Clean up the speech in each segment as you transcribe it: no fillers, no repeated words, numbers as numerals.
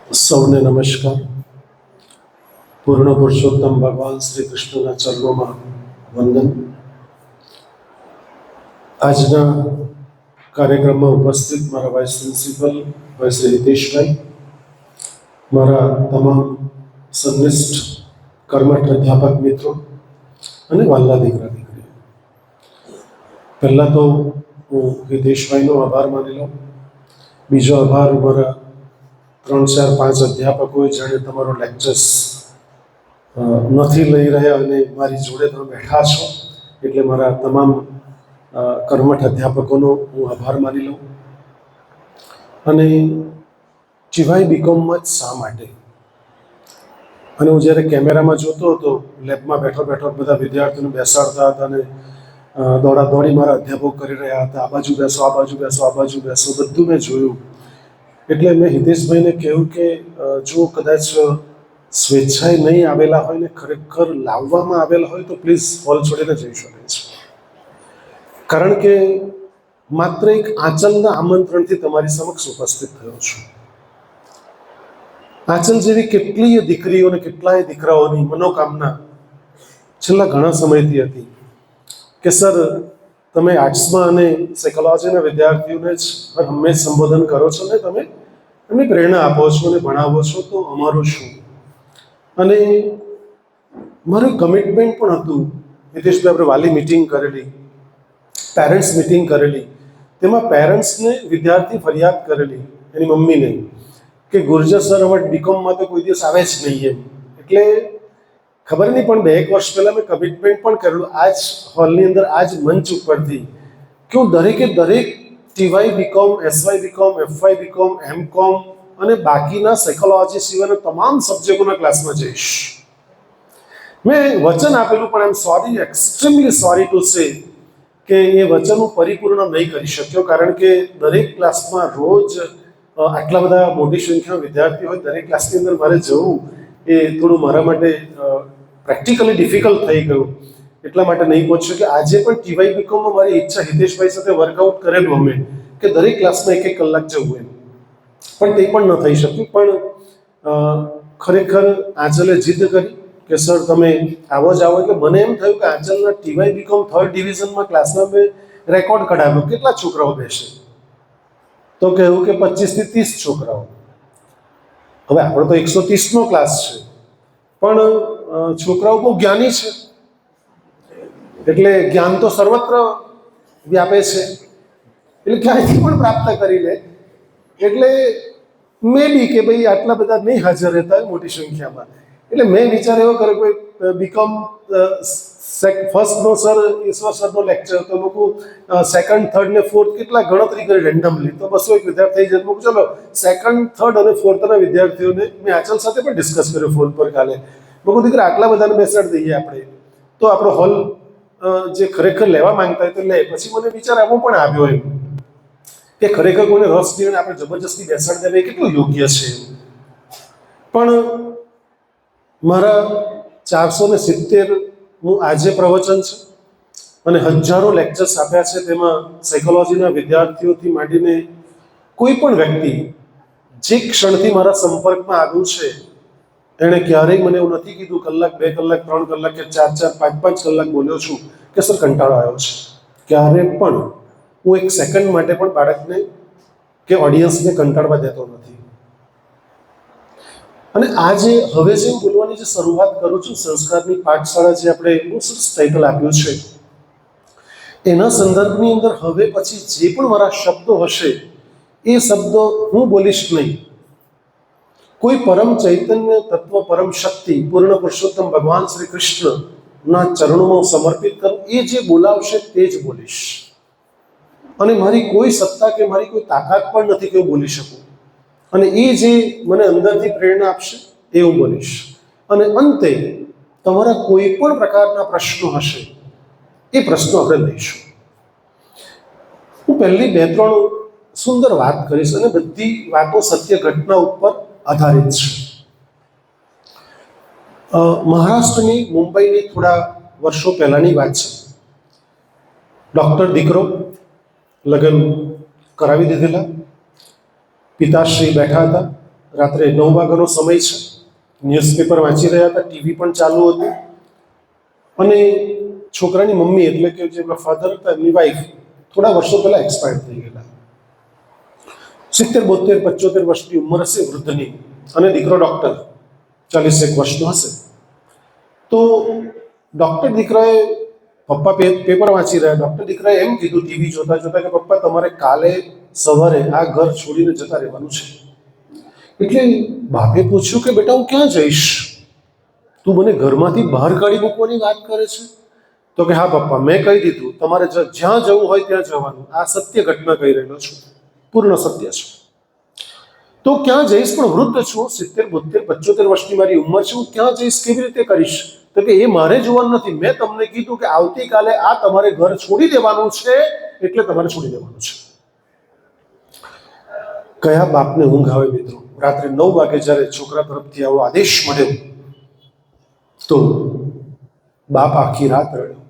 સૌને નમસ્કાર. પૂર્ણ પુરુષોત્તમ ભગવાન શ્રી કૃષ્ણના ચરણોમાં વંદન. આજના કાર્યક્રમમાં ઉપસ્થિત મારા વાઇસ પ્રિન્સિપલ ભાઈ શ્રી હિતેશભાઈ, મારા તમામ સંનિષ્ઠ કર્મઠ અધ્યાપક મિત્રો અને વાલા દીકરા દીકરીઓ, પહેલાં તો હું હિતેશભાઈનો આભાર માની લઉં. બીજો આભાર મારા 3-4-5 અધ્યાપકોએ જેણે તમારો લેક્ચર્સ નથી લઈ રહ્યા અને મારી જોડે તમે બેઠા છો, એટલે મારા તમામ કર્મઠ અધ્યાપકોનો હું આભાર માની લઉં. અને ટીવાય બીકોમમાં જ શા માટે? અને હું જ્યારે કેમેરામાં જોતો હતો, લેબમાં બેઠો બેઠો બધા વિદ્યાર્થીઓને બેસાડતા હતા અને દોડાદોડી મારા અધ્યાપકો કરી રહ્યા હતા, આ બાજુ બેસો, આ બાજુ બેસો, આ બાજુ બેસો, બધું મેં જોયું. એટલે મેં હિતેશભાઈને કહ્યું કે જો કદાચ સ્વેચ્છાએ નહીં આવેલા હોય ને ખરેખર લાવવામાં આવેલા હોય તો પ્લીઝ હોલ છોડીને જઈ શકે છે. કારણ કે માત્ર એક આંચલના આમંત્રણથી તમારી સમક્ષ ઉપસ્થિત થયો છું. આંચલ જેવી કેટલીય દીકરીઓ અને કેટલાય દીકરાઓની મનોકામના છેલ્લા ઘણા સમયથી હતી કે સર, તમે આર્ટ્સમાં અને સાયકોલોજીના વિદ્યાર્થીઓને જ હંમેશા સંબોધન કરો છો ને તમે એમને પ્રેરણા આપો છો અને ભણાવો છો, તો અમારું શું? અને મારું કમિટમેન્ટ પણ હતું. હિતેશભાઈ, આપણે વાલી મિટિંગ કરેલી, પેરેન્ટ્સ મિટિંગ કરેલી, તેમાં પેરેન્ટ્સને વિદ્યાર્થી ફરિયાદ કરેલી એની મમ્મીને કે ગુર્જર સર અમારે બીકોમમાં તો કોઈ દિવસ આવે જ નહીં એમ. એટલે ખબર નહીં, પણ 2-1 વર્ષ પહેલાં મેં કમિટમેન્ટ પણ કરેલું આ જ હોલની અંદર, આ જ મંચ ઉપરથી, કે હું દરેકે દરેક TY BCom, SY BCom, FY BCom, MCom અને બાકીના સાયકોલોજી સિવાયના તમામ સબ્જેક્ટોના ક્લાસમાં જઈશ. મેં વચન આપેલું, પણ I am sorry, extremely sorry to say કે એ વચન હું પરિપૂર્ણ નહીં કરી શક્યો. કારણ કે દરેક ક્લાસમાં રોજ આટલા બધા મોટી સંખ્યામાં વિદ્યાર્થીઓ હોય, દરેક ક્લાસની અંદર મારે જવું એ થોડું મારા માટે પ્રેક્ટિકલી ડિફિકલ્ટ થઈ ગયું. એટલા માટે નહીં પહોંચ્યો કે આજે પણ ટીવાય બીકોમમાં મારી ઈચ્છા હિતેશભાઈ સાથે વર્કઆઉટ કરેલું અમે કે દરેક ક્લાસમાં 1-1 કલાક જવું એમ, પણ તે પણ ન થઈ શક્યું. પણ ખરેખર આંચલે જીદ કરી કે સર તમે આવો જ આવો. એટલે મને એમ થયું કે આંચલના ટીવાય બીકોમ 3rd ડિવિઝનમાં ક્લાસમાં મેં રેકોર્ડ કઢાવ્યો, કેટલા છોકરાઓ બેસે? તો કહેવું કે 25 થી 30 છોકરાઓ. હવે આપણો તો 130નો ક્લાસ છે, પણ છોકરાઓ બહુ જ્ઞાની છે, એટલે જ્ઞાન તો સર્વત્ર વ્યાપે છે, એટલે ક્યાંયથી પણ પ્રાપ્ત કરી લે. એટલે મે બી કે ભાઈ આટલા બધા નહીં હાજર રહેતા હોય મોટી સંખ્યામાં, એટલે મેં વિચાર એવો કર્યો કે બીકોમ ફર્સ્ટનો સર ઈશ્વર સરનો લેક્ચર, તો લોકો 2nd, 3rd ને 4th કેટલા ગણતરી કરી રેન્ડમલી, તો 201 વિદ્યાર્થી થઈ જાય. ચલો 2nd, 3rd અને 4thના વિદ્યાર્થીઓને મેં આંચલ સાથે પણ ડિસ્કસ કર્યો ફોન પર કાલે. લોકો દીકરા આટલા બધાને બેસાડી દઈએ આપણે, તો આપણો હોલ જે ખરેખર લેવા માંગતા હોય તો લે. પછી મને વિચાર આવો પણ આવ્યો એમ કે ખરેખર કોઈને રસ નહીં આપણે જબરજસ્તી બેસાડી દેવા એ કેટલું યોગ્ય છે. પણ મારા 470 આજે પ્રવચન છે અને હજારો લેક્ચર્સ આપ્યા છે. તેમાં સાયકોલોજીના વિદ્યાર્થીઓથી માંડીને કોઈ પણ વ્યક્તિ જે ક્ષણથી મારા સંપર્કમાં આવ્યું છે, એણે ક્યારેય મને એવું નથી કીધું કલાક, 2 કલાક, 3 કલાક કે 4-4, 5-5 કલાક બોલ્યો છું કે સર કંટાળો આવ્યો છે. ક્યારે પણ હું 1 સેકન્ડ માટે પણ બાળકને કે ઓડિયન્સને કંટાળવા દેતો નથી. અને આ જે હવે જે બોલવાની જે શરૂઆત કરું છું, સંસ્કારની પાઠશાળા, જે આપણે બહુ સરસ ટાઇટલ આપ્યું છે, એના સંદર્ભની અંદર હવે પછી જે પણ મારા શબ્દો હશે એ શબ્દો હું બોલીશ નહીં. કોઈ પરમ ચૈતન્ય તત્વ, પરમ શક્તિ, પૂર્ણ પુરુષોત્તમ ભગવાન શ્રી કૃષ્ણના ચરણોમાં સમર્પિત કરું. એ જે બોલાવશે તે જ બોલીશ. અને મારી કોઈ સત્તા કે મારી કોઈ તાકાત પણ નથી કે હું બોલી શકું. અને એ જે મને અંદરથી પ્રેરણા આપશે એ હું બોલીશ. અને અંતે તમારા કોઈ પણ પ્રકારના પ્રશ્નો હશે એ પ્રશ્નો આપણે લઈશું. હું પહેલી 2-3 સુંદર વાત કરીશ અને બધી વાતો સત્ય ઘટના ઉપર આધારિત છે. મહારાષ્ટ્રની મુંબઈની થોડા વર્ષો પહેલાંની વાત છે. ડૉક્ટર દીકરો, લગ્ન કરાવી દીધેલા, પિતાશ્રી બેઠા હતા, રાત્રે 9 વાગ્યાનો સમય છે. ન્યૂઝપેપર વાંચી રહ્યા હતા, ટીવી પણ ચાલુ હતું, અને છોકરાની મમ્મી એટલે કે જે ફાધર હતા એમની વાઈફ થોડા વર્ષો પહેલા એક્સપાયર થઈ ગયેલા. 70, 72, 75 વર્ષની ઉંમર હશે વૃદ્ધની, અને દીકરો ડૉક્ટર 41 વર્ષનો હશે. તો ડૉક્ટર દીકરાએ, પપ્પા પેપર વાંચી રહ્યા, ડૉક્ટર દીકરાએ એમ કીધું ટીવી જોતા જોતા કે પપ્પા તમારે કાલે સવારે આ ઘર છોડીને જતા રહેવાનું છે. એટલે બાપે પૂછ્યું કે બેટા હું ક્યાં જઈશ, તું મને ઘરમાંથી બહાર કાઢી મૂકવાની વાત કરે છે? તો કે હા પપ્પા, મેં કહી દીધું તમારે જ્યાં જવું હોય ત્યાં જવાનું. આ સત્ય ઘટના કહી રહ્યો છું, પૂર્ણ સત્ય છે. તો ક્યાં જઈશ? પણ વૃદ્ધ છું, 70, 72, 75 વર્ષની મારી ઉંમર છે, હું ક્યાં જઈશ, કેવી રીતે કરીશ? તો કે એ મારે જોવાનું નથી, મેં તમને કીધું કે આવતીકાલે આ તમારે ઘર છોડી દેવાનું છે, એટલે તમારે છોડી દેવાનું છે. કયા બાપને ઊંઘ આવે મિત્રો? રાત્રે 9 વાગે જ્યારે છોકરા તરફથી આવો આદેશ મળ્યો તો બાપ આખી રાત રડ્યો.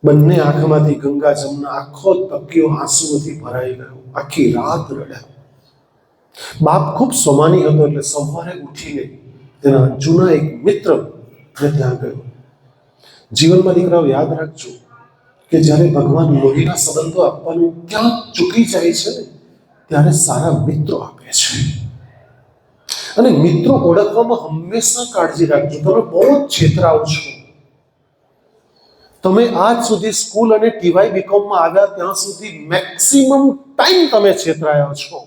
બંને આંખમાંથી ગંગા જમના આખો તકિયો આંસુઓથી ભરાઈ ગયો. આખી રાત રડ્યા. બાપ ખૂબ સ્વમાની હતો, એટલે સવારે ઉઠીને તેના જૂના એક મિત્ર ત્યાં ગયો. જીવનમાં દીકરાઓ યાદ રાખજો કે જ્યારે ભગવાન લોહીના સંબંધો આપવાનું ક્યાં ચૂકી જાય છે ને, ત્યારે સારા મિત્રો આપે છે. અને મિત્રો ઓળખવામાં હંમેશા કાળજી રાખજો. તમે બહુ જ છેતરાઓ છો. તમે આજ સુધી સ્કૂલ અને ટીવાય બીકોમમાં આવ્યા ત્યાં સુધી મેક્સિમમ ટાઈમ તમે છેતરાયા છો.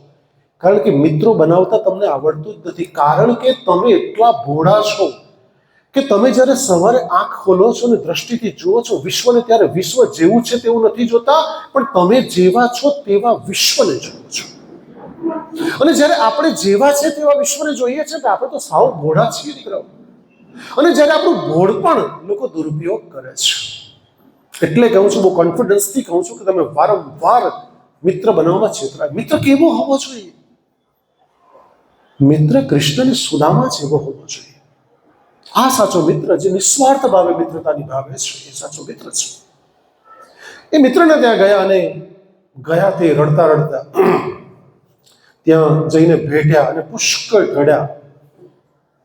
કારણ કે મિત્રો બનાવતા તમને આવડતું જ નથી. કારણ કે તમે એટલા ભોળા છો કે તમે જ્યારે સવારે આંખ ખોલો છો ને દ્રષ્ટિથી જુઓ છો વિશ્વને, ત્યારે વિશ્વ જેવું છે તેવું નથી જોતા, પણ તમે જેવા છો તેવા વિશ્વને જુઓ છો. અને જ્યારે આપણે જેવા છે તેવા વિશ્વને જોઈએ છે, આપણે તો સાવ ભોળા છીએ દીકરાઓ. અને જ્યારે આપણું ભોળપણ લોકો દુરુપયોગ કરે છે. એટલે કહું છું, બહુ કોન્ફિડન્સથી કહું છું કે તમે વારંવાર મિત્ર બનાવવામાં છેતરાય. મિત્ર કેવો હોવો જોઈએ? મિત્ર કૃષ્ણને સુદામા જેવો હોવો જોઈએ. આ સાચો મિત્ર, જે નિસ્વાર્થ ભાવે મિત્રતા નિભાવે છે, એ સાચો મિત્ર છે. એ મિત્રને ત્યાં ગયા, અને ગયા તે રડતા રડતા ત્યાં જઈને ભેટ્યા અને પુષ્કળ રડ્યા.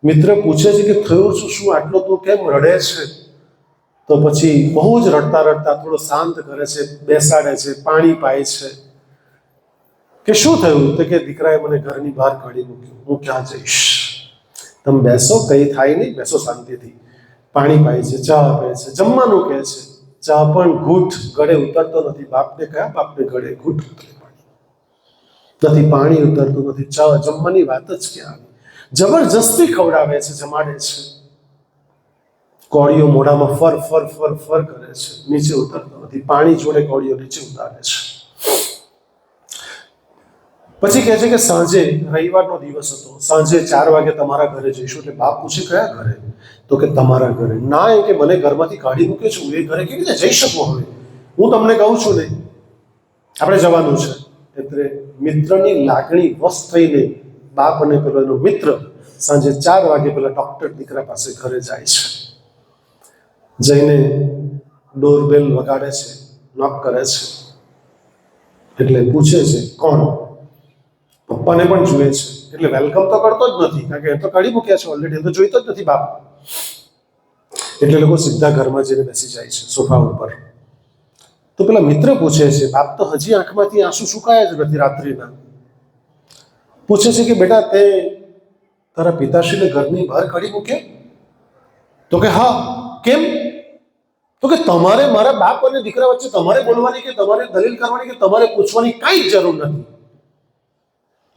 મિત્ર પૂછે છે કે થયું શું, આટલો તું કેમ રડે છે? તો પછી બહુ જ રડતા રડતા થોડો શાંત કરે છે, બેસાડે છે, પાણી પાય છે. કે શું થયું? તો કે દીકરાએ મને ઘરની બહાર કાઢી મૂક્યો, હું ક્યાં જઈશ? તમે બેસો, કંઈ થાય નહીં, બેસો શાંતિથી. પાણી પાય છે, ચા આપે છે, જમવાનું કહે છે, ચા પણ ઘૂંટ ગળે ઉતરતો નથી. બાપને કયા બાપને ગળે ઘૂંટ ઉતરે? નથી પાણી ઉતરતું, નથી ચા, જમવાની વાત જ ક્યાં આવી? જબરજસ્તી ખવડાવે છે, જમાડે છે. કોળીઓ મોઢામાં ફર ફર ફર ફર કરે છે, નીચે ઉતરતો નથી. પાણી જોડે કોળીઓ નીચે ઉતારે છે. પછી કહે છે કે સાંજે, રવિવારનો દિવસ હતો, સાંજે 4 વાગે તમારા ઘરે જઈશું. એટલે બાપ પૂછે કયા ઘરે? તો કે તમારા ઘરે. ના, એ કે મને ઘરમાંથી કાઢી મૂકે છું, એ ઘરે કેવી રીતે જઈ શકું? હવે હું તમને કહું છું ને, આપણે જવાનું છે. એટલે મિત્રની લાગણી વશ થઈને બાપ અને પેલો એનો મિત્ર સાંજે 4 વાગે પેલા ડૉક્ટર દીકરા પાસે ઘરે જાય છે. જઈને ડોરબેલ વગાડે છે, નોક કરે છે. એટલે પૂછે છે કોણ? પપ્પાને પણ જુએ છે. એટલે વેલકમ તો કરતો જ નથી, કારણ કે એ તો કાઢી મૂક્યા છે ઓલરેડી, એ તો જોઈતો જ નથી બાપ. એટલે લોકો સીધા ઘરમાં જઈને બેસી જાય છે સોફા ઉપર. તો પેલા મિત્ર પૂછે છે, બાપ તો હજી આંખમાંથી આંસુ સુકાયા જ નથી રાત્રિના. પૂછે છે કે બેટા તે તારા પિતાશ્રીને ઘરની બહાર કાઢી મૂક્યા? તો કે હા. કેમ? તો કે તમારે મારા બાપ અને દીકરા વચ્ચે તમારે બોલવાની કે તમારે દલીલ કરવાની કે તમારે પૂછવાની કાંઈ જરૂર નથી.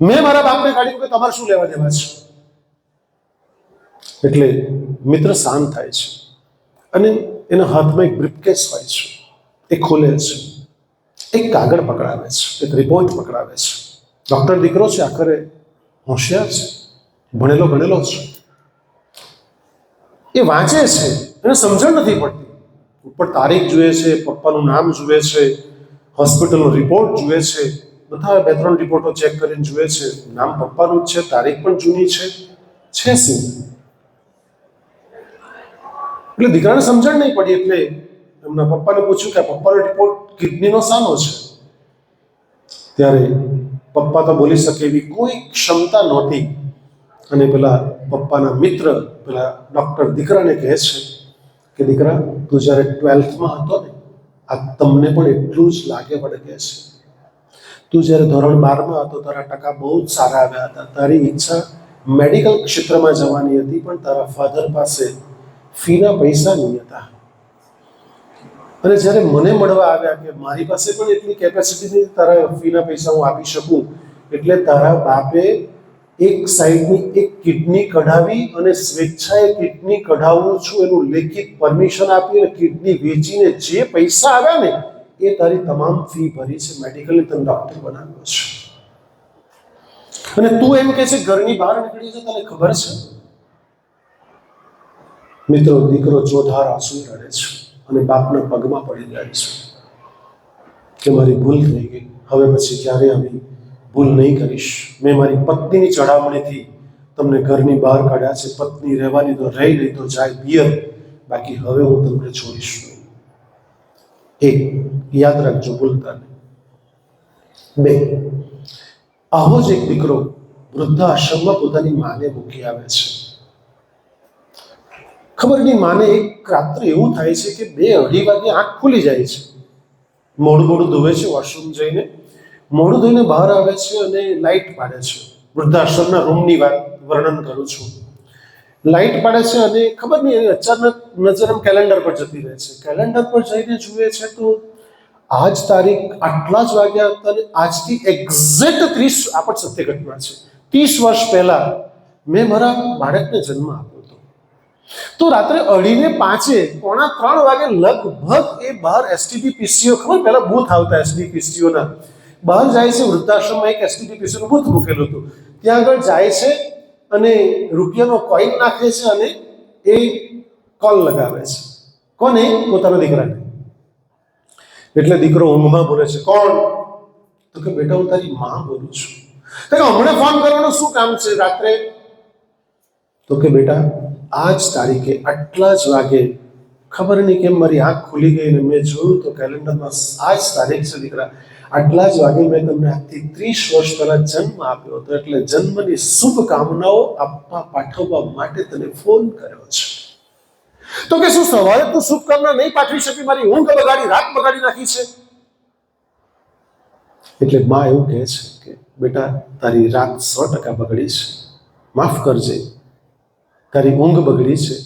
મેં મારા બાપને કાઢી મૂકે, તમારે શું લેવા દેવા છે? એટલે મિત્ર શાંત થાય છે, અને એના હાથમાં એક બ્રીફકેસ હોય છે. એ ખોલે છે, એક કાગળ પકડાવે છે, એક રિપોર્ટ પકડાવે છે. ડૉક્ટર દીકરો છે, આખરે હોશિયાર છે, ભણેલો ગણેલો છે. એ વાંચે છે, એને સમજણ નથી પડતી. ઉપર તારીખ જુએ છે, પપ્પાનું નામ જુએ છે, હોસ્પિટલનો રિપોર્ટ જુએ છે, બધા 2-3 રિપોર્ટો ચેક કરીને જુએ છે. નામ પપ્પાનું જ છે, તારીખ પણ જૂની છે શું? એટલે દીકરાને સમજણ નહીં પડી. એટલે એમના પપ્પાને પૂછ્યું કે પપ્પાનો રિપોર્ટ કિડનીનો શાનો છે? ત્યારે પપ્પા તો બોલી શકે એવી કોઈ ક્ષમતા નહોતી. અને પેલા પપ્પાના મિત્ર પેલા ડૉક્ટર દીકરાને કહે છે કે દીકરા, તું જ્યારે 12થમાં હતો ને, આ તમને પણ એટલું જ લાગે વળગે છે. તું જ્યારે ધોરણ 12માં હતો, તારા ટકા બહુ જ સારા આવ્યા હતા, તારી ઈચ્છા મેડિકલ ક્ષેત્રમાં જવાની હતી, પણ તારા ફાધર પાસે ફીના પૈસા નહીં હતા. અને જ્યારે મને મળવા આવ્યા કે મારી પાસે પણ એટલી કેપેસિટી નહીં તારા ફીના પૈસા હું આપી શકું, એટલે તારા બાપે એક સાઈડની એક કિડની કઢાવી અને સ્વેચ્છાએ કિડની કઢાવું છું એનું લેખિત પરમિશન આપી અને કિડની વેચીને જે પૈસા આવ્યા ને એ તારી તમામ ફી ભરી છે, મેડિકલને તને ડૉક્ટર બનાવ્યો છે. અને તું એમ કહે છે ઘરની બહાર નીકળી છે, તને ખબર છે? મિત્રો, દીકરો ચોધાર આંસુ રડે છે અને બાપના પગમાં પડી જાય છે કે મારી ભૂલ થઈ ગઈ, હવે પછી ક્યારે આવી ભૂલ નહીં કરીશ. મેં મારી પત્નીની ચડામણીથી તમને ઘરની બહાર કાઢ્યા છે. પત્ની રહેવાની તો રહી, નહીં તો જાય પિયર, બાકી હવે હું તમને છોડીશ નહીં. એક, યાદ રાખજો, ભૂલતા નહીં. બે, આવો જ એક દીકરો વૃદ્ધાશ્રમમાં પોતાની માને મૂકી આવે છે. ખબર નહીં, માને એક રાત્રે એવું થાય છે કે 2-2:30 વાગે આંખ ખુલી જાય છે. મોડું ધોવે છે, વોશરૂમ જઈને મોડું ધોઈને બહાર આવે છે અને લાઇટ પાડે છે. વૃદ્ધાશ્રમના રૂમની વાત વર્ણન કરું છું. લાઇટ પાડે છે અને ખબર નહીં, એની અચાનક નજર આમ કેલેન્ડર પર જતી રહે છે. કેલેન્ડર પર જઈને જુએ છે તો આજ તારીખ આટલા જ વાગ્યા હતા અને આજથી એક્ઝેક્ટ 30, આ પણ સત્ય ઘટના છે, 30 વર્ષ પહેલા મેં મારા બાળકને જન્મ આપ્યો હતો. તો રાત્રે 2:30, 2:45 વાગે લગભગ એ બહાર એસટીડી પીસીઓ, ખબર પહેલા બૂથ આવતા એસટીડી પીસીઓના, બહાર જાય છે. વૃદ્ધાશ્રમમાં એક એસટીડી પીસીઓનું બૂથ મૂકેલું હતું, ત્યાં આગળ જાય છે અને રૂપિયાનો કોઈન નાખે છે અને એ કોલ લગાવે છે. કોને? પોતાના દીકરાને. એટલે દીકરો ઊંઘમાં બોલે છે, કોણ? તો કે બેટા, હું તારી માં બોલું છું. તો કે હમણાં ફોન કરવાનું શું કામ છે રાત્રે? તો કે બેટા, આ જ તારીખે આટલા જ વાગે, ખબર નહીં કેમ મારી આંખ ખુલી ગઈ ને મેં જોયું તો કેલેન્ડરમાં આ જ તારીખ છે દીકરા, આટલા જ વાગે મેં તમને આજથી 30 વર્ષ પહેલા જન્મ આપ્યો હતો, એટલે જન્મની શુભકામનાઓ આપવા પાઠવવા માટે તને ફોન કર્યો છે. તો કે શું સવારે તું શુભકામના નહીં પાઠવી શકી? મારી ઊંઘ બગાડી, રાત બગાડી નાખી છે. એટલે માં એવું કહે છે કે બેટા, તારી રાત 100% બગડી છે, માફ કરજે, તારી ઊંઘ બગડી છે,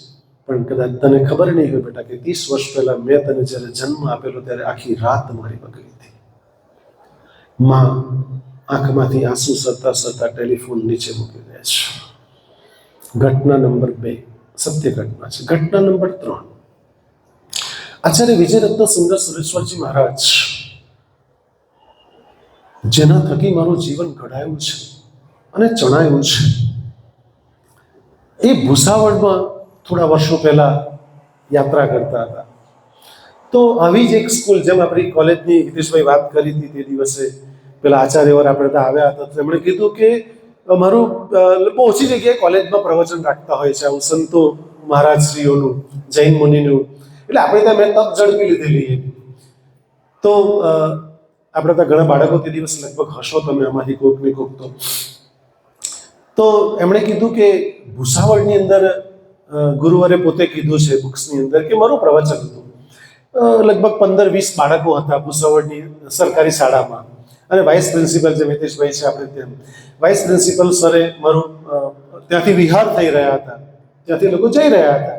પણ કદાચ તને ખબર નહીં હોય બેટા કે 30 વર્ષ પહેલા મેં તને જ્યારે જન્મ આપેલો ત્યારે આખી રાત મારી બગડી હતી. માં આંખમાંથી આંસુ સરતા સરતા ટેલિફોન નીચે મૂકી દે છે. ઘટના નંબર 2 સત્ય ઘટના છે. ઘટના નંબર 3, આચાર્ય વિજયરત્ન સુંદર સુરેશ્વરજી મહારાજ, જેના થકી મારું જીવન ઘડાયું છે અને ચણાયું છે, એ ભૂસાવળમાં થોડા વર્ષો પહેલા યાત્રા કરતા હતા. તો આવી જ એક સ્કૂલ, જેમ આપણી કોલેજની હિતેશભાઈ વાત કરી હતી તે દિવસે, પેલા આચાર્યવર આપણે ત્યાં આવ્યા હતા, તો એમણે કીધું કે મારું બહુ ઓછી જગ્યાએ કોલેજમાં પ્રવચન રાખતા હોય છે આવું સંતો મહારાજશ્રીઓનું, જૈન મુનિનું, એટલે આપણે ત્યાં મેં તક ઝડપી લીધેલી. તો આપણે ત્યાં ઘણા બાળકો તે દિવસ લગભગ હશો તમે, આમાંથી કોઈક ને કોઈક. તો એમણે કીધું કે ભૂસાવળની અંદર ગુરુવારે પોતે કીધું છે બુક્સની અંદર કે મારું પ્રવચન હતું, લગભગ 15-20 બાળકો હતા ભૂસાવળની સરકારી શાળામાં, અને વાઇસ પ્રિન્સિપલ જે મિતેશભાઈ છે આપણે ત્યાં, વાઇસ પ્રિન્સિપલ સરે મારું ત્યાંથી વિહાર થઈ રહ્યા હતા, ત્યાંથી લોકો જઈ રહ્યા હતા,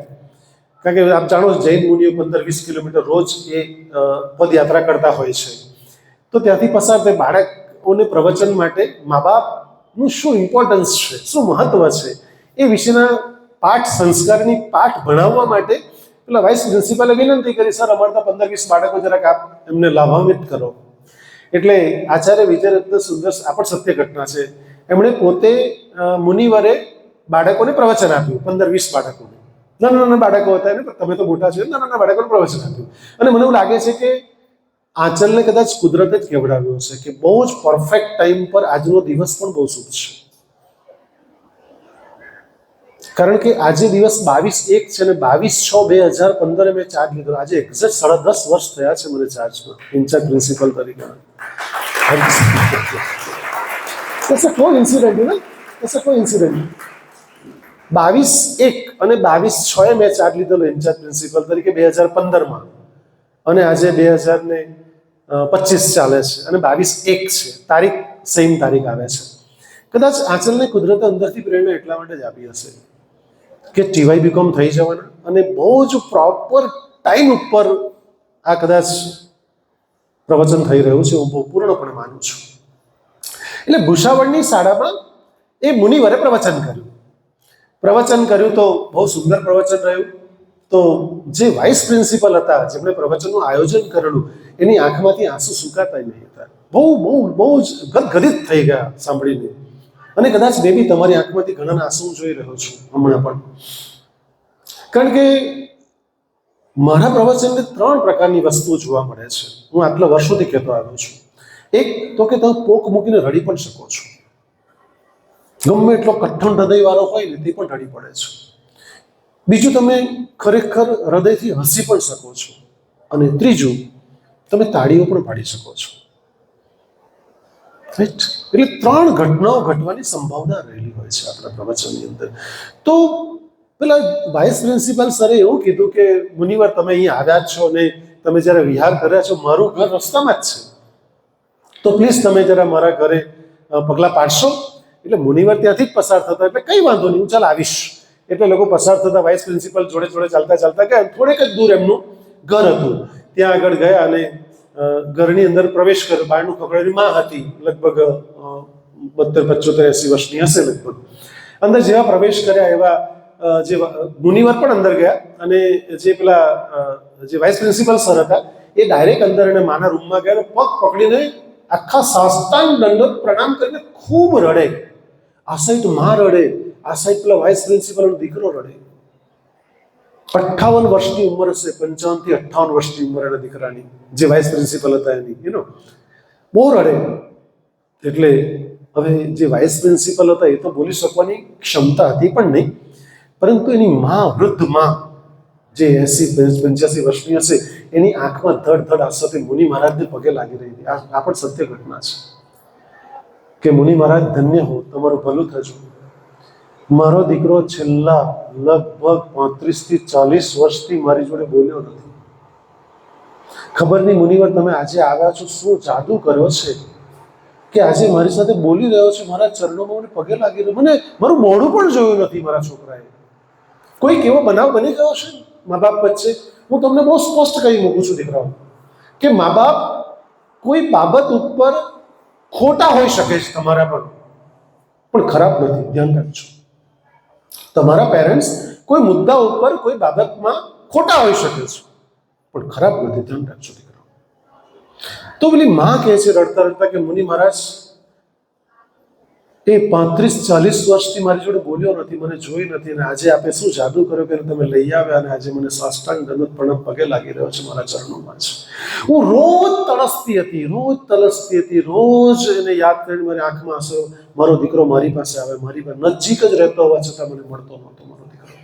કારણ કે આપ જાણો જૈન મુનિઓ 15-20 કિલોમીટર રોજ એ પદયાત્રા કરતા હોય છે. તો ત્યાંથી પસાર થાય બાળકોને પ્રવચન માટે મા બાપનું શું ઇમ્પોર્ટન્સ છે, શું મહત્વ છે, એ વિશેના પાઠ, સંસ્કારની પાઠ ભણાવવા માટે પેલા વાઇસ પ્રિન્સિપાલે વિનંતી કરી, સર અમારે તો 15-20 બાળકો જરાક આપ એમને લાભાન્વિત કરો. એટલે આચાર્ય વિજયરત્ન સુંદર, આ પણ સત્ય ઘટના છે, એમણે પોતે મુનિવરે બાળકોને પ્રવચન આપ્યું, 15-20 બાળકોને, નાના બાળકો હતા એને, તમે તો મોટા છો, નાના બાળકોને પ્રવચન આપ્યું. અને મને એવું લાગે છે કે આંચલને કદાચ કુદરતે જ કેવડાવ્યો છે કે બહુ જ પરફેક્ટ ટાઈમ પર આજનો દિવસ પણ બહુ શુભ છે, કારણ કે આજે દિવસ 22/1 છે અને 22/6/2015 મેં ચાર્જ લીધો. આજે એક્ઝેક્ટ 10.5 વર્ષ થયા છે મને ચાર્જમાં, ઇન્ચાર્જ પ્રિન્સિપલ તરીકે. ऐसा कोई इंसिडेंट है ना, ऐसा कोई इंसिडेंट 22-1 અને 22-6 મેં ચાર્જ લીધેલો ઇન્ચાર્જ પ્રિન્સિપલ તરીકે 2015માં, અને આજે 2025 ચાલે છે અને 22-1 છે, તારીખ સેમ તારીખ આવે છે. કદાચ આંચલને કુદરતે અંદરથી પ્રેરણા એટલા માટે જ આપી હશે કે ટીવાય બીકોમ થઈ જવાના અને બહુ જ પ્રોપર ટાઈમ ઉપર આ કદાચ પ્રવચન થઈ રહ્યું છે, હું બહુ પૂર્ણપણે માનું છું. એટલે ભૂસાવળની શાળામાં એ મુનિવરે પ્રવચન કર્યું તો બહુ સુંદર પ્રવચન રહ્યું. તો જે વાઇસ પ્રિન્સિપલ હતા, જેમણે પ્રવચનનું આયોજન કરેલું, એની આંખમાંથી આંસુ સુકાતા નહીં હતા. બહુ જ ગદગદિત થઈ ગયા સાંભળીને. અને કદાચ મે બી તમારી આંખમાંથી ઘણા આંસુ જોઈ રહ્યો છું હમણાં પણ. કારણ કે મારા પ્રવચનને 3 પ્રકારની વસ્તુ જોવા મળે છે. હું આટલા વર્ષોથી કહેતો આવ્યો છું. એક તો કે તમે પોક મૂકીને રડી પણ શકો છો, ગમે એટલો કઠણ હૃદયવાળો હોય ને તે પણ રડી પડે છે. બીજું, તમે ખરેખર હૃદયથી હસી પણ શકો છો. અને ત્રીજું, તમે તાળીઓ પણ પાડી શકો છો. રાઈટ? એટલે 3 ઘટનાઓ ઘટવાની સંભાવના રહેલી હોય છે આપણા પ્રવચનની અંદર. તો પેલા વાઇસ પ્રિન્સિપાલ સરે એવું કીધું કે મુનિવર, તમે અહીંયા આવ્યા છો ને તમે જ્યારે વિહાર કર્યા છો, મારું ઘર રસ્તામાં જ છે, તો પ્લીઝ તમે જરા મારા ઘરે પગલાં પાડશો. એટલે મુનિવર ત્યાંથી જ પસાર થતા, એટલે કંઈ વાંધો નહીં, હું ચાલ આવીશ. એટલે લોકો પસાર થતા વાઇસ પ્રિન્સિપલ જોડે ચાલતા ગયા. થોડેક જ દૂર એમનું ઘર હતું. ત્યાં આગળ ગયા અને ઘરની અંદર પ્રવેશ કર્યો. બહારનું ખકડેલી માં હતી, લગભગ 72-75-80 વર્ષની હશે લગભગ. અંદર જેવા પ્રવેશ કર્યા એવા જે મુનિવર પણ અંદર ગયા, અને જે પેલા જે વાઇસ પ્રિન્સિપલ સર હતા એ ડાયરેક્ટ અંદર એને માના રૂમમાં ગયા, પગ પકડીને આખા સાષ્ટાંગ દંડવત પ્રણામ કરીને ખૂબ રડે. આ સાઈડ માં રડે, આ સાઈડ પેલા વાઇસ પ્રિન્સિપલનો દીકરો રડે. 58 વર્ષની ઉંમર હશે, 55 થી 58 વર્ષની ઉંમર એના દીકરાની, જે વાઇસ પ્રિન્સિપલ હતા એની. બહુ રડે. એટલે હવે જે વાઇસ પ્રિન્સિપલ હતા એ તો બોલી શકવાની ક્ષમતા હતી પણ નહીં, પરંતુ એની માં, વૃદ્ધ માં, જે 80-85 વર્ષની હશે, એની આંખમાં ધડ આંસુથી મુનિ મહારાજને પગે લાગી રહી હતી. આ પણ સત્ય ઘટના છે કે મુનિ મહારાજ, ધન્ય હો, તમારું ભલું થજો. મારો દીકરો છેલ્લા લગભગ 35 થી 40 વર્ષથી મારી જોડે બોલ્યો નથી. ખબર નહીં મુનિવર, તમે આજે આવ્યા છો, શું જાદુ કર્યો છે કે આજે મારી સાથે બોલી રહ્યો છે, મારા ચરણોમાં મને પગે લાગી રહ્યો. મને મારું મોઢું પણ જોયું નથી મારા છોકરાએ. કોઈ કેવો બનાવ બની ગયો છે મા બાપ વચ્ચે? હું તમને બહુ સ્પષ્ટ કહી મૂકું છું દીકરાઓ, કે મા બાપ કોઈ બાબત ઉપર ખોટા હોઈ શકે છે તમારા પણ ખરાબ નથી. ધ્યાન રાખજો, તમારા પેરેન્ટ્સ કોઈ મુદ્દા ઉપર, કોઈ બાબતમાં ખોટા હોઈ શકે છે પણ ખરાબ નથી. ધ્યાન રાખજો દીકરાઓ. તો પેલી માં કહે છે રડતા કે મુનિ મહારાજ, એ 35-40 વર્ષથી મારી જોડે બોલ્યો નથી, મને જોઈ નથી, અને આજે આપે શું જાદુ કર્યો કે તમે લઈ આવ્યા અને આજે મને સાષ્ટાંગ દંડવત પ્રણામ પગે લાગી રહ્યો છે, મારા ચરણોમાં છે. હું રોજ તળસતી હતી, રોજ એને યાદ કરીને મારી આંખમાં આંસુ. મારો દીકરો મારી પાસે આવે, મારી પાસે નજીક જ રહેતો હોવા છતાં મને મળતો નહોતો મારો દીકરો.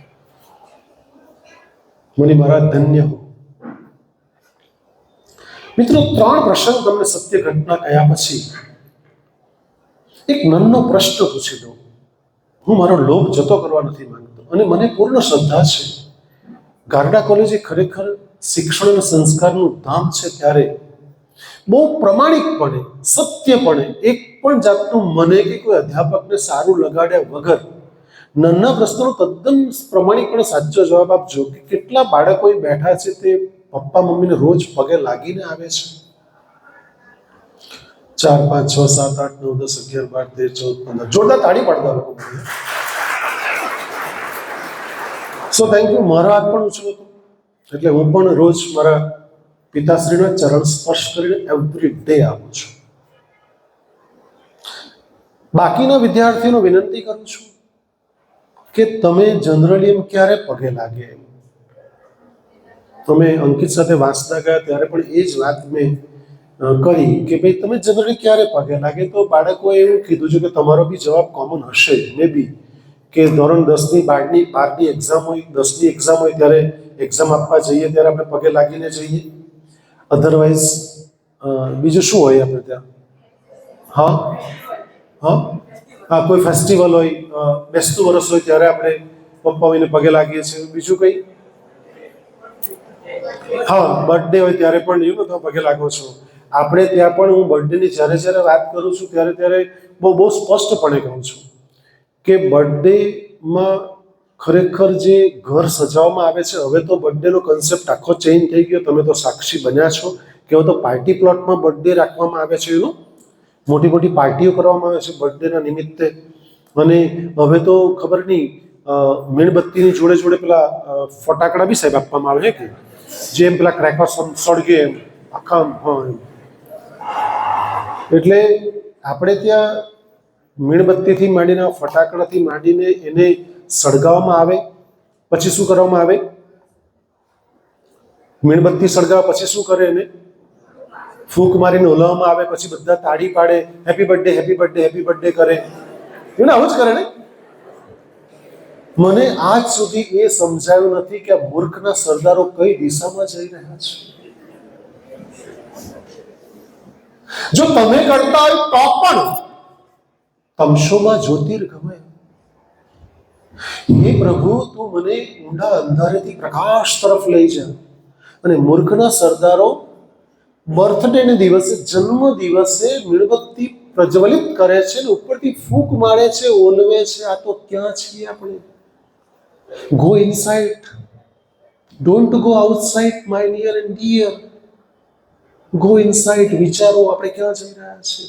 મુનિ મહારાજ, ધન્ય હો. મિત્રો, 3 પ્રસંગ તમને સત્ય ઘટના કહ્યા પછી એક નાનો પ્રશ્ન પૂછી દઉં. હું મારો લોભ જતો કરવા નથી માંગતો, અને મને પૂર્ણ શ્રદ્ધા છે ગારડા કોલેજ એ ખરેખર શિક્ષણ અને સંસ્કારનું ધામ છે. ત્યારે બહુ પ્રમાણિકપણે, સત્યપણે, એક પણ જાતનું મને કે કોઈ અધ્યાપકને સારું લગાડ્યા વગર નાના પ્રશ્નનો તદ્દન પ્રમાણિકપણે સાચો જવાબ આપજો કે કેટલા બાળકો બેઠા છે તે પપ્પા મમ્મીને રોજ પગે લાગીને આવે છે? 4, 5, 6, 7, 8, 9, 10, 11, 12, 13, 14, 15. જોરદાર તાળી પાડતા લોકો. So thank you. મારો હાથ પણ ઊંચો હતો, એટલે હું પણ રોજ મારા પિતાશ્રીના ચરણ સ્પર્શ કરીને એવરી ડે આવું છું. બાકીના વિદ્યાર્થીઓને વિનંતી કરું છું કે તમે જનરલી એમ ક્યારે પગે લાગે? તમે અંકિત સાથે વાંચતા ગયા ત્યારે પણ એ જ વાત મેં કરી કે ભાઈ તમે જનરલી ક્યારે પગે લાગે? તો બાળકોએ એવું કીધું છે કે તમારો બી જવાબ કોમન હશે, મે બી, કે ધોરણ 10ની 12ની એક્ઝામ હોય, 10ની એક્ઝામ હોય ત્યારે એક્ઝામ આપવા જઈએ ત્યારે આપણે પગે લાગીને જઈએ. અધરવાઇઝ બીજું શું હોય આપણે ત્યાં? હા, હા હા, કોઈ ફેસ્ટિવલ હોય, બેસતું વરસ હોય ત્યારે આપણે પપ્પાઓને પગે લાગીએ છીએ. બીજું કંઈ? હા, બર્થડે હોય ત્યારે પણ તમે પગે લાગો છો. આપણે ત્યાં પણ હું બર્થડેની જ્યારે જ્યારે વાત કરું છું ત્યારે ત્યારે બહુ બહુ સ્પષ્ટપણે કહું છું કે બર્થડેમાં ખરેખર જે ઘર સજાવવામાં આવે છે, હવે તો બર્થડેનો કન્સેપ્ટ આખો ચેન્જ થઈ ગયો. તમે તો સાક્ષી બન્યા છો કે હવે તો પાર્ટી પ્લોટમાં બર્થડે રાખવામાં આવે છે. એનું મોટી મોટી પાર્ટીઓ કરવામાં આવે છે બર્થડેના નિમિત્તે. અને હવે તો ખબર નહીં, મીણબત્તીની જોડે જોડે પેલા ફટાકડા બી સાહેબ આપવામાં આવે છે કે જેમ પેલા ક્રેકર્સ સળગે એમ આખા. હા, એમ એટલે આપણે ત્યાં મીણબત્તીથી માંડીને ફટાકડાથી માંડીને એને સળગાવવામાં આવે. પછી શું કરવામાં આવે? મીણબત્તી સળગાવ્યા પછી શું કરે? એને ફૂંક મારીને ઓલાવવામાં આવે. પછી બધા તાળી પાડે, happy birthday happy birthday happy birthday કરે. એને આવું જ કરે ને. મને આજ સુધી એ સમજાયું નથી કે આ મૂર્ખના સરદારો કઈ દિશામાં જઈ રહ્યા છે. જો તમે કરતા હોય તો પણ તમશોમાં જ્યોતિર્ગમય. હે પ્રભુ, તું મને ઊંડા અંધારેથી પ્રકાશ તરફ લઈ જા. અને મૂર્ખના સરદારો બર્થડે ને દિવસે, જન્મ દિવસે મીણબત્તી પ્રજ્વલિત કરે છે ને ઉપરથી ફૂંક મારે છે, ઓલવે છે. આ તો ક્યાં છીએ આપણે? Go inside, don't go outside my near and dear. Go inside, વિચારો આપણે ક્યાં જઈ રહ્યા છીએ.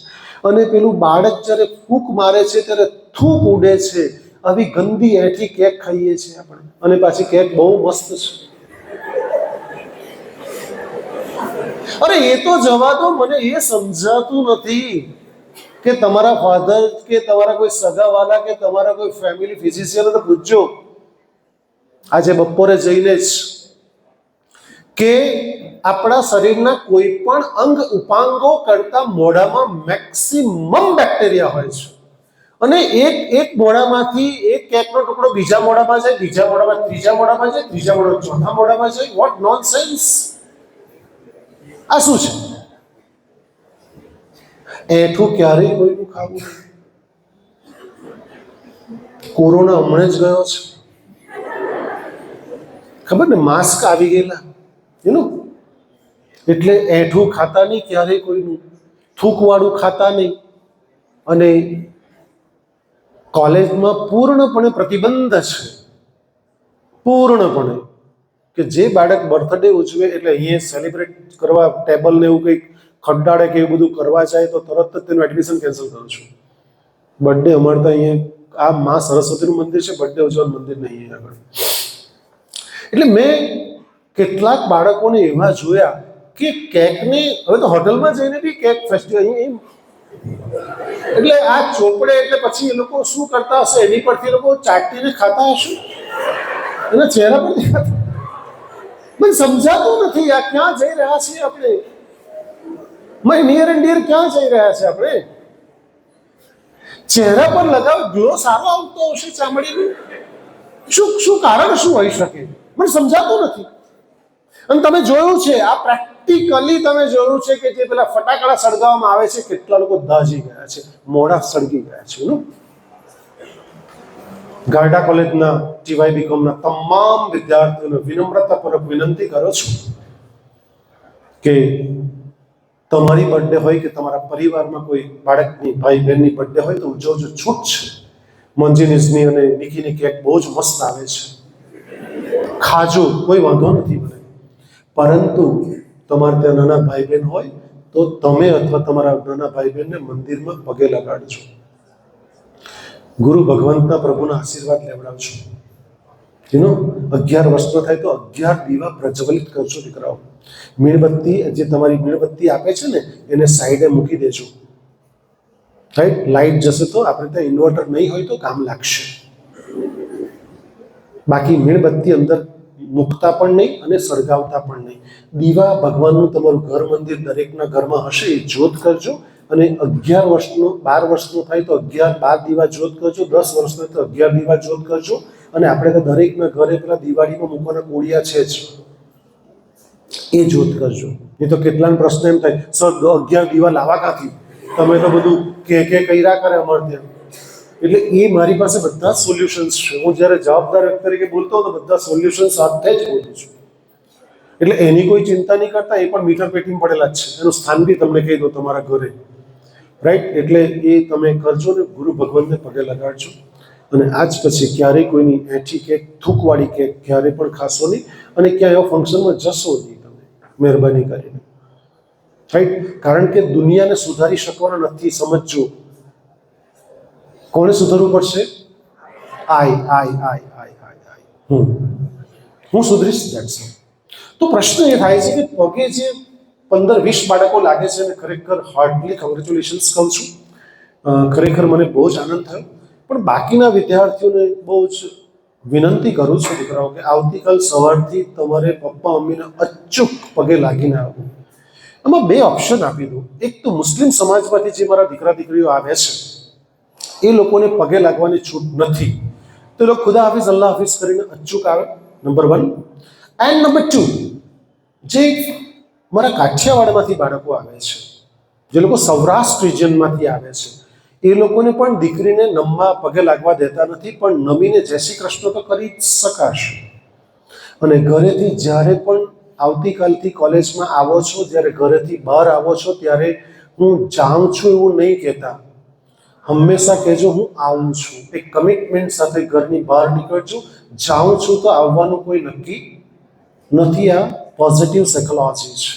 અને પેલું બાળક જ્યારે ફૂંક મારે છે ત્યારે થૂક ઉડે છે. આવી ગંદી એઠી કેક ખાઈએ છીએ આપણે. અને પાછી કેક બહુ મસ્ત છે. અરે એ તો જવા દો, મને એ સમજાતું નથી કે તમારા ફાધર કે તમારા કોઈ સગાવાલા કે તમારા કોઈ ફેમિલી ફિઝિશિયન તો પૂછજો આજે બપોરે જઈને જ કે આપણા શરીરના કોઈ પણ અંગ ઉપાંગો કરતા મોઢામાં મેક્સિમમ બેક્ટેરિયા હોય છે. અને એક મોઢામાંથી એક કેકનો ટુકડો બીજા મોઢામાં જાય, બીજા મોઢામાં ત્રીજા મોઢામાં જાય, ત્રીજા મોઢામાં ચોથા મોઢામાં જાય. What nonsense! આ શું છે? એઠું ક્યારેય કોઈનું ખાવું નહીં. કોરોના હમણાં જ ગયો છે, ખબર ને, માસ્ક આવી ગયેલા એનું. એટલે એઠું ખાતા નહીં ક્યારેય કોઈનું, થૂકવાળું ખાતા નહીં. અને કોલેજમાં પૂર્ણપણે પ્રતિબંધ છે, પૂર્ણપણે, કે જે બાળક બર્થડે ઉજવે એટલે અહીંયા સેલિબ્રેટ કરવા ટેબલ ને એવું કંઈક ખડડાડે કે એવું બધું કરવા જાય તો તરત જ તેનું એડમિશન કેન્સલ કરું છું. બર્થડે અમારે તો અહીંયા આ માં સરસ્વતીનું મંદિર છે, બર્થડે ઉજવવાનું મંદિર નહીં આગળ. એટલે મેં કેટલાક બાળકોને એવા જોયા કે કેકને, હવે તો હોટલમાં જઈને બી કેક ફેસ્ટિવલ એટલે આ ચોપડે, એટલે પછી એ લોકો શું કરતા હશે, એની પરથી એ લોકો ચાટીને ખાતા હશે, એના ચહેરા પરથી ખાતા. મને સમજાતું નથી આ ક્યાં જઈ રહ્યા છીએ આપણે. માય નિયર એન્ડ ડિયર, ક્યાં જઈ રહ્યા છે આપણે? ચહેરા પર લગાવ, ગ્લો સારો આવતો હશે ચામડીનું. શું કારણ શું હોઈ શકે? મને સમજાતું નથી. અને તમે જોયું છે, આ પ્રેક્ટિકલી તમે જોયું છે કે જે પેલા ફટાકડા સળગાવવામાં આવે છે, કેટલા લોકો દાઝી ગયા છે, મોઢા સળગી ગયા છે. ગારડા કોલેજના ટીવાય બીકોમના તમામ વિદ્યાર્થીઓને વિનમ્રતાપૂર્વક વિનંતી કરું છું કે તમારી બર્થડે હોય કે તમારા પરિવારમાં કોઈ બાળકની, ભાઈ બહેનની બર્થડે હોય તો ઉજવજો. છૂટ છે. મંજીનીઝની અને નિકીની કેક બહુ જ મસ્ત આવે છે, ખાજો, કોઈ વાંધો નથી મને. પરંતુ તમારે ત્યાં નાના ભાઈ બહેન હોય તો તમે અથવા તમારા નાના ભાઈ બહેનને મંદિરમાં પગે લગાડજો. ગુરુ ભગવંતના પ્રભુના આશીર્વાદ લેવડાવજો. 11 વર્ષનો થાય તો 11 દીવા પ્રજ્વલિત કરજો દીકરાઓ. મીણબત્તી, જે તમારી મીણબત્તી આપે છે ને, એને સાઈડે મૂકી દેજો. રાઈટ, લાઈટ જશે તો આપણે ત્યાં ઇન્વર્ટર નહીં હોય તો કામ લાગશે. બાકી મીણબત્તી અંદર મૂકતા પણ નહીં અને સળગાવતા પણ નહીં. દીવા ભગવાનનું તમારું ઘર મંદિર દરેકના ઘરમાં હશે એ જ્યોત કરજો. અને 11 વર્ષનો, 12 વર્ષનો થાય તો 12 દીવા જ્યોત કરજો, 10 વર્ષનો તો 11 દીવા જ્યોત કરજો. અને આપણે તો દરેકના ઘરે પેલા દિવાળીમાં મૂકવાના કોળિયા છે જ, એ જ્યોત કરજો. નહીં તો કેટલાનો પ્રશ્ન એમ થાય, સર 11 દીવા લાવવા ક્યાંથી? તમે તો બધું કે કર્યા કરે અમારે ત્યાં. એટલે એ મારી પાસે બધા સોલ્યુશન્સ છે. હું જ્યારે જવાબદાર વ્યક્તિ તરીકે બોલતો હોઉં તો બધા સોલ્યુશન સાથે જ બોલું છું. એટલે એની કોઈ ચિંતા નહીં કરતા. એ પણ મીટર પેટીમાં પડેલા જ છે. એનું સ્થાન બી તમને કહી દો તમારા ઘરે, રાઈટ? એટલે એ તમે કરજો ને ગુરુ ભગવાનને પગે લગાડજો. અને આજ પછી ક્યારેય કોઈની એઠી કેક, થૂકવાળી કેક ક્યારેય પણ ખાશો નહીં. અને ક્યાં એવા ફંક્શનમાં જશો નહીં તમે, મહેરબાની કરીને, રાઈટ? કારણ કે દુનિયાને સુધારી શકવાના નથી. સમજજો, કોને સુધારવું પડશે? હું સુધરીશ. તો પ્રશ્ન એ થાય છે કે પગે જે 15-20 બાળકો લાગે છે, અને ખરેખર હાર્ટલી કોંગ્રેચ્યુલેશન્સ કહું છું. ખરેખર મને બહુ જ આનંદ થયો. પણ બાકીના વિદ્યાર્થીઓને બહુ જ વિનંતી કરું છું દીકરાઓ, કે આવતીકાલ સવારથી તમારે પપ્પા મમ્મીને અચૂક પગે લાગીને આવવું. આમાં 2 ઓપ્શન આપી દઉં. એક તો મુસ્લિમ સમાજમાંથી જે મારા દીકરા દીકરીઓ આવે છે એ લોકોને પગે લાગવાની છૂટ નથી, તો એ લોકો ખુદા હાફિઝ, અલ્લાહ હાફિઝ કરીને અચૂક આવે, નંબર 1. એન્ડ નંબર 2, જે મારા કાઠિયાવાડમાંથી બાળકો આવે છે, જે લોકો સૌરાષ્ટ્ર રિજનમાંથી આવે છે, એ લોકોને પણ દીકરીને નમવા પગે લાગવા દેતા નથી. પણ નમીને જય શ્રી કૃષ્ણ તો કરી જ શકાશે. અને ઘરેથી જ્યારે પણ આવતીકાલથી કોલેજમાં આવો છો, જ્યારે ઘરેથી બહાર આવો છો, ત્યારે હું જાઉં છું એવું નહીં કહેતા. હંમેશા કહેજો હું આવું છું. એક કમિટમેન્ટ સાથે ઘરની બહાર નીકળજો. જાઉં છું તો આવવાનું કોઈ નક્કી નથી. આ પોઝિટિવ સાયકોલોજી છે.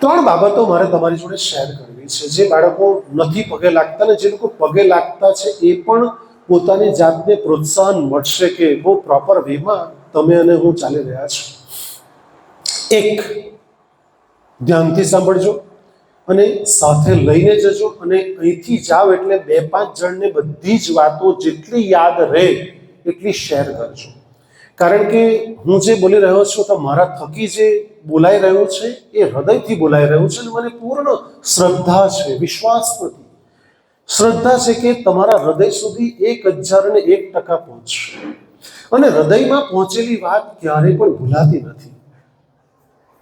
3 બાબતો મારે તમારી જોડે શેર કરવી છે. જે બાળકો નથી પગે લાગતા, ને જે લોકો પગે લાગતા છે, એ પણ પોતાની જાતને પ્રોત્સાહન મળશે કે બહુ પ્રોપર વેમાં તમે અને હું ચાલી રહ્યા છું. 1, ધ્યાનથી સાંભળજો અને સાથે લઈને જજો. અને અહીંથી જાઓ એટલે 2-5 જણને બધી જ વાતો જેટલી યાદ રહે એટલી શેર કરજો. કારણ કે હું જે બોલી રહ્યો છું તો મારા થકી જે બોલાઈ રહ્યું છે એ હૃદયથી બોલાઈ રહ્યું છે. અને મને પૂર્ણ શ્રદ્ધા છે, વિશ્વાસ નથી, શ્રદ્ધા છે કે તમારા હૃદય સુધી 1001% પહોંચશે. અને હૃદયમાં પહોંચેલી વાત ક્યારેય પણ ભૂલાતી નથી.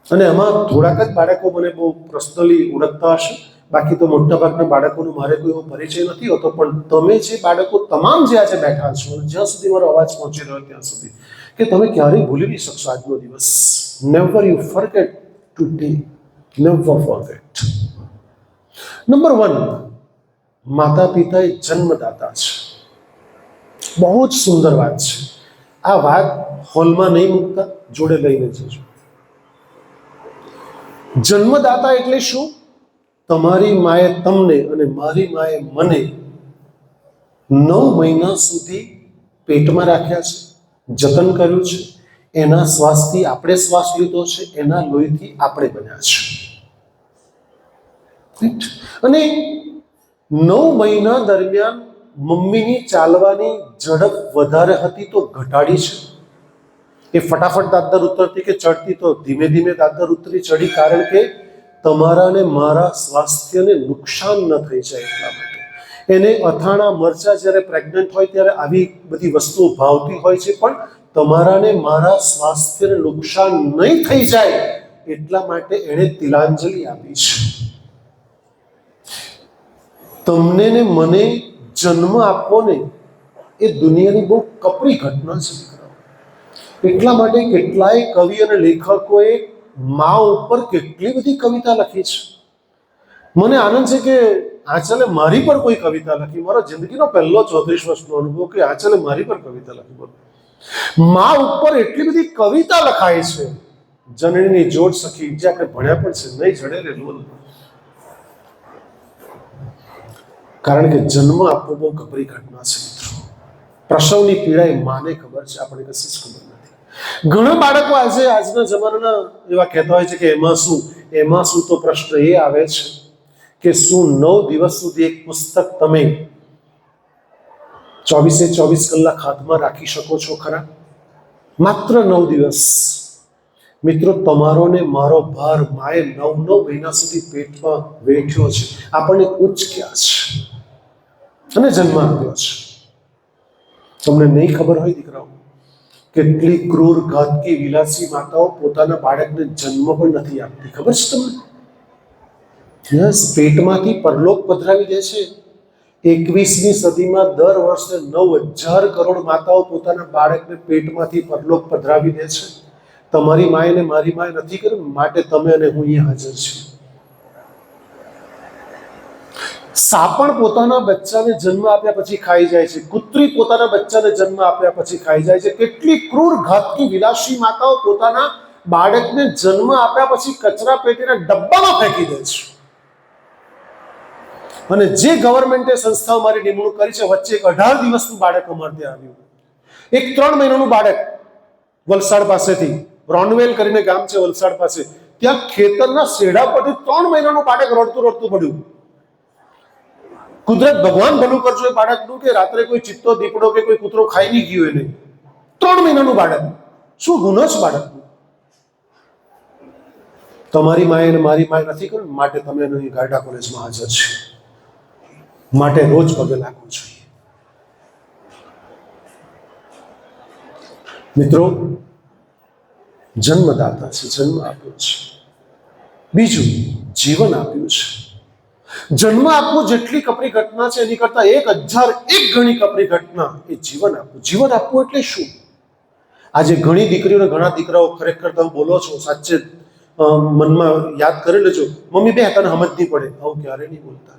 અને એમાં થોડાક જ બાળકો મને બહુ પર્સનલી ઓળખતા હશે. બાકી તો મોટાભાગના બાળકોનો મારે કોઈ એવો પરિચય નથી હોતો. પણ તમે જે બાળકો તમામ જે આજે બેઠા છો, જ્યાં સુધી મારો અવાજ પહોંચી રહ્યો ત્યાં સુધી, કે તમે ક્યારેય ભૂલી નહીં શકશો આજનો દિવસ. Never you forget today, never forget. Number 1, માતા પિતા એ જન્મદાતા છે. બહુ જ સુંદર વાત છે. આ વાત હોલમાં નહીં મૂકતા, જોડે લઈને જજો. જન્મદાતા એટલે શું? તમારી માએ તમને અને મારી માએ મને 9 મહિના સુધી પેટમાં રાખ્યા છે, જતન કર્યું છે. એના શ્વાસથી આપણે શ્વાસ લીધો છે, એના લોહીથી આપણે બન્યા છે. અને 9 મહિના દરમિયાન મમ્મીની ચાલવાની ઝડપ વધારે હતી તો ઘટાડી છે. એ ફટાફટ દાદર ઉતરતી કે ચડતી તો ધીમે ધીમે દાદર ઉતરી ચડી. કારણ કે તમારા ને મારા સ્વાસ્થ્યને નુકસાન ન થઈ જાય એટલા માટે. એને અથાણા મરચા જ્યારે પ્રેગ્નન્ટ હોય ત્યારે આવી બધી વસ્તુઓ ભાવતી હોય છે, પણ તમારા ને મારા સ્વાસ્થ્યને નુકસાન નહીં થઈ જાય એટલા માટે એણે તિલાંજલિ આપી છે. તમને ને મને જન્મ આપવો ને એ દુનિયાની બહુ કપરી ઘટના છે. એટલા માટે કેટલાય કવિ અને લેખકોએ મા ઉપર કેટલી બધી કવિતા લખી છે. મને આનંદ છે કે આંચલે મારી પર કોઈ કવિતા લખી. મારો જિંદગીનો પહેલો 34 વર્ષનો અનુભવ કે આંચલે મારી પર કવિતા લખી. બોલો, મા ઉપર એટલી બધી કવિતા લખાય છે. જનનીની જોડ સખી, જે આપણે ભણ્યા પણ છે, નહીં જડે એટલું. કારણ કે જન્મ આપવો બહુ કપરી ઘટના છે મિત્રો. પ્રસવની પીડા એ માને ખબર છે, આપણે કશી જ ખબર નથી. ઘણા બાળકો આજના જમાનાના એવા કહેતા હોય છે કે એમાં શું. તો પ્રશ્ન એ આવે છે કે શું 9 દિવસ સુધી એક પુસ્તક તમે 24 કલાક હાથમાં રાખી શકો છો ખરા? માત્ર 9 દિવસ. મિત્રો, તમારો ને મારો ભાર માએ 9 મહિના સુધી પેટમાં વેઠ્યો છે, આપણને ઉચક્યા છે અને જન્મ આપ્યો છે. તમને નહીં ખબર હોય દીકરાઓ, કેટલી ક્રૂર, ઘાતકી, વિલાસી માતાઓ પોતાના બાળકને જન્મ પણ નથી આપતી. ખબર છે તમને? યસ, પેટમાંથી પરલોક પધરાવી દે છે. 21મી સદીમાં દર વર્ષે 9,000 કરોડ માતાઓ પોતાના બાળકને પેટમાંથી પરલોક પધરાવી દે છે. તમારી માએ ને મારી માએ નથી કર્યું, માટે તમે અને હું અહીંયા હાજર છીએ. સાપણ પોતાના બચ્ચાને જન્મ આપ્યા પછી ખાઈ જાય છે. કૂતરી પોતાના બચ્ચાને જન્મ આપ્યા પછી ખાઈ જાય છે. કેટલી ક્રૂર ઘાતકી વિલાસી માતાઓ પોતાના બાળકને જન્મ આપ્યા પછી કચરા પેટીના ડબ્બામાં ફેંકી દે છે. અને જે ગવર્મેન્ટે સંસ્થાઓ મારી નિમણૂક કરી છે, વચ્ચે એક 18 દિવસનું બાળક અમારે ત્યાં આવ્યું. એક 3 મહિનાનું બાળક વલસાડ પાસેથી, રોનવેલ કરીને ગામ છે વલસાડ પાસે, ત્યાં ખેતરના શેઢા પરથી 3 મહિનાનું બાળક રડતું રડતું પડ્યું. કુદરત ભગવાન ભલું કરજો એ બાળકનું, કે રાત્રે કોઈ ચિત્તો દીપડો કે કોઈ કૂતરો ખાઈ નહીં ગયો એને. 3 મહિનાનું બાળક, શું ગુનો છે બાળકનું? તમારી માએ અને મારી માએ નથી કર્યું, માટે તમે અહીં ગારડા કોલેજમાં હાજર છે. માટે રોજ પગે લાગવું જોઈએ. મિત્રો, જન્મદાતા છે, જન્મ આપ્યો છે. બીજું, જીવન આપ્યું છે. જન્મ આપવું જેટલી કપરી ઘટના છે, એની કરતા 1001 ગણી કપરી ઘટના એ જીવન આપવું. જીવન આપવું એટલે શું? આજે ઘણી દીકરીઓ ઘણા દીકરાઓ ખરેખર તમે બોલો છો, સાચે મનમાં યાદ કરી લેજો, મમ્મી બે તને સમજ નહીં પડે, આવું ક્યારે નહીં બોલતા.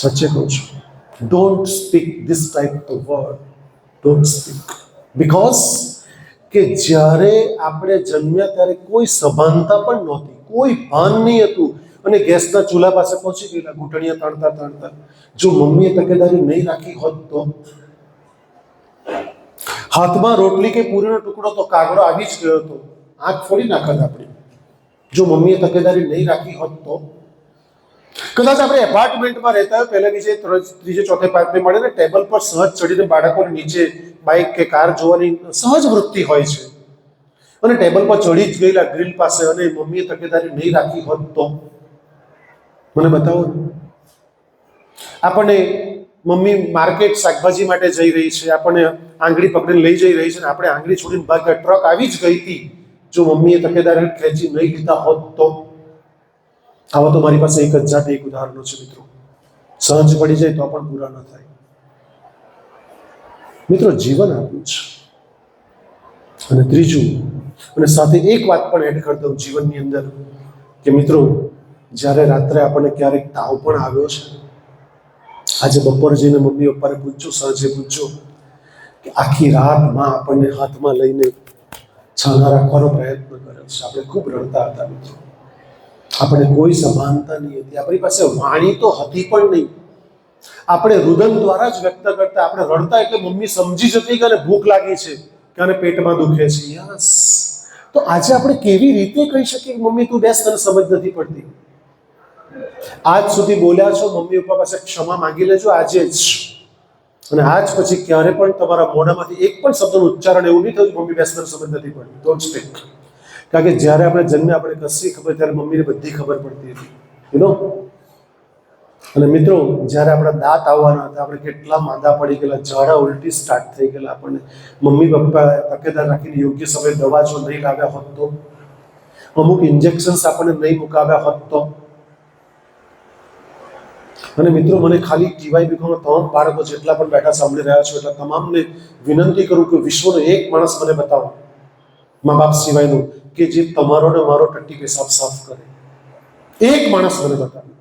સચ્ચે કહું છું, don't speak this type of word, don't speak. Because કે જ્યારે આપણે જન્મ્યા ત્યારે કોઈ સભાનતા પણ નહોતી, કોઈ ભાન નહીં હતું, અને ગેસના ચૂલા પાસે પહોંચી ગયેલા ઘૂંટણિયા તાણતા તાણતા. જો મમ્મીએ તકેદારી નહીં રાખી હોત તો હાથમાં રોટલી કે પૂરીનો ટુકડો તો કાગડો આવી જ ગયો હતો, આંખ ફોડી નાખત આપણી. જો મમ્મીએ તકેદારી નહીં રાખી હોત તો કદાચ આપણે એપાર્ટમેન્ટમાં રહેતા હોય, પહેલા બીજે ત્રીજે ચોથે પાંચમે મળે ને ટેબલ પર સહજ ચડીને બાળકોને નીચે બાઇક કે કાર જોવાની સહજ વૃત્તિ હોય છે, અને ટેબલ પર ચડી જ ગયેલા ગ્રીલ પાસે, અને મમ્મીએ તકેદારી નહીં રાખી હોત તો મને બતાવો. આપણને મમ્મી માર્કેટ શાકભાજી માટે જઈ રહી છે, આપણને આંગળી પકડીને લઈ જઈ રહી છે, ને આપણે આંગળી છોડીને ભાગ્યા ટ્રક આવી જ ગઈ હતી. જો મમ્મીએ તકેદારી ખેંચી નહીં લીધા હોત તો. આવા તો મારી પાસે 1001 ઉદાહરણો છે મિત્રો. સહજ પડી જાય તો પણ પૂરા ન થાય. મિત્રો, જીવન આપ્યું છે. અને ત્રીજું, અને સાથે એક વાત પણ એડ કરી દઉં જીવનની અંદર, કે મિત્રો, જ્યારે રાત્રે આપણને ક્યારેક તાવ પણ આવ્યો છે, આજે બપોરે જઈને મમ્મી પપ્પાને પૂછજો, સાંજે પૂછજો, કે આખી રાત માં આપણને હાથમાં લઈને છાના રાખવાનો પ્રયત્ન કર્યો છે. આપણે ખૂબ રડતા હતા મિત્રો. આપણે કોઈ સભાનતા નહીં હતી, આપણી પાસે વાણી તો હતી પણ નહીં. આપણે રુદન દ્વારા જ વ્યક્ત કરતા. આપણે રડતા એટલે મમ્મી સમજી જતી કે ભૂખ લાગી છે, કે આને પેટમાં દુખે છે. યસ. તો આજે આપણે કેવી રીતે કહી શકીએ કે મમ્મી તું બેસ, તને સમજ નથી પડતી? આજ સુધી બોલ્યા છો, મમ્મી પપ્પા પાસે ક્ષમા માંગી લેજો આજે જ. અને આજ પછી ક્યારે પણ તમારા મોઢામાંથી એક પણ શબ્દનું ઉચ્ચારણ એવું નહીં થયું મમ્મી બેસ, તને સમજ નથી પડતી. Don't speak. કારણ કે જ્યારે આપણે જન્મે આપણે કશી ખબર, ત્યારે મમ્મીને બધી ખબર પડતી હતી, યુ નો. અને મિત્રો, જ્યારે આપણા દાંત આવવાના હતા, આપણે કેટલા માંદા પડી ગયેલા, ઝાડા ઉલટી સ્ટાર્ટ થઈ ગયેલા, આપણને મમ્મી પપ્પા તકેદાર રાખીને યોગ્ય સમયે દવા જો નહીં લાવ્યા હોત તો, અમુક ઇન્જેક્શન્સ આપણને નહીં મુકાવ્યા હોત તો. અને મિત્રો, મને ખાલી TYBમાં તમામ બાળકો જેટલા પણ બેઠા સાંભળી રહ્યા છો, એટલા તમામને વિનંતી કરું કે વિશ્વનો એક માણસ મને બતાવો, મા બાપ સિવાયનું, કે જે તમારો ને મારો ટટ્ટી પેશાબ સાફ કરે. એક માણસ મને બતાવે.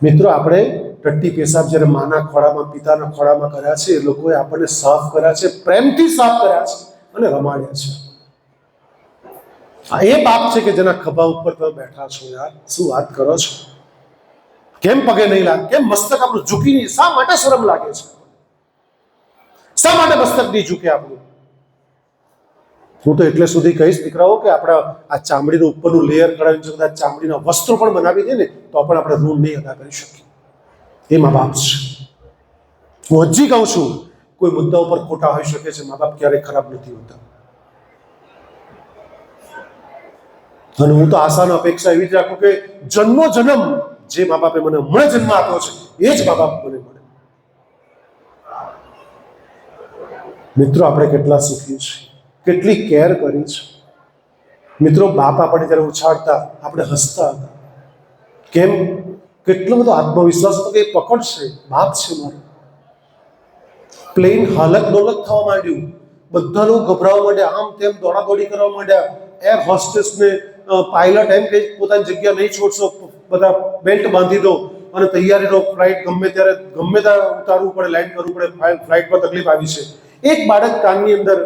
મિત્રો, આપણે ટટ્ટી પેશાબ જ્યારે માના ખોળામાં, પિતાના ખોળામાં કર્યા છે, એ લોકોએ આપણને સાફ કર્યા છે, પ્રેમથી સાફ કર્યા છે અને રમાડ્યા છે. આ એ બાપ છે કે જેના ખભા ઉપર તમે બેઠા છો. યાર, શું વાત કરો છો? કેમ પગે નહીં લાગે? કેમ મસ્તક આપણું ઝૂકી નહીં? શા માટે શરમ લાગે છે? શા માટે મસ્તક નહીં ઝૂકે આપણું? હું તો એટલે સુધી કહીશ દીકરાઓ, કે આપણા આ ચામડીનું ઉપરનું લેયર કઢાવીને જો કદાચ ચામડીના વસ્ત્રો પણ બનાવી દે ને, તો પણ આપણે ઋણ નહીં અદા કરી શકીએ. એ મા બાપ છે. હું હજી કહું છું, કોઈ મુદ્દા ઉપર ખોટા હોઈ શકે છે, મા બાપ ક્યારેય ખરાબ નથી હોતા. અને હું તો આશાનો અપેક્ષા એવી જ રાખું કે જન્મો જન્મ જે મા બાપે મને હમણાં જન્મ આપ્યો છે, એ જ મા બાપ મને મળે. મિત્રો, આપણે કેટલા સુખી છીએ, કેટલી કેર કરી છે. મિત્રો, બાપ આપણને જ્યારે ઉછાળતા આપણે હસતા હતા, કેમ? કેટલો બધો આત્મવિશ્વાસ હતો કે એ પકડશે, બાપ છે મારો. પ્લેન હાલત ડોલક થવા માંડ્યું, બધા લોકો ગભરાવા માંડ્યા, આમ તેમ દોડાદોડી કરવા માંડ્યા. એર હોસ્ટેસને પાયલટ એમ કે પોતાની જગ્યા નહીં છોડશો, બધા બેલ્ટ બાંધી દો અને તૈયારી રહો, ફ્લાઇટ ગમે ત્યારે ઉતારવું પડે, લેન્ડ કરવું પડે, ફ્લાઇટમાં તકલીફ આવી છે. એક બાળક કાનની અંદર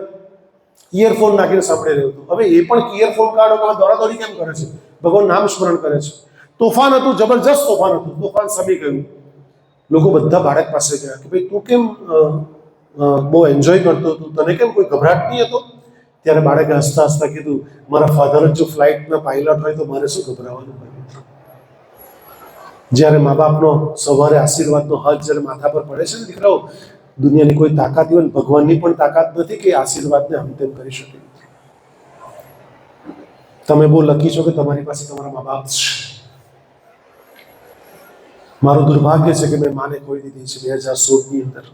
ઇયરફોન નાખીને સાંભળી રહ્યો હતો. હવે એ પણ ઇયરફોન કાઢો કે દોડાદોડી કેમ કરે છે? ભગવાન નામ સ્મરણ કરે છે. તોફાન હતું, જબરજસ્ત તોફાન હતું. તોફાન સમી ગયું. લોકો બધા બાળક પાસે ગયા કે ભાઈ તું કેમ બહુ એન્જોય કરતો હતો, તને કેમ કોઈ ગભરાટ નહીં હતો? ત્યારે બાળકે હસતા હસતા કીધું, મારા ફાધર જ જો ફ્લાઇટના પાયલટ હોય તો મારે શું ગભરાવાનું હોય? જ્યારે મા બાપનો સવારે આશીર્વાદનો હાથ જ્યારે માથા પર પડે છે ને દીકરાઓ, દુનિયાની કોઈ તાકાત હોય, ભગવાનની પણ તાકાત નથી કે આશીર્વાદને આમ તેમ કરી શકે. તમે બહુ લકી છો કે તમારી પાસે તમારા મા બાપ છે. મારું દુર્ભાગ્ય છે કે મેં માને ખોઈ દીધી છે 2016ની અંદર.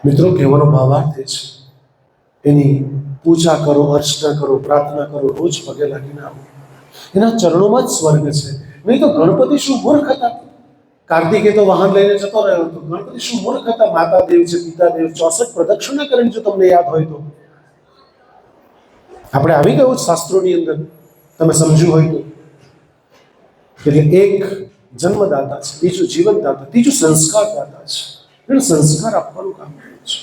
મિત્રો, કહેવાનો ભાવાર્થ એ છે, એની પૂજા કરો, અર્ચના કરો, પ્રાર્થના કરો, રોજ પગે લાગીને આવો. એના ચરણોમાં જ સ્વર્ગ છે. નહીં તો ગણપતિ શું મૂર્ખ હતા? કાર્તિકે તો વાહન લઈને જતો રહ્યો હતો. ગણપતિ શું મૂર્ખ હતા? માતા દેવ છે, પિતા દેવ, 64 પ્રદક્ષિણા કરીને, જો તમને યાદ હોય તો. આપણે આવી ગયું શાસ્ત્રોની અંદર, તમે સમજ્યું હોય તો. એટલે એક જન્મદાતા છે, બીજું જીવનદાતા, ત્રીજું સંસ્કારદાતા છે. એને સંસ્કાર આપવાનું કામ કર્યું છે.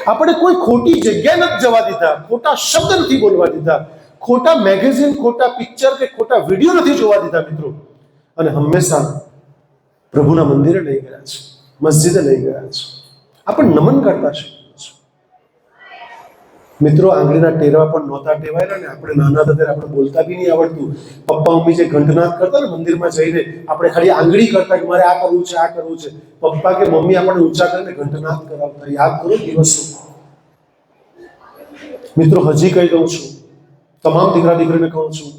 આપણે કોઈ ખોટી જગ્યાએ નથી જવા દીધા, ખોટા શબ્દ નથી બોલવા દીધા, ખોટા મેગેઝિન, ખોટા પિક્ચર કે ખોટા વિડીયો નથી જોવા દીધા મિત્રો. અને હંમેશા પ્રભુના મંદિરે લઈ ગયા છે, મસ્જિદે લઈ ગયા છે, આપણે નમન કરતા છે. મિત્રો, આંગળીના ટેરવા પણ નહોતા ટેવાયેલા ને. આપણે નાના હતા ત્યારે આપણે બોલતા બી નહીં આવડતું. પપ્પા મમ્મી જે ઘંટનાદ કરતા ને મંદિરમાં જઈને, આપણે ખાલી આંગળી કરતા કે મારે આ કરવું છે, આ કરવું છે. પપ્પા કે મમ્મી આપણને ઊંચા કરીને ઘંટનાદ કરાવતા. યાદ કરો દિવસો. મિત્રો, હજી કહી દઉં છું, તમામ દીકરા દીકરીને કહું છું,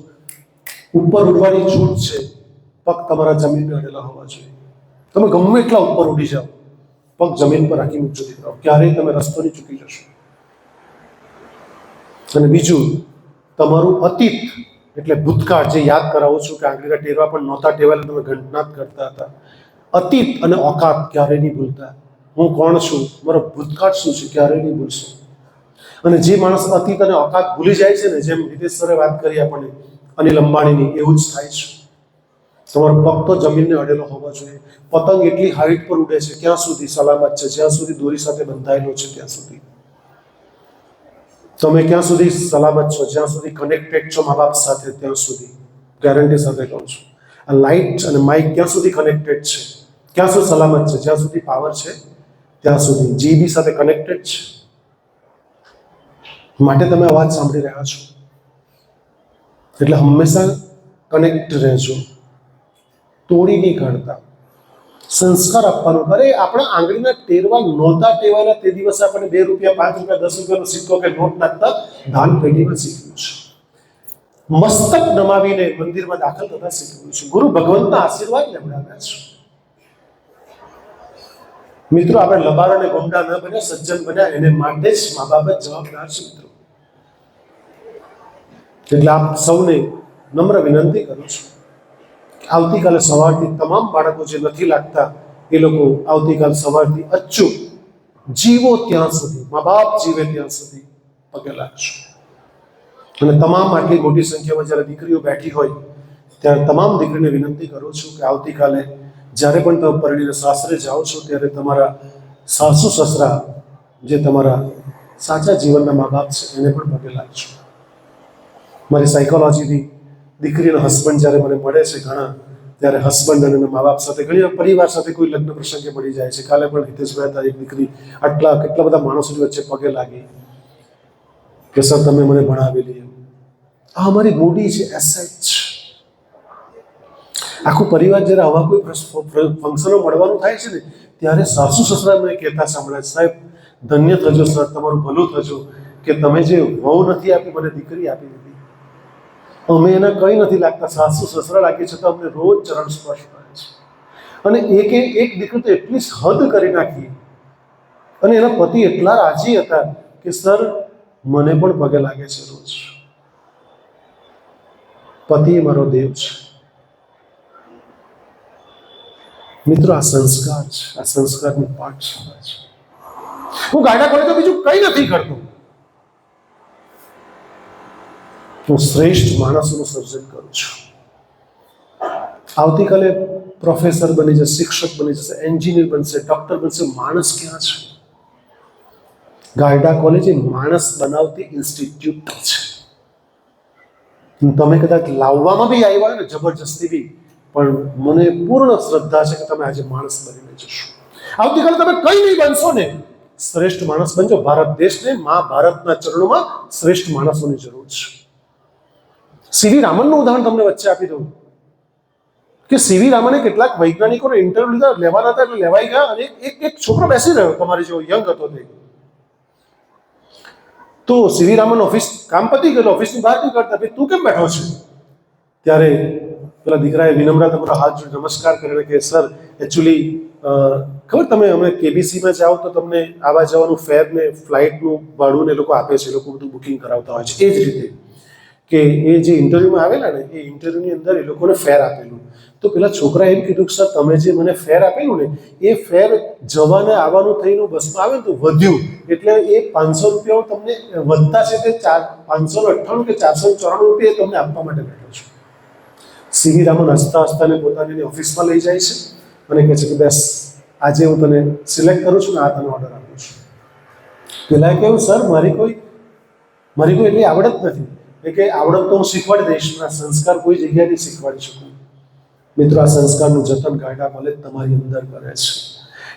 ઉપર ઉડવાની છૂટ છે, પગ તમારા જમીન પર અડેલા હોવા જોઈએ. તમે ગમે એટલા ઉપર ઉડી જાઓ, પગ જમીન પર રાખી મૂકજો દીકરાઓ, ક્યારેય તમે રસ્તો નહીં ચૂકી જશો. અને બીજું, તમારું અતીત એટલે ભૂતકાળ જે યાદ કરાવું છું કે આંગળીના ટેરવા પણ નહોતા ટેવાયેલા, તમે ઘંટનાદ કરતા હતા. અતીત અને ઓકાત ક્યારેય નહીં ભૂલતા. હું કોણ છું, મારો ભૂતકાળ શું છે, ક્યારેય નહીં ભૂલશો. અને જે માણસ અતીત અને ઓકાત ભૂલી જાય છે ને, જેમ હિતેશ સરે વાત કરી આપણને અનિલ અંબાણીની, એવું જ થાય છે. તમારો પગ તો જમીનને અડેલો હોવો જોઈએ. પતંગ એટલી હાઈટ પર ઉડે છે, ક્યાં સુધી સલામત છે? જ્યાં સુધી દોરી સાથે બંધાયેલો છે ત્યાં સુધી. તમે ક્યાં સુધી સલામત છો? જ્યાં સુધી કનેક્ટેડ છો મા બાપ સાથે, ત્યાં સુધી. ગેરંટી સાથે કહું છું. આ લાઇટ અને માઇક ક્યાં સુધી કનેક્ટેડ છે, ક્યાં સુધી સલામત છે? જ્યાં સુધી પાવર છે ત્યાં સુધી. જીબી સાથે કનેક્ટેડ છે માટે તમે અવાજ સાંભળી રહ્યા છો. એટલે હંમેશા કનેક્ટ રહેજો, તોડી નહીં કાઢતા. સંસ્કાર આપવાનું. અરે આપણા આંગળીના ટેરવા નહોતા ટેવાયેલા તે દિવસે આપણને 2 રૂપિયા, 5 રૂપિયા, 10 રૂપિયાનો સિક્કો કે નોટ નાખતા દાન પેઢીમાં શીખ્યું છે. મસ્તક નમાવીને મંદિરમાં દાખલ થતા શીખ્યું છે. ગુરુ ભગવંતના આશીર્વાદ લેવડાવ્યા છે. મિત્રો, આપણે લબાર અને ગુંડા ન બન્યા, સજ્જન બન્યા, એને માટે જ મા બાપ જ જવાબદાર છે મિત્રો. એટલે આપ સૌને નમ્ર વિનંતી કરું છું, આવતીકાલે સવારથી તમામ બાળકો જે નથી લાગતા એ લોકો આવતીકાલ સવારથી અચૂક જીવો ત્યાં સુધી, મા બાપ જીવે ત્યાં સુધી પગે લાગશો. અને તમામ આટલી મોટી સંખ્યામાં જ્યારે દીકરીઓ બેઠી હોય ત્યારે તમામ દીકરીને વિનંતી કરું છું કે આવતીકાલે જ્યારે પણ તમે પરણીને સાસરે જાઓ છો ત્યારે તમારા સાસુ સસરા જે તમારા સાચા જીવનના મા બાપ છે એને પણ પગે લાગશો. મારી સાયકોલોજીની દીકરીનો હસબન્ડ જ્યારે મને મળે છે ઘણા, ત્યારે હસબન્ડ અને મા બાપ સાથે ઘણી પરિવાર સાથે કોઈ લગ્ન પ્રસંગે મળી જાય છે. કાલે પણ હિતેશભાઈ હતા, એક દીકરી કેટલા બધા માણસોની વચ્ચે પગે લાગી કે સર તમે મને ભણાવેલી. આ અમારી બોડી છે, એસેટ છે. આખું પરિવાર જ્યારે આવા કોઈ ફંક્શનો મળવાનું થાય છે ને ત્યારે સાસુ સસરા મને કહેતા સાંભળ્યા, સાહેબ ધન્ય થજો સર, તમારું ભલું થજો કે તમે જે વહુ નથી આપી, મને દીકરી આપી દીધી. અમે એના કંઈ નથી લાગતા, સાસુ સસરા લાગી છતાં અમને રોજ ચરણ સ્પર્શ કરે છે. અને એક દીકરી તો એટલી હદ કરી નાખી અને એના પતિ એટલા રાજી હતા કે સર મને પણ પગે લાગે છે રોજ. પતિ એ મારો દેવ છે. મિત્રો, આ સંસ્કાર છે, આ સંસ્કારની પાઠશાળા છે. હું ગાડા ખોલે તો બીજું કંઈ નથી કરતો, હું શ્રેષ્ઠ માણસોનું સર્જન કરું છું. આવતીકાલે પ્રોફેસર બની જશે, શિક્ષક બની જશે, એન્જિનિયર બનશે, ડોક્ટર બનશે. માણસ ક્યાં છે? ગાયડા કોલેજ એ માણસ બનાવતી ઇન્સ્ટિટ્યૂટ છે. તમે કદાચ લાવવામાં બી આવ્યા હોય ને જબરજસ્તી બી, પણ મને પૂર્ણ શ્રદ્ધા છે કે તમે આજે માણસ બનીને જશો. આવતીકાલે તમે કઈ નહીં બનશો ને, શ્રેષ્ઠ માણસ બનજો. ભારત દેશને મા ભારતના ચરણોમાં શ્રેષ્ઠ માણસોની જરૂર છે. સીવી રામનનું ઉદાહરણ તમને વચ્ચે આપી દઉં કે સીવી રામને કેટલાક વૈજ્ઞાનિકોને ઇન્ટરવ્યુ લેવાના હતા, એટલે લેવાઈ ગયા, અને એક છોકરો બેસી રહ્યો તમારી જેવો યંગ હતો તે. તો સીવી રામન ઓફિસ કામ પતી ગયેલું, ઓફિસની બહાર નીકળતા, ભાઈ તું કેમ બેઠો છે? ત્યારે પેલા દીકરાએ વિનમ્ર તમારો હાથ જોડી નમસ્કાર કરીને કે સર, એકચ્યુઅલી ખબર તમે અમે કેબીસીમાં જાઓ તો તમને આવા જવાનું ફેર ને ફ્લાઇટનું ભાડું ને એ લોકો આપે છે, એ લોકો બધું બુકિંગ કરાવતા હોય છે. એ જ રીતે કે એ જે ઇન્ટરવ્યુમાં આવેલા ને, એ ઇન્ટરવ્યુની અંદર એ લોકોને ફેર આપેલું. તો પેલા છોકરા એમ કીધું કે સર, તમે જે મને ફેર આપેલું ને, એ ફેર જવાને આવવાનું થઈને બસમાં આવે ને તો વધ્યું, એટલે એ 500 રૂપિયા તમને વધતા છે તે 598 કે 494 રૂપિયા તમને આપવા માટે બેઠો છું. સીવી રામન હસતા હસતાને પોતાની ઓફિસમાં લઈ જાય છે અને કહે છે કે બસ આજે હું તને સિલેક્ટ કરું છું ને આ તને ઓર્ડર આપું છું. પેલા કહ્યું સર, મારી કોઈ એટલી આવડત નથી. કે આવડત તો હું શીખવાડી દઈશ, પણ આ સંસ્કાર કોઈ જગ્યાથી શીખવાડી શકું. મિત્રો, આ સંસ્કારનું જતન ગાયડા કોલેજ તમારી અંદર કરે છે.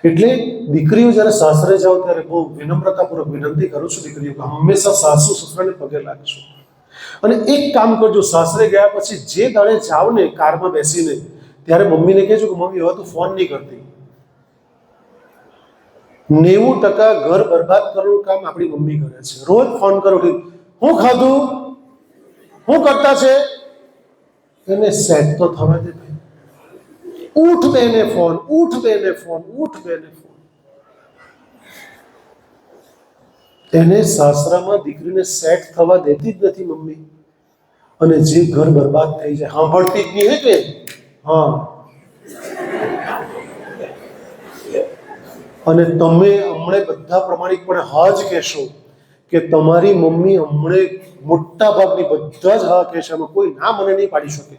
એટલે દીકરીઓ જ્યારે સાસરે જાઓ ત્યારે બહુ વિનમ્રતાપૂર્વક વિનંતી કરું છું દીકરીઓ કે હંમેશા સાસુ સસરાને પગે લાગજો. અને એક કામ કરજો, સાસરે ગયા પછી જે દાડે જાઓ ને કારમાં બેસીને, ત્યારે મમ્મીને કહેજો કે મમ્મી હવે તું ફોન નહીં કરતી. 90% ઘર બરબાદ કરવાનું કામ આપણી મમ્મી કરે છે. રોજ ફોન કરો કે હું ખાધું, હું કરતા છે, એને સેટ તો થવા દે ભાઈ. ઉઠ બેને ફોન, ઉઠ બેને ફોન, ઉઠ બેને ફોન. એને સાસરામાં દીકરીને સેટ થવા દેતી જ નથી મમ્મી, અને જે ઘર બરબાદ થઈ જાય સાંભળતી જ નહીં. કે હા, અને તમે હમણે બધા પ્રમાણિકપણે હા જ કહેશો કે તમારી મમ્મી હમણે મોટા ભાગની બધા જ હા કહેશે, આમાં કોઈ ના મને નહીં પાડી શકે,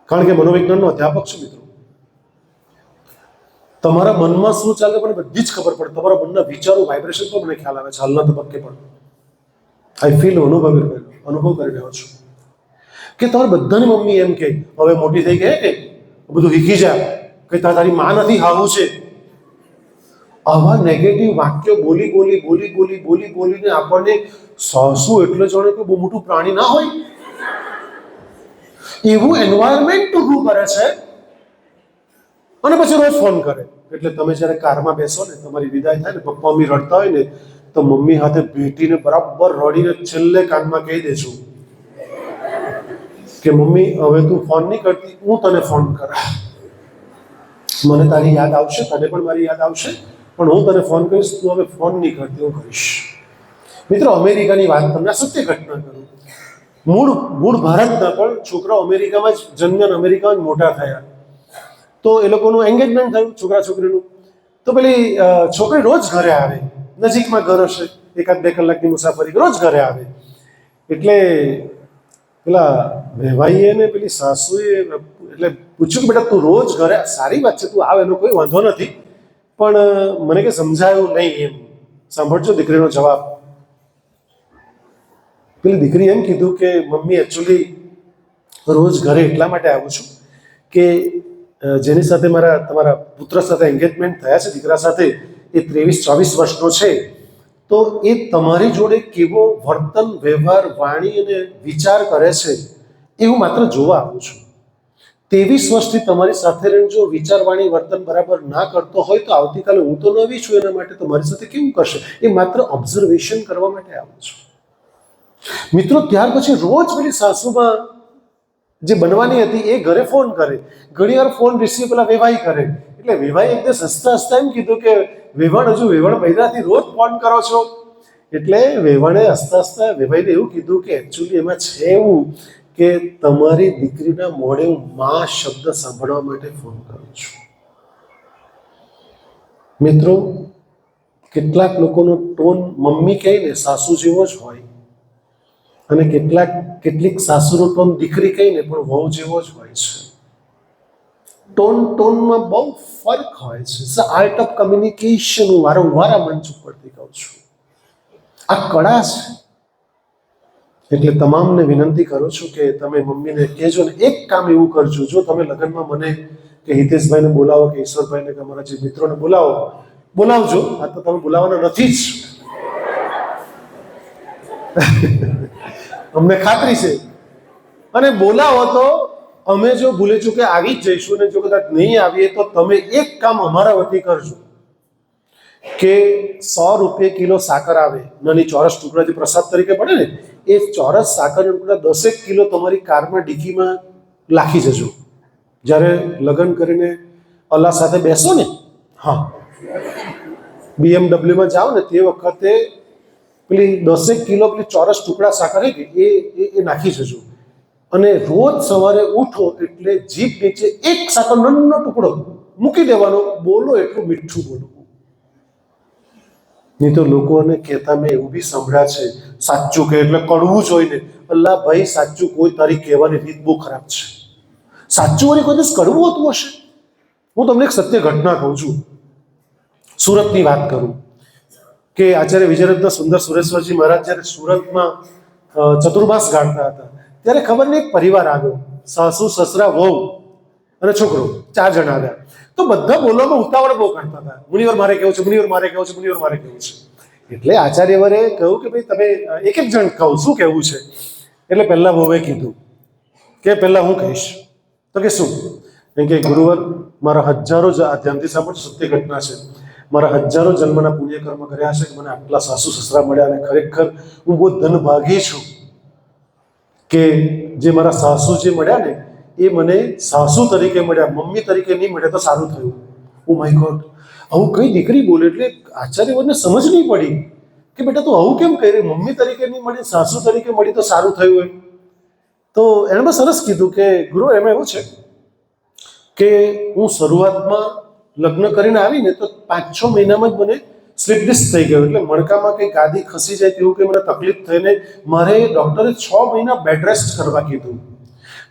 કારણ કે મનોવિજ્ઞાનનો અધ્યાપક છું. મિત્રો, તમારા મનમાં શું ચાલે મને બધી જ ખબર પડે. તમારા મનના વિચારો, વાઇબ્રેશન પણ મને ખ્યાલ આવે છે હાલના તબક્કે પણ. આઈ ફીલ, અનુભવ કરી રહ્યો છું કે તમારા બધાની મમ્મી એમ કે હવે મોટી થઈ ગઈ કે બધું શીખી જાય, કે તારી માં નથી, હાવું છે. આવા નેગેટિવ વાક્યો બોલીને આપણને સાસુ એટલે જાણે કે બહુ મોટું પ્રાણી ના હોય એવું એન્વાયરમેન્ટ ઊભું કરે છે. અને પછી રોજ ફોન કરે. એટલે તમે જ્યારે કારમાં બેસો ને, તમારી વિદાય થાય ને, પપ્પા મમ્મી રડતા હોય ને, તો મમ્મી હાથે ભેટીને બરાબર રડીને છેલ્લે કાનમાં કહી દેજો કે મમ્મી હવે તું ફોન નહીં કરતી, હું તને ફોન કરા. મને તારી યાદ આવશે, તને પણ મારી યાદ આવશે, પણ હું તને ફોન કરીશ, તું હવે ફોન નહીં કરતી, હું કરીશ. મિત્રો, અમેરિકાની વાત તમને સત્ય ઘટના કરું. મૂળ ભારતના, પણ છોકરાઓ અમેરિકામાં જ જન્મ્યા, અમેરિકામાં જ મોટા થયા. તો એ લોકોનું એન્ગેજમેન્ટ થયું છોકરા છોકરીનું. તો પેલી છોકરી રોજ ઘરે આવે, નજીકમાં ઘર હશે, 1-2 કલાકની મુસાફરી, રોજ ઘરે આવે. એટલે પેલા વેવાઈએ ને પેલી સાસુએ એટલે પૂછ્યું કે બેટા તું રોજ ઘરે, સારી વાત છે તું આવે, એનો કોઈ વાંધો નથી, પણ મને કે સમજાયું નહીં એમ. સાંભળજો દીકરીનો જવાબ. પેલી દીકરી એમ કીધું કે મમ્મી એકચ્યુઅલી રોજ ઘરે એટલા માટે આવું છું કે જેની સાથે તમારા પુત્ર સાથે એન્ગેજમેન્ટ થયા છે, દીકરા સાથે, એ 23-24 વર્ષનો છે. તો એ તમારી જોડે કેવો વર્તન, વ્યવહાર, વાણી અને વિચાર કરે છે એ હું માત્ર જોવા આવું છું. 23 વર્ષથી તમારી સાથે રહીને જો વિચાર, વાણી, વર્તન બરાબર ના કરતો હોય તો આવતીકાલે હું તો નવી છું એના માટે, તો મારી સાથે કેવું કરશે એ માત્ર ઓબ્ઝર્વેશન કરવા માટે આવું છું. મિત્રો, ત્યાર પછી રોજ પેલી સાસુમાં જે બનવાની હતી એ ઘરે ફોન કરે. ઘણીવાર ફોન રિસીવ પેલા વેવાઈ કરે. એટલે વેવાઈ એકદમ હસતા એમ કીધું કે વેવાણ બૈરાથી રોજ ફોન કરો છો? એટલે વેવાણે હસતા વેવાઈને એવું કીધું કે એકચ્યુઅલી એમાં છે એવું કે તમારી દીકરીના મોઢે હું માં શબ્દ સાંભળવા માટે ફોન કરું છું. મિત્રો, કેટલાક લોકોનો ટોન મમ્મી કહે ને સાસુ જેવો જ હોય, અને કેટલીક સાસુનો ટોન દીકરી કહીને પણ વહુ જેવો જ હોય છે. ટોનમાં બહુ ફરક હોય છે. It's art of communication. હું વારંવાર આ મંચ ઉપરથી કહું છું, આ કળા છે. એટલે તમામને વિનંતી કરું છું કે તમે મમ્મીને કહેજો ને એક કામ એવું કરજો. જો તમે લગ્નમાં મને કે હિતેશભાઈને બોલાવો કે ઈશ્વરભાઈને કે અમારા જે મિત્રોને બોલાવજો. આ તો તમે બોલાવવાના નથી જ, અમને ખાતરી છે. અને બોલાવો તો અમે જો ભૂલે ચૂકે આવી જ જઈશું, અને જો કદાચ નહીં આવીએ તો તમે એક કામ અમારા વતી કરજો કે 100 રૂપિયા કિલો સાકર આવે, નાની ચોરસ ટુકડા જે પ્રસાદ તરીકે પડે ને, એ ચોરસ સાકરના ટુકડા 10 કિલો તમારી કારમાં ડિક્કીમાં રાખી જજો. જ્યારે લગ્ન કરીને અલ્લાહ સાથે બેસો ને, હા, BMW જાઓ ને, તે વખતે પેલી 10 કિલો પેલી ચોરસ ટુકડા સાકર એ નાખી જજો. અને રોજ સવારે ઉઠો એટલે જીભ નીચે એક સાકર નાનો ટુકડો મૂકી દેવાનો. બોલો એટલું મીઠું બોલો. નહીં તો લોકોને કહેતા મેં એવું બી સાંભળ્યા છે, સાચું કહે એટલે કડવું જ હોય ને. અલ્લાહ ભાઈ, સાચું કોઈ તારી કહેવાની રીત બહુ ખરાબ છે. સાચું વળી કોઈ દિવસ કડવું હોતું હશે? હું તમને એક સત્ય ઘટના કહું છું. સુરતની વાત કરું કે આચાર્ય વિજયરત્ન સુંદર સુરેશ્વરજી મહારાજ જ્યારે સુરતમાં ચતુર્માસ ગાળતા હતા, ત્યારે ખબર નહીં એક પરિવાર આવ્યો, સાસુ, સસરા, વહુ અને છોકરો, 4 જણા આવ્યા. તો બધા બોલવામાં ઉતાવળ બહુ કરતા હતા. મુનિવર મારે કેવું છે, મુનિવર મારે કેવું છે, મુનિવર મારે કેવું છે. એટલે આચાર્યવરે કહ્યું કે ભાઈ તમે એક જણ કહો, શું કહેવું છે? એટલે પહેલા વહુએ કીધું કે પહેલા હું કહીશ. તો કે શું? કેમ કે ગુરુવર, મારા હજારો, આ ધ્યાનથી સાંભળો, સત્ય ઘટના છે, મારા હજારો જન્મના પુણ્યકર્મ કર્યા છે કે મને આટલા સાસુ સસરા મળ્યા, અને ખરેખર હું બહુ ધનભાગી છું કે જે મારા સાસુ જે મળ્યા ને, એ મને સાસુ તરીકે મળ્યા, મમ્મી તરીકે નહીં મળ્યા તો સારું થયું. ઓ માય ગોડ, આવું કઈ દીકરી બોલે. એટલે આચાર્યવરને સમજ નહીં પડી કે બેટા તું આવું કેમ કહી રહી, મમ્મી તરીકે નહીં મળી, સાસુ તરીકે મળી તો સારું થયું હોય. તો એણે બસ સરસ કીધું કે ગુરુ, એમાં એવું છે કે હું શરૂઆતમાં લગ્ન કરીને આવીને તો 5-6 મહિનામાં જ મને સ્લીપ ડિસ્ક થઈ ગયો. એટલે મણકામાં કંઈ ગાદી ખસી જાય તેવું કે મને તકલીફ થઈને મારે ડૉક્ટરે 6 મહિના બેડ રેસ્ટ કરવા કીધું.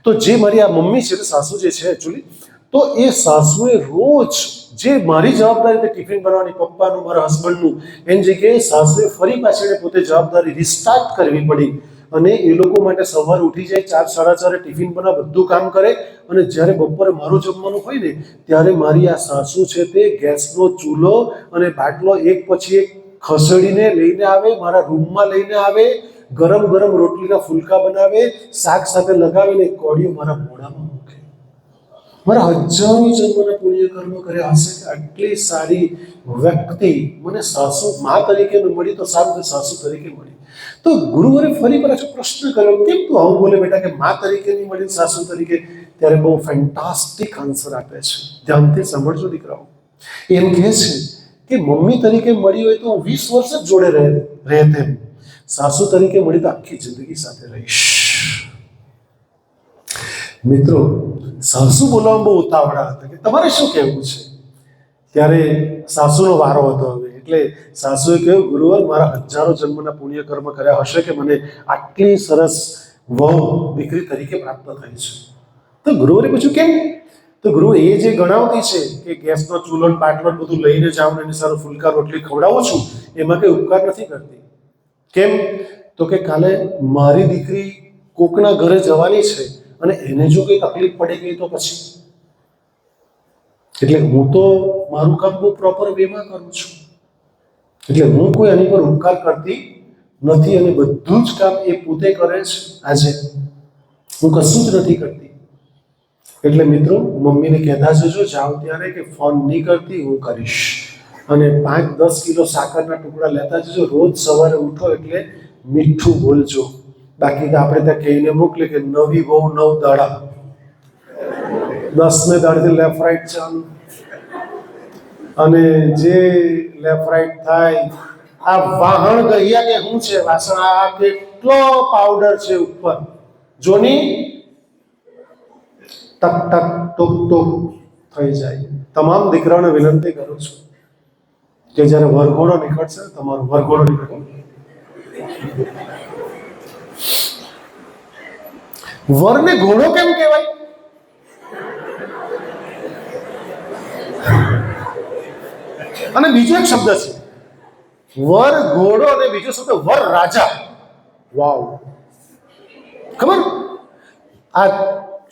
તો જે મારી આ મમ્મી છે, સાસુ જે છે એકચ્યુઅલી, તો એ સાસુએ રોજ જે મારી જવાબદારી હતી ટિફિન બનાવવાની, પપ્પાનું, મારા હસબન્ડનું, એની જગ્યાએ સાસુએ ફરી પાછી પોતે જવાબદારી રિસ્ટાર્ટ કરવી પડી. અને એ લોકો માટે સવારે ઉઠી જાય, 4-4:30 ટિફિન બનાવે, બધું કામ કરે. અને જ્યારે બપોરે મારું જમવાનું હોય ને, ત્યારે મારી આ સાસુ છે તે ગેસનો ચૂલો અને બાટલો એક પછી એક ખસેડીને લઈને આવે, મારા રૂમમાં લઈને આવે, ગરમ ગરમ રોટલીના ફુલકા બનાવે, શાક સાથે લગાવીને કોળીઓ મારા મોઢામાં મૂકે. મારા હજારો જન્મના પુણ્યકર્મ કર્યા હશે કે આટલી સારી વ્યક્તિ મને સાસુ મા તરીકે મળી તો સારું, સાસુ તરીકે મળી. તો ગુરુવરે ફરી પાછો પ્રશ્ન કર્યો, કેમ તું આવું બોલે બેટા કે મા તરીકે નહીં મળી, સાસુ તરીકે? ત્યારે બહુ ફેન્ટાસ્ટિક આન્સર આપે છે. ધ્યાનથી સાંભળજો દીકરાઓ. એમ કહે છે કે મમ્મી તરીકે મળી હોય તો હું 20 વર્ષ જ જોડે રહે તેમ, સાસુ તરીકે મળી તો આખી જિંદગી સાથે રહીશ. મિત્રો, સાસુ બોલવામાં બહુ ઉતાવળા હતા કે તમારે શું કહેવું છે? ત્યારે સાસુનો વારો હતો હવે. એટલે સાસુએ કહ્યું, ગુરુવર, મારા હજારો જન્મના પુણ્યકર્મ કર્યા હશે કે મને આટલી સરસ વહુ દીકરી તરીકે પ્રાપ્ત થઈ છે. તો ગુરુવરે પૂછ્યું કેમ? તો ગુરુ એ જે ગણાવતી છે કે ગેસનો ચૂલો બાટલો બધું લઈને જાઉં ને એની સારું ફુલકા રોટલી ખવડાવું છું, એમાં કંઈ ઉપકાર નથી કરતી. કેમ? તો કે કાલે મારી દીકરી કોકના ઘરે જવાની છે અને એને જો કંઈ તકલીફ પડી ગઈ તો પછી. એટલે હું તો મારું કામ બહુ પ્રોપર વેમાં કરું છું. એટલે હું કોઈ આની પર ઉપકાર કરતી નથી, અને બધું જ કામ એ પોતે કરે છે. આજે હું કશું જ નથી કરતી. એટલે મિત્રો, મમ્મીને કહેતા જજો જાઓ ત્યારે કે ફોન નહીં કરતી, હું કરીશ. અને 5-10 કિલો સાકરના ટુકડા લેતા જજો. રોજ સવારે ઉઠો એટલે મીઠું બોલજો. બાકી આપણે ત્યાં કહીને મોકલે કે નવી બહુ 9 દાડા, 10મે દાડથી લેફ્ટ રાઈટ ચાલુ. અને જે લેફ્ટ રાઈટ થાય, આ વાહણ ગયા કે શું છે વાસણ, આ કેટલો પાવડર છે ઉપર, જોની ટક ટક ટુક ટુક થઈ જાય. તમામ દીકરાઓને વિનંતી કરું છું કે જ્યારે વરઘોડો નીકળશે, તમારો વરઘોડો નીકળે. વરને ઘોડો કેમ કહેવાય? અને બીજો એક શબ્દ છે વર ઘોડો, અને બીજો શબ્દ વર રાજા. વાવ! ખબર? આ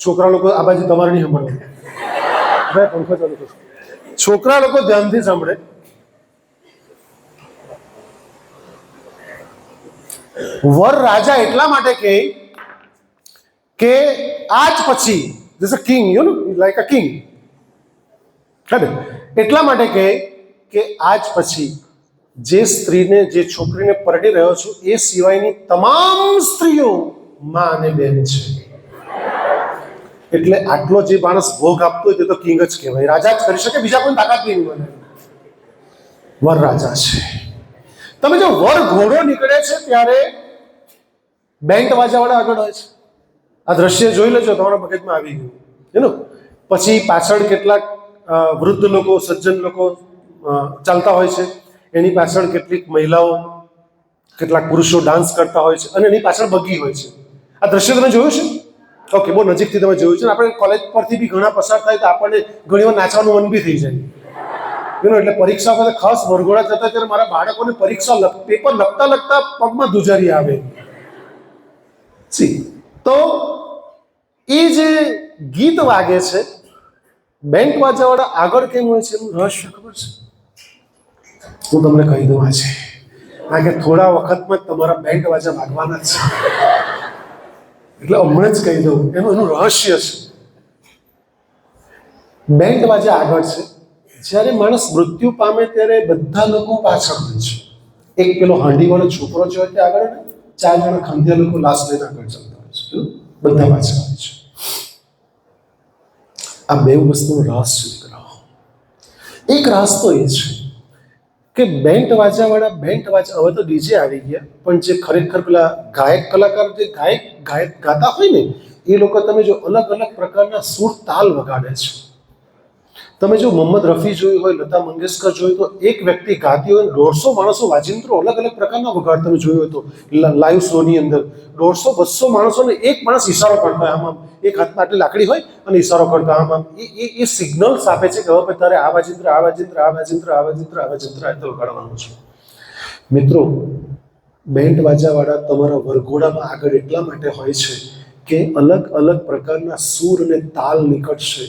છોકરા લોકો આ બાજુ તમારે નહીં સાંભળવાનું. ભાઈ પંખો ચાલુ કરશો. છોકરા લોકો ધ્યાનથી સાંભળે. વર રાજા એટલા માટે કહે કે આજ પછી this a king, you know, like a king. એટલા માટે કહે કે આજ પછી જે સ્ત્રીને, જે છોકરીને પરણી રહ્યો છું એ સિવાયની તમામ સ્ત્રીઓ માં અને બેન છે. એટલે આટલો જે માણસ ભોગ આપતો હોય તે તો કિંગ જ કહેવાય, રાજા જ કરી શકે, બીજા કોઈ તાકાત નહીં બને. વર રાજા છે. તમે જો વર ઘોડો નીકળે છે ત્યારે બેન્ડ વાજાવાળા આગળ હોય છે. આ દ્રશ્ય જોઈ લેજો, તમારા મગજમાં આવી ગયું. એનું પછી પાછળ કેટલાક વૃદ્ધ લોકો, સજ્જન લોકો ચાલતા હોય છે. એની પાછળ કેટલીક મહિલાઓ, કેટલાક પુરુષો ડાન્સ કરતા હોય છે, અને એની પાછળ બગી હોય છે. આ દ્રશ્ય તમે જોયું છે? ઓકે, બહુ નજીકથી તમે જોયું છે. આપણે કોલેજ પરથી બી ઘણા પસાર થાય તો આપણને ઘણીવાર નાચવાનું મન બી થઈ જાય. એટલે પરીક્ષા વખતે ખાસ વરઘોડા જતા ત્યારે મારા બાળકોને પરીક્ષા પેપર લખતા લખતા પગમાં ધુજારી આવે. તો એ જે ગીત વાગે છે, બેન્ડ વાજાવાળા આગળ કેમ હોય છે એનું રહસ્ય ખબર છે? હું તમને કહી દઉં આજે, કારણ કે થોડા વખતમાં તમારા બેન્ડ વાજા વાગવાના છે. એટલે હમણાં જ કહી દઉં, એનું રહસ્ય છે. બેન્ડ વાજા આગળ છે. જ્યારે માણસ મૃત્યુ પામે ત્યારે બધા લોકો પાછળ હોય છે. એક પેલો હાંડીવાળો છોકરો જે હોય તે આગળ, 4 જણા ખંધિયા લોકો લાશ લઈને આગળ ચાલતા હોય છે, બધા પાછળ હોય છે. આ બે વસ્તુનો રાસ છે દીકરાઓ. એક રાસ તો એ છે કે બેન્ડ વાજાવાળા, બેન્ડ વાજા, હવે તો ડીજે આવી ગયા, પણ જે ખરેખર પેલા ગાયક કલાકાર જે ગાયક ગાતા હોય ને એ લોકો તમે જો અલગ અલગ પ્રકારના સુર તાલ વગાડે છે. તમે જો મોહમ્મદ રફી જોયું હોય, લતા મંગેશકર જોયું, તો એક વ્યક્તિ ગાતી હોય 150 માણસો વાજિંત્રો અલગ અલગ પ્રકારના વગાડ. તમે જોયું હોય તો લાઈવ શોની અંદર 150-200 માણસોને એક માણસ ઇશારો કરતો હોય, આમ એક હાથમાં આટલી લાકડી હોય અને ઇશારો કરતો આમ એ સિગ્નલ્સ આપે છે કે હવે તારે આ વાજિંત્ર, આ વાજિંત્ર, આ વાજિંત્ર, આ વાજિંત્ર, આ વાજિંત્ર આ તો વગાડવાનું છે. મિત્રો, બેન્ડ વાજાવાળા તમારા વરઘોડામાં આગળ એટલા માટે હોય છે કે અલગ અલગ પ્રકારના સૂર અને તાલ નીકળશે,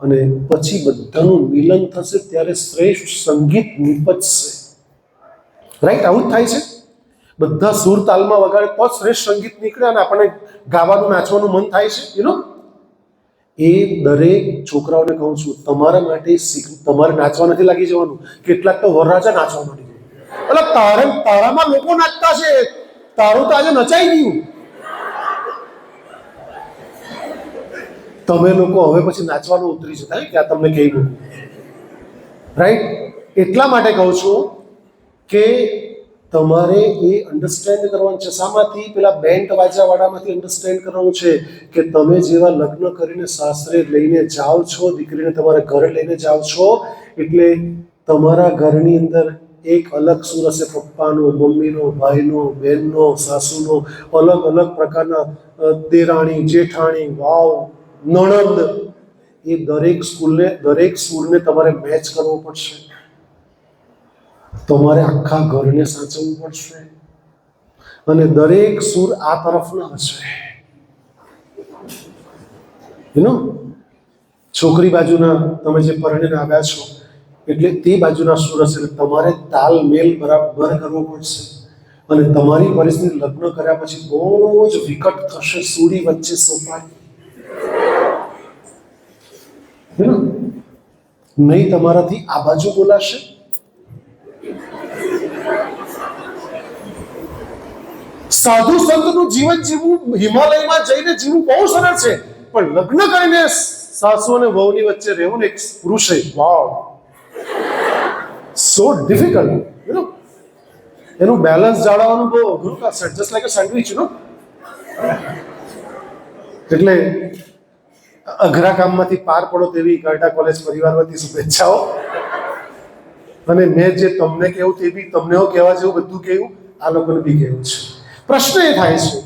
અને પછી બધાનું મિલન થશે ત્યારે શ્રેષ્ઠ સંગીત નિપજશે. રાઈટ? આવું જ થાય છે. બધા સુર તાલમાં વગાડે તો શ્રેષ્ઠ સંગીત નીકળે અને આપણને ગાવાનું, નાચવાનું મન થાય છે. એ દરેક છોકરાઓને કહું છું, તમારા માટે તમારે નાચવા નથી લાગી જવાનું. કેટલાક તો વરરાજા નાચવા માંડી જાય. એટલે તારામાં લોકો નાચતા છે, તારું તો આજે નચાઈ ગયું. તમે લોકો હવે પછી નાચવાનું ઉતરી જતા કે આ તમને કહી દઉં. રાઈટ? એટલા માટે કહું છું કે તમારે એ અન્ડરસ્ટેન્ડ કરવાનું છે. શામાંથી? પેલા બેન્ડ વાજાવાળામાંથી અન્ડરસ્ટેન્ડ કરવાનું છે કે તમે જેવા લગ્ન કરીને સાસરે લઈને જાઓ છો, દીકરીને તમારા ઘરે લઈને જાઓ છો, એટલે તમારા ઘરની અંદર એક અલગ સુર હશે. પપ્પાનો, મમ્મીનો, ભાઈનો, બહેનનો, સાસુનો, અલગ અલગ પ્રકારના દેરાણી, જેઠાણી, વાવ, નણંદ, એ દરેક સૂરને તમારે મેચ કરવો પડશે. તમારે આખા ઘરને સાચવવું પડશે, અને દરેક સૂર આ તરફના હશે. છોકરી બાજુના તમે જે પરણીને આવ્યા છો એટલે તે બાજુના સૂર હશે. એટલે તમારે તાલમેલ બરાબર કરવો પડશે. અને તમારી પરિસ્થિતિ લગ્ન કર્યા પછી બહુ જ વિકટ થશે. સૂરી વચ્ચે સોપારી નહીં તમારાથી આ બાજુ બોલાશે, સાધુ સંતનું જીવન જીવવું, હિમાલયમાં જઈને જીવવું બહુ સરળ છે, પણ લગ્ન કરીને સાસુ અને વહુની વચ્ચે રહેવું ને એક પુરુષે, વાવ, સો ડિફિકલ્ટ. એનું બેલેન્સ જાળવવાનું બહુ અઘરું કામ છે. જસ્ટ લાઈક અ સેન્ડવિચ, એટલે અઘરા કામમાંથી પાર પડો તેવી ગારડા કોલેજ પરિવાર વતી શુભેચ્છાઓ. અને મેં જે તમને કહેવું તે બી તમને કહેવા જેવું બધું કહેવું, આ લોકોને બી કહેવું છે. પ્રશ્ન એ થાય છે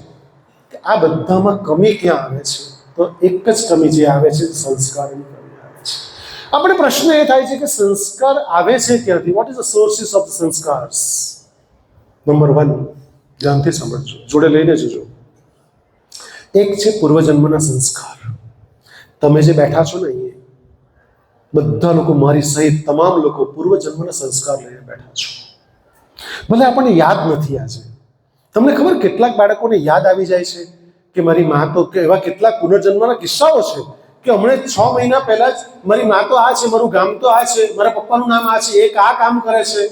કે આ બધામાં કમી ક્યાં આવે છે? તો એક જ કમી જે આવે છે સંસ્કારની કમી આવે છે. આપણે પ્રશ્ન એ થાય છે કે સંસ્કાર આવે છે ક્યાંથી? What is the sources of sanskars? Number 1, ધ્યાનથી સમજજો, જોડે લઈને જજો. એક છે પૂર્વજન્મના સંસ્કાર. તમે જે બેઠા છો ને અહીંયા બધા લોકો, મારી સહિત તમામ લોકો પૂર્વજન્મના સંસ્કાર લઈને બેઠા છો. ભલે આપણને યાદ નથી આજે. તમને ખબર કેટલાક બાળકોને યાદ આવી જાય છે કે મારી મા તો, કે એવા કેટલાક પુનર્જન્મના કિસ્સાઓ છે કે હમણાં 6 મહિના પહેલા જ મારી મા તો આ છે, મારું ગામ તો આ છે, મારા પપ્પાનું નામ આ છે, એક આ કામ કરે છે.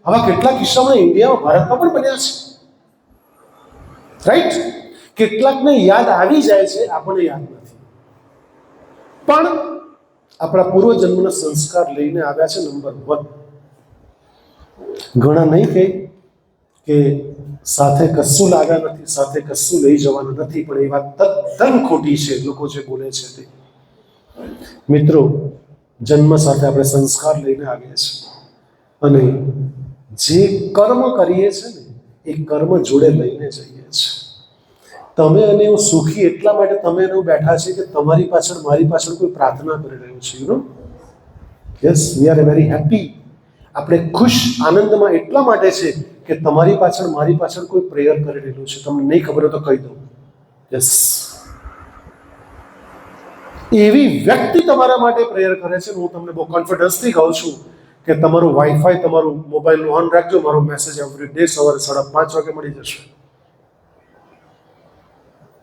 આવા કેટલાક કિસ્સાઓ ઇન્ડિયામાં, ભારતમાં પણ બન્યા છે. રાઈટ? કેટલાકને યાદ આવી જાય છે, આપણને યાદ નથી. પણ આપણા પૂર્વજન્મના સંસ્કાર લઈને આવ્યા છે. નંબર 1, ઘણા નહીં કહે કે સાથે કશું લાવ્યા નથી, સાથે કશું લઈ જવાનું નથી, પણ એ વાત તદ્દન ખોટી છે. લોકો જે બોલે છે તે, મિત્રો, જન્મ સાથે આપણે સંસ્કાર લઈને આવીએ છીએ અને જે કર્મ કરીએ છીએ ને એ કર્મ જોડે લઈને જઈએ છીએ. તમે અને હું સુખી એટલા માટે તમે અને હું બેઠા છે કે તમારી પાછળ, મારી પાછળ કોઈ પ્રાર્થના કરી રહ્યું છે. You know, yes, we are very happy. આપણે ખુશ, આનંદમાં એટલા માટે છે કે તમારી પાછળ, મારી પાછળ કોઈ પ્રેયર કરી રહેલું છે. તમને નહીં ખબર હોય તો કહી દઉં. યસ, એવી વ્યક્તિ તમારા માટે પ્રેયર કરે છે. હું તમને બહુ કોન્ફિડન્સથી કહું છું કે તમારું વાઈફાઈ, તમારું મોબાઈલનું ઓન રાખજો. મારો મેસેજ એવરી ડે સવારે 5:30 વાગે મળી જશે.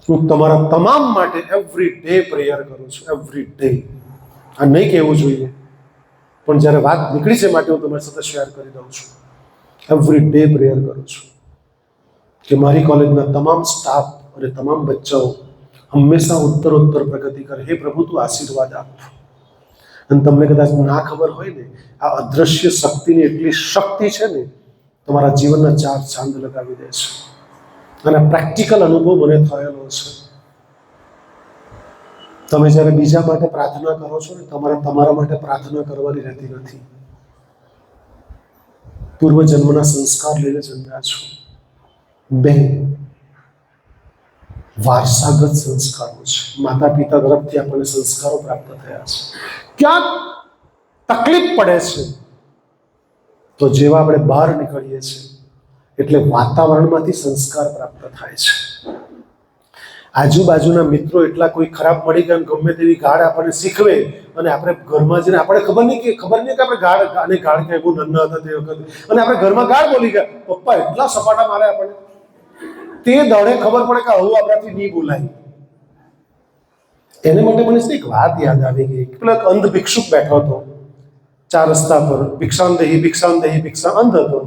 હું તમારા તમામ માટે એવરી ડે પ્રેયર કરું છું, એવરી ડે. આ નહીં કહેવું જોઈએ, પણ જ્યારે વાત નીકળી છે માટે હું તમારી સાથે શેર કરી દઉં છું. એવરી ડે પ્રેયર કરું છું કે મારી કોલેજના તમામ સ્ટાફ અને તમામ બચ્ચાઓ હંમેશા ઉત્તરોત્તર પ્રગતિ કરે. હે પ્રભુ, તું આશીર્વાદ આપ. અને તમને કદાચ ના ખબર હોય ને, આ અદ્રશ્ય શક્તિની એટલી શક્તિ છે ને, તમારા જીવનના 4 ચાંદ લગાવી દે છે. અને પ્રેક્ટિકલ અનુભવ મને થયેલો છે. તમે જ્યારે બીજા માટે પ્રાર્થના કરો છો ને, તમારા માટે પ્રાર્થના કરવાની રહેતી નથી. પૂર્વજન્મના સંસ્કાર લઈને જન્મ્યા છો. 2, વારસાગત સંસ્કારો છે. માતા પિતા તરફથી આપણને સંસ્કારો પ્રાપ્ત થયા છે. ક્યાંક તકલીફ પડે છે તો જેવા આપણે બહાર નીકળીએ છીએ એટલે વાતાવરણમાંથી સંસ્કાર પ્રાપ્ત થાય છે. આજુબાજુના મિત્રો એટલા કોઈ ખરાબ મળી ગયા, ગમે તેવી ગાળ આપણને શીખવે અને આપણે ઘરમાં જઈને, આપણે ખબર નહીં કે આપણે ગાળ કહેવું નન્ના હતા તે વખતે, અને આપણે ઘરમાં ગાળ બોલી ગયા, પપ્પા એટલા સપાટા મારે આપણને, તે દડે ખબર પડે કે આવું આપણાથી નહીં બોલાય. એને માટે મને એક વાત યાદ આવી ગઈ. પેલો એક અંધ ભિક્ષુક બેઠો હતો 4 રસ્તા પર. ભિક્ષાંદેહી ભિક્ષાંદેહી ભિક્ષા, અંધ હતો,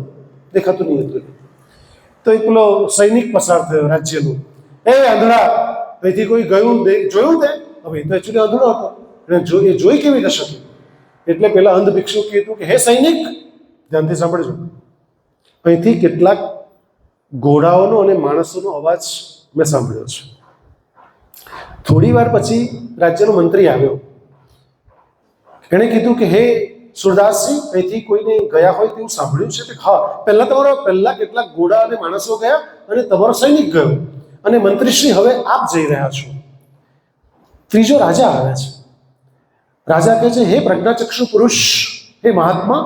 દેખાતું નહીં હતું. તો એક પેલો સૈનિક પસાર થયો રાજ્યનો. એ આંધળા, અહીંથી કોઈ ગયું જોયું તે? હવે એ તો એકચ્યુઅલી આંધળો હતો, એ જોઈ કેવી રીતે શકે? એટલે પેલા અંધ ભિક્ષુક કીધું કે હે સૈનિક, ધ્યાનથી સાંભળજો, અહીંથી કેટલાક ઘોડાઓનો અને માણસોનો અવાજ મેં સાંભળ્યો છે. થોડી વાર પછી રાજ્યનો મંત્રી આવ્યો. એણે કીધું કે હે સુરદાસજી, અહીંથી કોઈને ગયા હોય તેવું સાંભળ્યું છે? હા, પહેલા કેટલાક ઘોડા અને માણસો ગયા અને તમારો સૈનિક ગયો, અને મંત્રીશ્રી હવે આપ જઈ રહ્યા છો. ત્રીજો રાજા આવે છે. રાજા કહે છે, હે પ્રજ્ઞાચક્ષુ પુરુષ, હે મહાત્મા,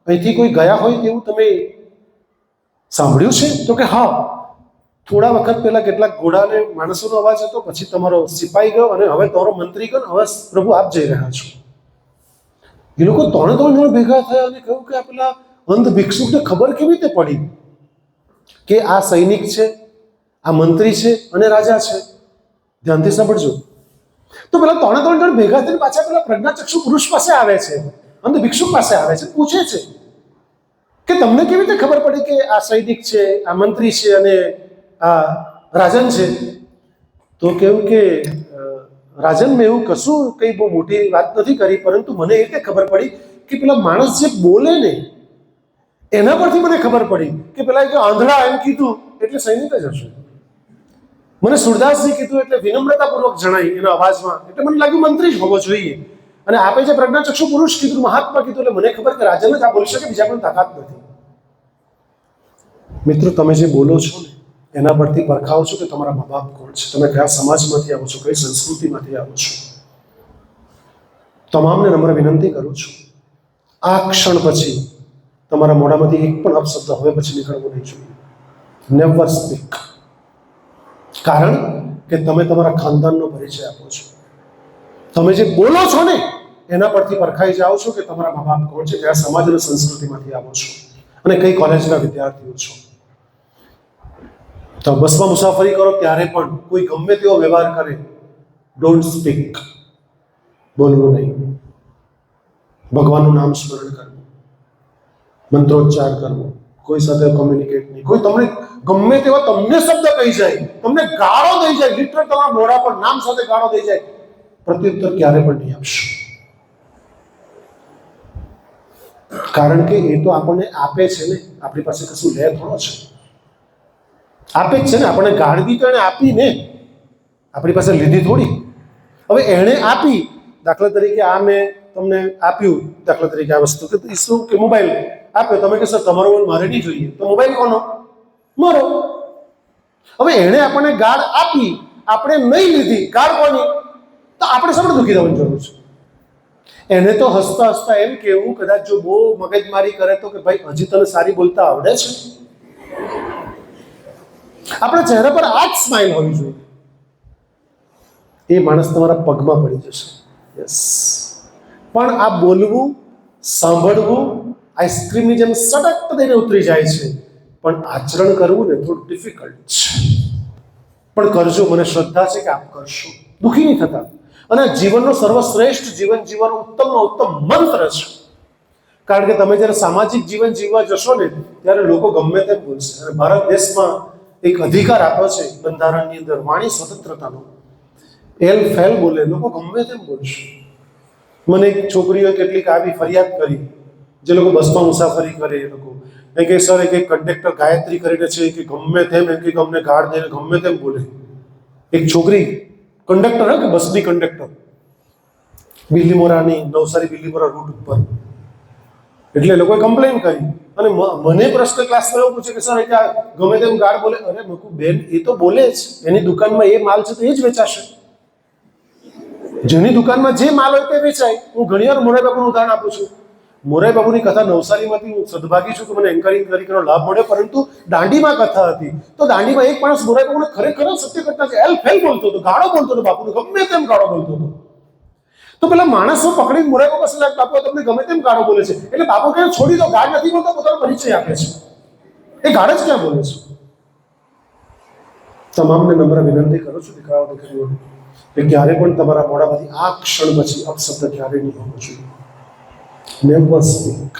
અહીંથી કોઈ ગયા હોય તેવું તમે સાંભળ્યું છે? તો કે હા, થોડા વખત પહેલા કેટલાક ઘોડા અને માણસોનો અવાજ હતો, પછી તમારો સિપાઈ ગયો અને હવે તમારો મંત્રી ગયો, હવે પ્રભુ આપ જઈ રહ્યા છો. એ લોકો 3 જણ ભેગા થયા અને કહ્યું કે આ પેલા અંધ ભિક્ષુકને ખબર કેવી રીતે પડી કે આ સૈનિક છે, આ મંત્રી છે અને રાજા છે? ધ્યાનથી સાંભળજો. તો પેલા 3 જણ ભેગા થઈને પાછા પેલા પ્રજ્ઞાચક્ષુ પુરુષ પાસે આવે છે, અંધ ભિક્ષુક પાસે આવે છે, પૂછે છે કે તમને કેવી રીતે ખબર પડી કે આ સૈનિક છે, આ મંત્રી છે અને આ રાજન છે? તો કેવું કે રાજન, મેં એવું કશું કંઈ બહુ મોટી વાત નથી કરી, પરંતુ મને એ રીતે ખબર પડી કે પેલા માણસ જે બોલે ને એના પરથી મને ખબર પડી કે પેલા આંધળા એમ કીધું એટલે સૈનિક જ હશે. મને સુરદાસજી કીધું એટલે વિનમ્રતાપૂર્વક જણાય એના અવાજમાં, એટલે મને લાગ્યું મંત્રી જ હોવો જોઈએ. અને આપે જે પ્રજ્ઞાચક્ષુ પુરુષ કીધું, મહાત્મા કીધું, એટલે મને ખબર કે રાજન જ આ બોલી શકે, બીજા કોઈ તાકાત નથી. મિત્રો, તમે જે બોલો છો ને એના પરથી પરખાવો છો કે તમારા મા બાપ કોણ છે, તમે કયા સમાજમાંથી આવો છો, કઈ સંસ્કૃતિમાંથી આવો છો. તમામને નમ્ર વિનંતી કરું છું, આ ક્ષણ પછી તમારા મોઢામાંથી એક પણ અપશબ્દ હવે પછી નીકળવો નહીં જોઈએ. Never speak. કારણ કે તમે તમારા ખાનદાનનો પરિચય આપો છો. તમે જે બોલો છો ને એના પરથી પરખાઈ જાઓ છો કે તમારા મા બાપ કોણ છે, કયા સમાજ અને સંસ્કૃતિમાંથી આવો છો અને કઈ કોલેજના વિદ્યાર્થીઓ છો. તો બસમાં મુસાફરી કરો ત્યારે પણ કોઈ ગમે તેવો વ્યવહાર કરે, ડોન્ટ સ્પીક. બોલવું નહીં. ભગવાનનું નામ સ્મરણ કરવું, મંત્રોચ્ચાર કરવો, કોઈ સાથે કોમ્યુનિકેટ નહીં. કોઈ તમને ગમે તેવા તમને શબ્દ કહી જાય, તમને ગાળો દઈ જાય, લિટરલ તમારા મોઢા પર નામ સાથે ગાળો દઈ જાય, પ્રત્યુત્તર ક્યારે પણ નહીં આપશો. કારણ કે એ તો આપણને આપે છે ને, આપણી પાસે કશું લે થોડો છે. આપે જ છે ને, આપણને ગાળવી તો એને આપી ને, આપણી પાસે લીધી થોડી. હવે એણે આપી, દાખલા તરીકે આ મેં તમને આપ્યું, દાખલા તરીકે આ વસ્તુ કે શું કે મોબાઈલ આપ્યો, તમે કહેશો તમારો મોબાઈલ મારે નહીં જોઈએ, તો મોબાઈલ કોનો? મારો. હવે એણે આપણને ગાળ આપી, આપણે નહીં લીધી, ગાળ કોની? તો આપણે શા માટે દુઃખી થવાની જરૂર છે? એને તો હસતા હસતા એમ કેવું, કદાચ જો બહુ મગજમારી કરે તો કે ભાઈ હજી તને સારી બોલતા આવડે છે. આપણા ચહેરા પર આ જ સ્માઇલ હોવી જોઈએ. એ માણસ તમારા પગમાં પડી જશે. યસ. પણ આ બોલવું, સાંભળવું આઈસ્ક્રીમની જેમ સડક દઈને ઉતરી જાય છે, પણ આચરણ કરવું ને થોડું ડિફિકલ્ટ છે. પણ કરજો, મને શ્રદ્ધા છે કે આપ કરશો, દુઃખી નહીં થતા. અને જીવનનો સર્વશ્રેષ્ઠ જીવન જીવવાનો ઉત્તમમાં ઉત્તમ મંત્ર છે. કારણ કે તમે જ્યારે સામાજિક જીવન જીવવા જશો ને ત્યારે લોકો ગમે તેમ બોલશે. અને ભારત દેશમાં એક અધિકાર આપ્યો છે બંધારણની અંદર, વાણી સ્વતંત્રતાનો. એલ ફેલ બોલે, લોકો ગમે તેમ બોલશે. મને એક છોકરીઓ કેટલીક આવી ફરિયાદ કરી, જે લોકો બસમાં મુસાફરી કરે એ લોકો એ કે સર એક કંડક્ટર ગાયત્રી કરીને છે કે ગમે તેમ એમ કે અમને ગાળ દે, ગમે તેમ બોલે. એક છોકરી કંડક્ટર હે કે બસની કંડક્ટર, બિલ્લીમોરાની, નવસારી બિલ્લીમોરા રૂટ ઉપર. એટલે લોકોએ કમ્પ્લેન કરી અને મને પ્રશ્ન ક્લાસમાં એવું પૂછે કે સર એટલે ગમે તેમ ગાળ બોલે. અરે મકુ બેન, એ તો બોલે જ, એની દુકાનમાં એ માલ છે તો એ જ વેચાશે. જેની દુકાનમાં જે માલ હોય તે વેચાય. હું ઘણી વાર મોરારી બાપુનું ઉદાહરણ આપું છું. મોરારી બાપુની કથા નવસારીમાંથી હું સદભાગી છું કે મને એન્કરિંગ તરીકેનો લાભ મળ્યો, પરંતુ દાંડીમાં કથા હતી. તો દાંડીમાં એક માણસ મોરારી બાપુને ખરેખર સત્ય ઘટના છે, એલ ફેલ બોલતો હતો, ગાળો બોલતો હતો, બાપુને ગમે તેમ ગાળો બોલતો હતો. તો પેલા માણસો પકડીને મોરારી બાપુ પાસે લાગે, બાપુ તમને ગમે તેમ ગાળો બોલે છે. એટલે બાપુ કહે છોડી દો, ગાળ નથી બોલતો, પોતાનો પરિચય આપે છે. એ ગાળ જ ક્યાં બોલે છે? તમામને નમ્ર વિનંતી કરું છું દીકરાઓ દીકરીઓને કે ક્યારે પણ તમારા મોઢામાંથી આ ક્ષણ પછી અપશબ્દ ક્યારે નહીં હોવો જોઈએ. Never speak.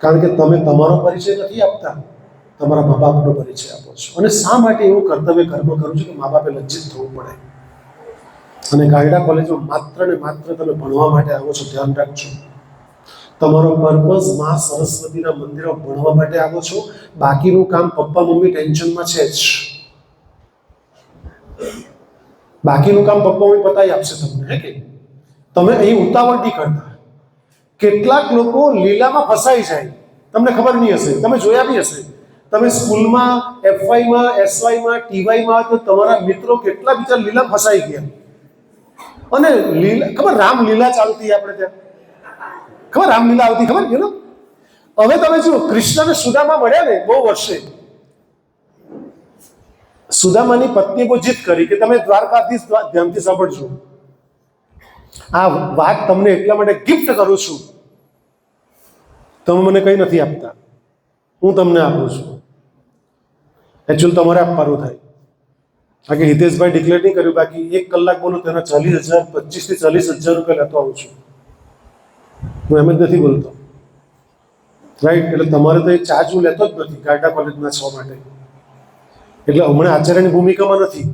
કારણ કે તમે તમારો પરિચય નથી આપતા, તમારા મા બાપનો પરિચય આપો છો. અને શા માટે એવું કર્તવ્ય કર્મ કરું છું કે મા બાપે લજ્જિત થવું પડે. અને ગાયડા કોલેજમાં માત્ર ને માત્ર તમે ભણવા માટે આવો છો, ધ્યાન રાખજો. તમારો પર્પઝ મા સરસ્વતીના મંદિરમાં ભણવા માટે આવો છો. બાકીનું કામ પપ્પા મમ્મી ટેન્શનમાં છે જ. બાકીનું કામ પપ્પા મમ્મી પતાવી આપશે તમને, હે કે? તમે અહીં ઉતાવળ નહીં કરતા. કેટલાક લોકો લીલામાં ફસાઈ જાય, તમને ખબર નહીં હશે, તમે જોયા બી હશે. તમે સ્કૂલમાં એફવાયમાં, એસવાયમાં, ટીવાયમાં તો તમારા મિત્રો કેટલા બીજા લીલા ફસાઈ ગયા. અને લીલા ખબર, રામલીલા ચાલતી આપણે ત્યાં, ખબર રામલીલા આવતી, ખબર કે? હવે તમે જુઓ, કૃષ્ણ ને સુદામા મળ્યા ને બહુ વર્ષે. સુદામાની પત્ની બહુ જીદ કરી કે તમે દ્વારકાધીશ ધ્યાનથી સાંભળજો. આ વાત તમને એટલા માટે ગિફ્ટ કરું છું, તમે મને કંઈ નથી આપતા, હું તમને આપું છું. એકચ્યુઅલ તમારે આપવાનું થાય. બાકી હિતેશભાઈ ડિક્લેર નહીં કર્યું, બાકી 1 કલાક બોલું તેના 40,000, 25,000 થી 40,000 રૂપિયા લેતો આવું છું. હું એમ જ નથી બોલતો, રાઈટ? એટલે તમારે તો એ ચાર્જ હું લેતો જ નથી ગાયડા કોલેજના છો માટે. એટલે હમણાં આચાર્યની ભૂમિકામાં નથી,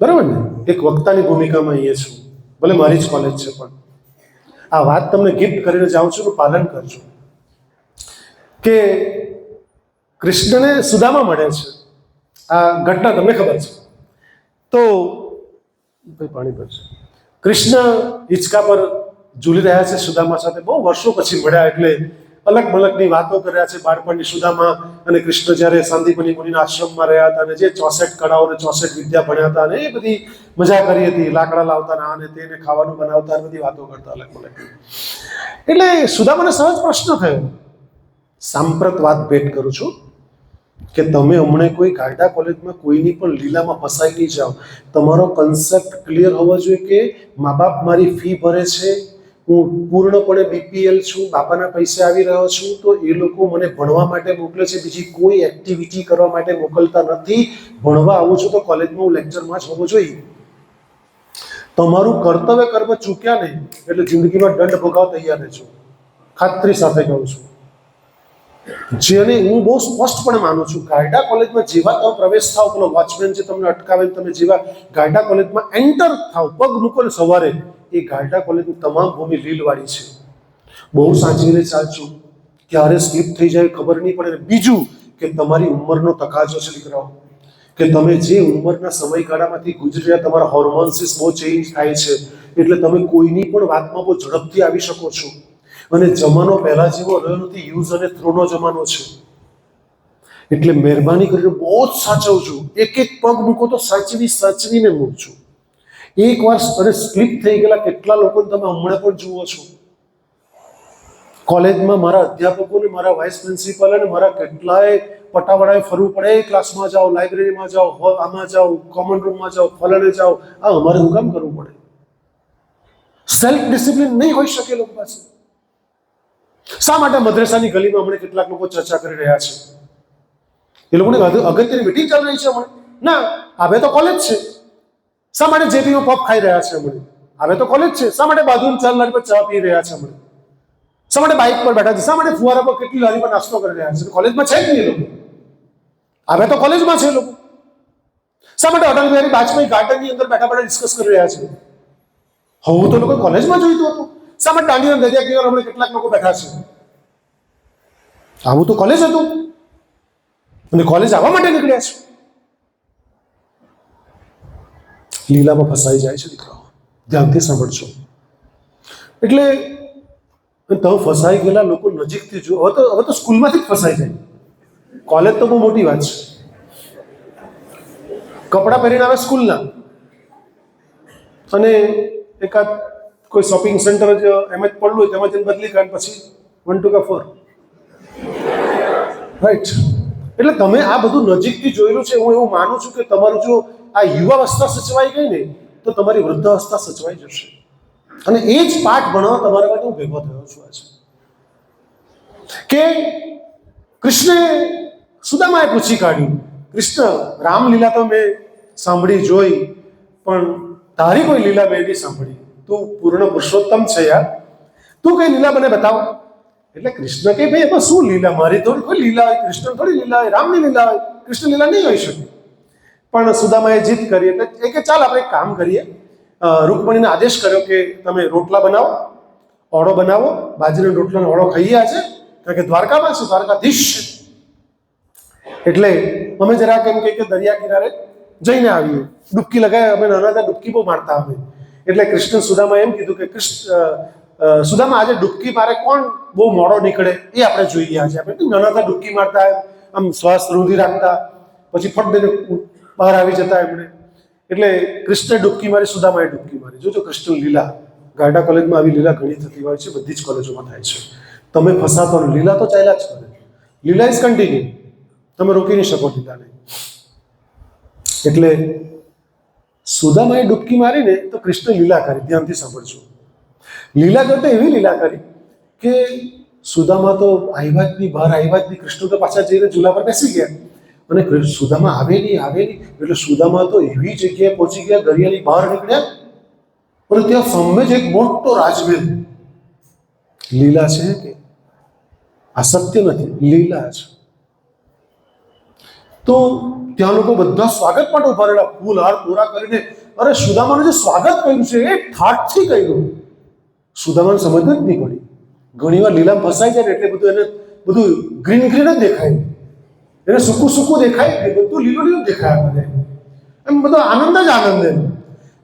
બરાબર ને? એક વક્તાની ભૂમિકામાં અહીંયા છું, ભલે મારી જ કોલેજ છે. પણ આ વાત તમને ગિફ્ટ કરીને જાઉં છું, પાલન કરજો. કે કૃષ્ણને સુદામા મળે છે આ ઘટના તમને ખબર છે. તો ભાઈ પાણી ભરશે. કૃષ્ણ હિંચકા પર ઝૂલી રહ્યા છે સુદામા સાથે. બહુ વર્ષો પછી મળ્યા એટલે અલગ મલગની વાતો કર્યા છે બાળપણની. સુદામા અને કૃષ્ણ જ્યારે સાંદીપની મુનિના આશ્રમમાં રહ્યા હતા અને જે 64 કળાઓ અને 64 વિદ્યા ભણ્યા હતા અને એ બધી મજા કરી હતી. લાકડા લાવતા ના અને તેને ખાવાનું બનાવતા બધી વાતો કરતા અલગ મલગ. એટલે સુદામાને સહજ પ્રશ્ન થયો. સાંપ્રત વાત ભેટ કરું છું કે તમે હમણાં કોઈ કાયદા કોલેજમાં કોઈની પણ લીલામાં ફસાઈ નહીં જાઓ. તમારો કન્સેપ્ટ ક્લિયર હોવો જોઈએ કે મા બાપ મારી ફી ભરે છે, હું પૂર્ણપણે BPL છું, બાપાના પૈસે આવી રહ્યો છું, તો એ લોકો મને ભણવા માટે મોકલે છે, બીજી કોઈ એક્ટિવિટી કરવા માટે મોકલતા નથી. ભણવા આવું છું તો કોલેજમાં હું લેક્ચરમાં જ હોવો જોઈએ. તમારું કર્તવ્ય કર્મ ચૂક્યા નહીં એટલે જિંદગીમાં દંડ ભોગવવા તૈયાર રહેજો. ખાતરી સાથે કહું છું. જેને હું બહુ સ્પષ્ટપણે માનું છું, ગાયડા કોલેજમાં જેવા તમે પ્રવેશ થાવ, પેલો વોચમેન જે તમને અટકાવે, તમે જેવા ગાયડા કોલેજમાં એન્ટર થાવ, પગ મૂકો ને સવારે, એ ગાયડા કોલેજની તમામ ભૂમિ લીલવાળી છે. બહુ સાચવીને ચાલજો, ક્યારે સ્લીપ થઈ જાય ખબર નહીં પડે. બીજું કે તમારી ઉંમરનો તકાજો છે દીકરાઓ, કે તમે જે ઉંમરના સમયગાળામાંથી ગુજરી રહ્યા, તમારા હોર્મોન્સીસ બહુ ચેન્જ થાય છે એટલે તમે કોઈની પણ વાતમાં બહુ ઝડપથી આવી શકો છો. અને જમાનો પહેલા જેવો રહ્યો નથી, યુઝ અને થ્રોનો જમાનો છે. એટલે મહેરબાની કરીને બહુ જ સાચવજો. એક એક પગ મૂકો તો સાચવીને મૂકજો. એક વાર અને સ્લીપ થઈ ગયેલા કેટલા લોકોને તમે હમણાં પણ જુઓ છો. કોલેજમાં મારા અધ્યાપકોને, મારા વાઇસ પ્રિન્સિપાલ અને મારા કેટલાય પટાવાળાએ ફરવું પડે. ક્લાસમાં જાઓ, લાઇબ્રેરીમાં જાઓ, આમાં જાઓ, કોમન રૂમમાં જાઓ, ફલાણે જાઓ. આ અમારે શું કામ કરવું પડે? સેલ્ફ ડિસિપ્લિન નહીં હોઈ શકે લોકો પાસે. શા માટે મદ્રેસાની ગલીમાં હમણાં કેટલાક લોકો ચર્ચા કરી રહ્યા છે? એ લોકોને અગત્યની મીટિંગ ચાલી રહી છે હમણાં? ના, હવે તો કોલેજ છે. શા માટે જેપીમાં પફ ખાઈ રહ્યા છે હમણાં? હવે તો કોલેજ છે. શા માટે બાજુની ચાલનારી પર ચા પી રહ્યા છે હમણાં? શા માટે બાઇક પર બેઠા છે? શા માટે ફુવારા પર કેટલી લારી પર નાસ્તો કરી રહ્યા છે? કોલેજમાં છે જ નહીં એ લોકો. હવે તો કોલેજમાં છે લોકો. શા માટે અટલ બિહારી વાજપેયી ગાર્ડનની અંદર બેઠા બેઠા ડિસ્કસ કરી રહ્યા છે? હું તો લોકો કોલેજમાં જોઈતું હતું. શા માટે દાંડીના દરિયા કિનારે હમણાં કેટલાક લોકો બેઠા છે? આવું તો કોલેજ હતું અને કોલેજ આવવા માટે નીકળ્યા છે. લીલામાં ફસાઈ જાય છે દીકરાઓ, ધ્યાનથી સાંભળજો. એટલે તમે ફસાઈ ગયેલા લોકો નજીકથી જુઓ. હવે તો સ્કૂલમાંથી જ ફસાઈ જાય. કોલેજ તો બહુ મોટી વાત છે. કપડાં પહેરીને આવે સ્કૂલના અને એકાદ કોઈ શોપિંગ સેન્ટર જ એમ જ પડલું હોય તેમાં જઈને બદલી કાઢ, પછી 1 2 4 રાઈટ. એટલે તમે આ બધું નજીકથી જોયેલું છે. હું એવું માનું છું કે તમારું જો આ યુવાવસ્થા સચવાઈ ગઈ ને તો તમારી વૃદ્ધાવસ્થા સચવાઈ જશે. અને એ જ પાઠ ભણવા તમારા માટે હું ભેગો થયો છું આજે. કે કૃષ્ણે સુદામાએ પૂછી કાઢ્યું, કૃષ્ણ, રામલીલા તો મેં સાંભળી જોઈ, પણ તારી કોઈ લીલા મેં નહીં સાંભળી. તું પૂર્ણ પુરુષોત્તમ છે યાર, તું કઈ લીલા મને બતાવ. એટલે કૃષ્ણ કે ભાઈ એમાં શું લીલા? મારી થોડી કોઈ લીલા હોય, કૃષ્ણ થોડી લીલા હોય, રામની લીલા હોય. કૃષ્ણ લીલા નહીં હોઈ શકે. પણ સુદામાએ જીદ કરી એટલે એ કે ચાલ આપણે એક કામ કરીએ. રૂકમણીને આદેશ કર્યો કે તમે રોટલા બનાવો, ઓળો બનાવો, બાજરીનો રોટલાનો ઓળો ખાઈએ આજે, કારણ કે દ્વારકામાં છે, દ્વારકાધીશ છે. એટલે અમે જરા કેમ કે દરિયા કિનારે જઈને આવીએ. ડૂબકી લગાવે, અમે નાના હતા ડૂબકી બહુ મારતા અમે. એટલે કૃષ્ણ સુદામા એમ કીધું કે સુદામા આજે ડૂબકી મારે કોણ બહુ મોડો નીકળે એ આપણે જોઈએ. આજે આપણે નાના હતા ડૂબકી મારતા, આમ શ્વાસ રૂંધી રાખતા, પછી ફટ દઈને બહાર આવી જતા એમણે. એટલે કૃષ્ણે ડૂબકી મારી, સુદામાએ ડૂબકી મારી. જોજો કૃષ્ણ લીલા. ગાયડા કોલેજમાં આવી લીલા ઘણી થતી હોય છે, બધી જ કોલેજોમાં થાય છે. તમે ફસાતો ને લીલા તો ચાલ્યા જ કરે. લીલા ઇઝ કન્ટિન્યુ, તમે રોકી નહીં શકો લીલાને. એટલે સુદામાએ ડૂબકી મારીને તો કૃષ્ણ લીલા કરી. ધ્યાનથી સાંભળજો. લીલા કરતા એવી લીલા કરી કે સુદામા તો આવ્યા જ નહીં, બહાર આવ્યા જ નહીં. કૃષ્ણ તો પાછા જઈને ચૂલા પર બેસી ગયા અને સુદામા આવે નહીં. એટલે સુદામા તો એવી જગ્યાએ પહોંચી ગયા, દરિયાની બહાર નીકળ્યા અને ત્યાં સામે જ એક મોટો રાજમહેલ. લીલા છે કે આ સત્ય નથી, લીલા છે. તો ત્યાં લોકો બધા સ્વાગત માટે ઉભા રહેલા, ફૂલ હાર પૂરા કરીને. અરે સુદામાનું જે સ્વાગત કર્યું છે એ ઠાઠથી કર્યું. સુદામાને સમજ જ નહીં પડી. ઘણી વાર લીલામાં ફસાઈ જાય ને એટલે બધું એને ગ્રીન જ દેખાય. એને સૂકું સૂકું દેખાય કે બધું લીલું લીલું દેખાયા કરે, એમ બધો આનંદ જ આનંદ એમ.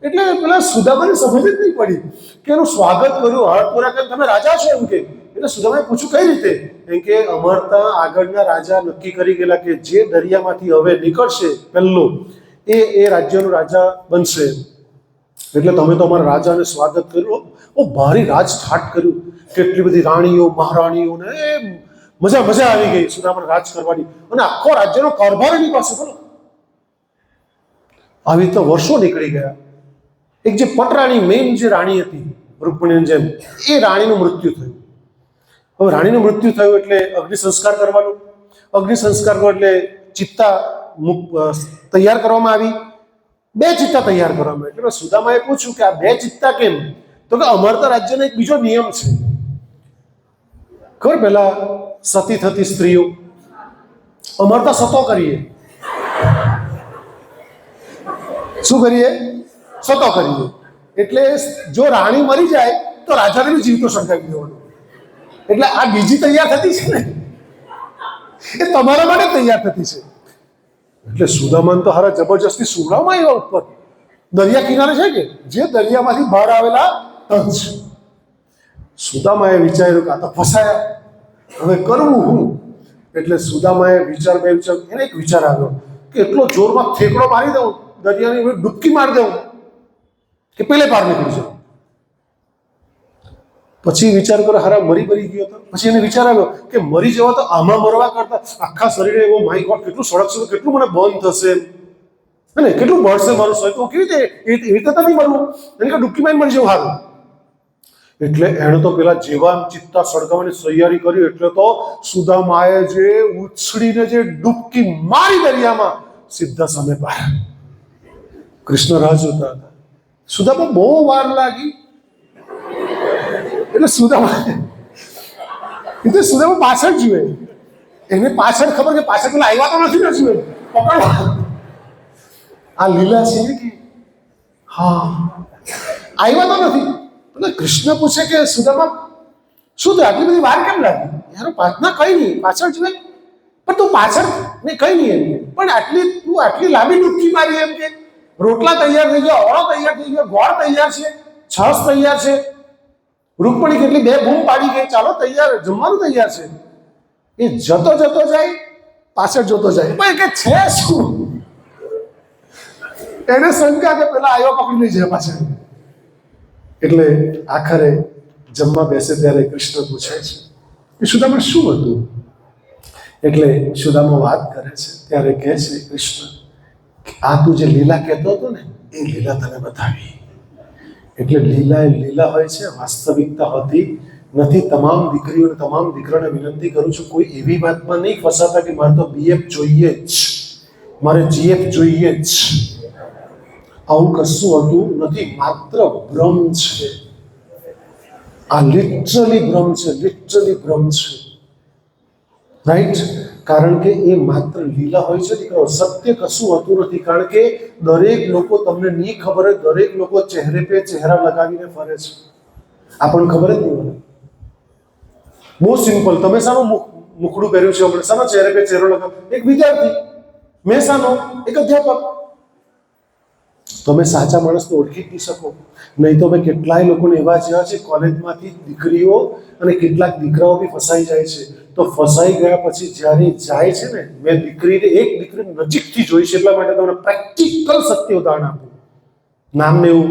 એટલે પેલા સુદામાને સમજ જ નહીં પડી કે એનું સ્વાગત કર્યું, હાથ પૂરા કરીને તમે રાજા છો એમ કે. એટલે સુદામાએ પૂછ્યું કઈ રીતે? એમ કે અમરતા આગળના રાજા નક્કી કરી ગયેલા કે જે દરિયામાંથી હવે નીકળશે પહેલો એ રાજ્યનો રાજા બનશે. એટલે તમે તો અમારા રાજાને સ્વાગત કર્યું, ભારી રાજઠાટ કર્યું, કેટલી બધી રાણીઓ મહારાણીઓ ને મજા આવી ગઈ સુદામાને રાજ કરવાની, અને આખો રાજ્યનો કારભાર એની પાસે. બોલો, આવી તો વર્ષો નીકળી ગયા. એક જે પટરાણી મેઇન જે રાણી હતી રૂકમણીની જેમ, એ રાણીનું મૃત્યુ થયું. હવે રાણીનું મૃત્યુ થયું એટલે અગ્નિ સંસ્કાર કરવાનું. અગ્નિ સંસ્કાર એટલે ચિત્તા તૈયાર કરવામાં આવી. 2 ચિત્તા તૈયાર કરવામાં. એટલે સુદામાએ પૂછ્યું કે આ 2 ચિત્તા કેમ? તો કે અમરતા રાજ્યનો એક બીજો નિયમ છે ખબર, પેલા સતી થતી સ્ત્રીઓ, અમરતા સતો કરીએ. શું કરીએ? સતો કરીએ. એટલે જો રાણી મરી જાય તો રાજાને બી જીવતો સંકાવી દેવાનો. એટલે આ બીજી તૈયાર થતી છે ને, એ તમારા માટે તૈયાર થતી છે. એટલે સુદામાને તો હારા જબરજસ્તી સુવડાવવામાં આવ્યા ઉપર. દરિયા કિનારે છે કે જે દરિયામાંથી બહાર આવેલા તંજ. સુદામાએ વિચાર્યું કે આ તો ફસાયા, હવે કરવું હું? એટલે સુદામાએ વિચાર એને એક વિચાર આવ્યો કે એટલો જોરમાં ઠેકડો મારી દઉં, દરિયાની ડૂબકી મારી દઉં કે પેલે પાર નીકળી જાઉં. પછી વિચાર કરો, હારા મરી ગયો હતો. પછી એને વિચાર આવ્યો કે મરી જવા તો આમાં મરવા કરતા આખા શરીરે એવો માય ગોડ કેટલું સળગશે, કેટલું મને બંધ થશે ને, કેટલું બળશે મારું શરીર, તો કેવી રીતે એ રીતે તો નહીં મરવું, એને કે ડૂબકી મારી મરી જવું સારું. એટલે એણે તો પેલા જેવા ચિત્તા સળગાવવાની તૈયારી કરી. એટલે તો સુદામાએ જે ઉછળીને જે ડૂબકી મારી દરિયામાં, સીધા સામે પાર. કૃષ્ણ રાહ જોતા હતા. સુદામા બહુ વાર લાગી. એટલે સુદામા પાછળ જુએ. એને પાછળ ખબર કે પાછળ પેલા આવ્યા તો નથી ને, જુએ પકડવા આ લીલા છે કે હા આવ્યા તો નથી. એટલે કૃષ્ણ પૂછે કે સુદામા શું થયું, આટલી બધી વાર કેમ લાગી? યાર પ્રાર્થના કઈ નહીં, પાછળ જુએ. પણ તું પાછળ નહીં કઈ નહીં એમ કે, પણ તું આટલી લાંબી ડૂબકી મારી એમ કે. રોટલા તૈયાર થઈ ગયા, ઓળો તૈયાર થઈ ગયો, ગોળ તૈયાર છે, છાશ તૈયાર છે, રૂકમણી કેટલી 2 બૂમ પાડી ગઈ, ચાલો તૈયાર, જમવાનું તૈયાર છે. એ જતો જાય, પાછળ જોતો જાય, પણ કે છે શું? એને શંકા કે પેલા આવ્યો પકડી લઈ જાય પાછળ. એટલે આખરે જમવા બેસે ત્યારે કૃષ્ણ પૂછે છે કે સુદામા શું હતું? એટલે સુદામા વાત કરે છે ત્યારે કહે છે કૃષ્ણ કે આ તું જે લીલા કહેતો હતો ને, એ લીલા તને બતાવી. એટલે લીલા હોય છે, વાસ્તવિકતા હોતી નથી. તમામ દીકરીઓને તમામ દીકરાને વિનંતી કરું છું, કોઈ એવી વાતમાં નહીં ફસાતા કે મારે તો BF જોઈએ જ, મારે GF જોઈએ જ. આવું કશું હતું નથી, માત્ર ભ્રમ છે. આ લિટરલી ભ્રમ છે, રાઈટ? કારણ કે એ માત્ર લીલા હોય છે દીકરાઓ, સત્ય કશું હોતું નથી. કારણ કે દરેક લોકો, તમને નહીં ખબર હોય, દરેક લોકો ચહેરે પે ચહેરા લગાવીને ફરે છે. આપણને ખબર જ નહીં હોય. બહુ સિમ્પલ. તમે શાનું મુખડું પહેર્યું છે હમણાં? શાનો ચહેરે પે ચહેરો લગાવ? એક વિદ્યાર્થી. મેં શાનો? એક અધ્યાપક. તમે સાચા માણસને ઓળખી જ નહીં શકો. નહીં તો મેં કેટલાય લોકોને એવા જેવા છે, કોલેજમાંથી દીકરીઓ અને કેટલાક દીકરાઓ બી ફસાઈ જાય છે. તો ફસાઈ ગયા પછી જ્યારે જાય છે ને, મેં એક દીકરી નજીકથી જોઈ છે, એટલા માટે તમને પ્રેક્ટિકલ સત્ય ઉદાહરણ આપું. નામને એવું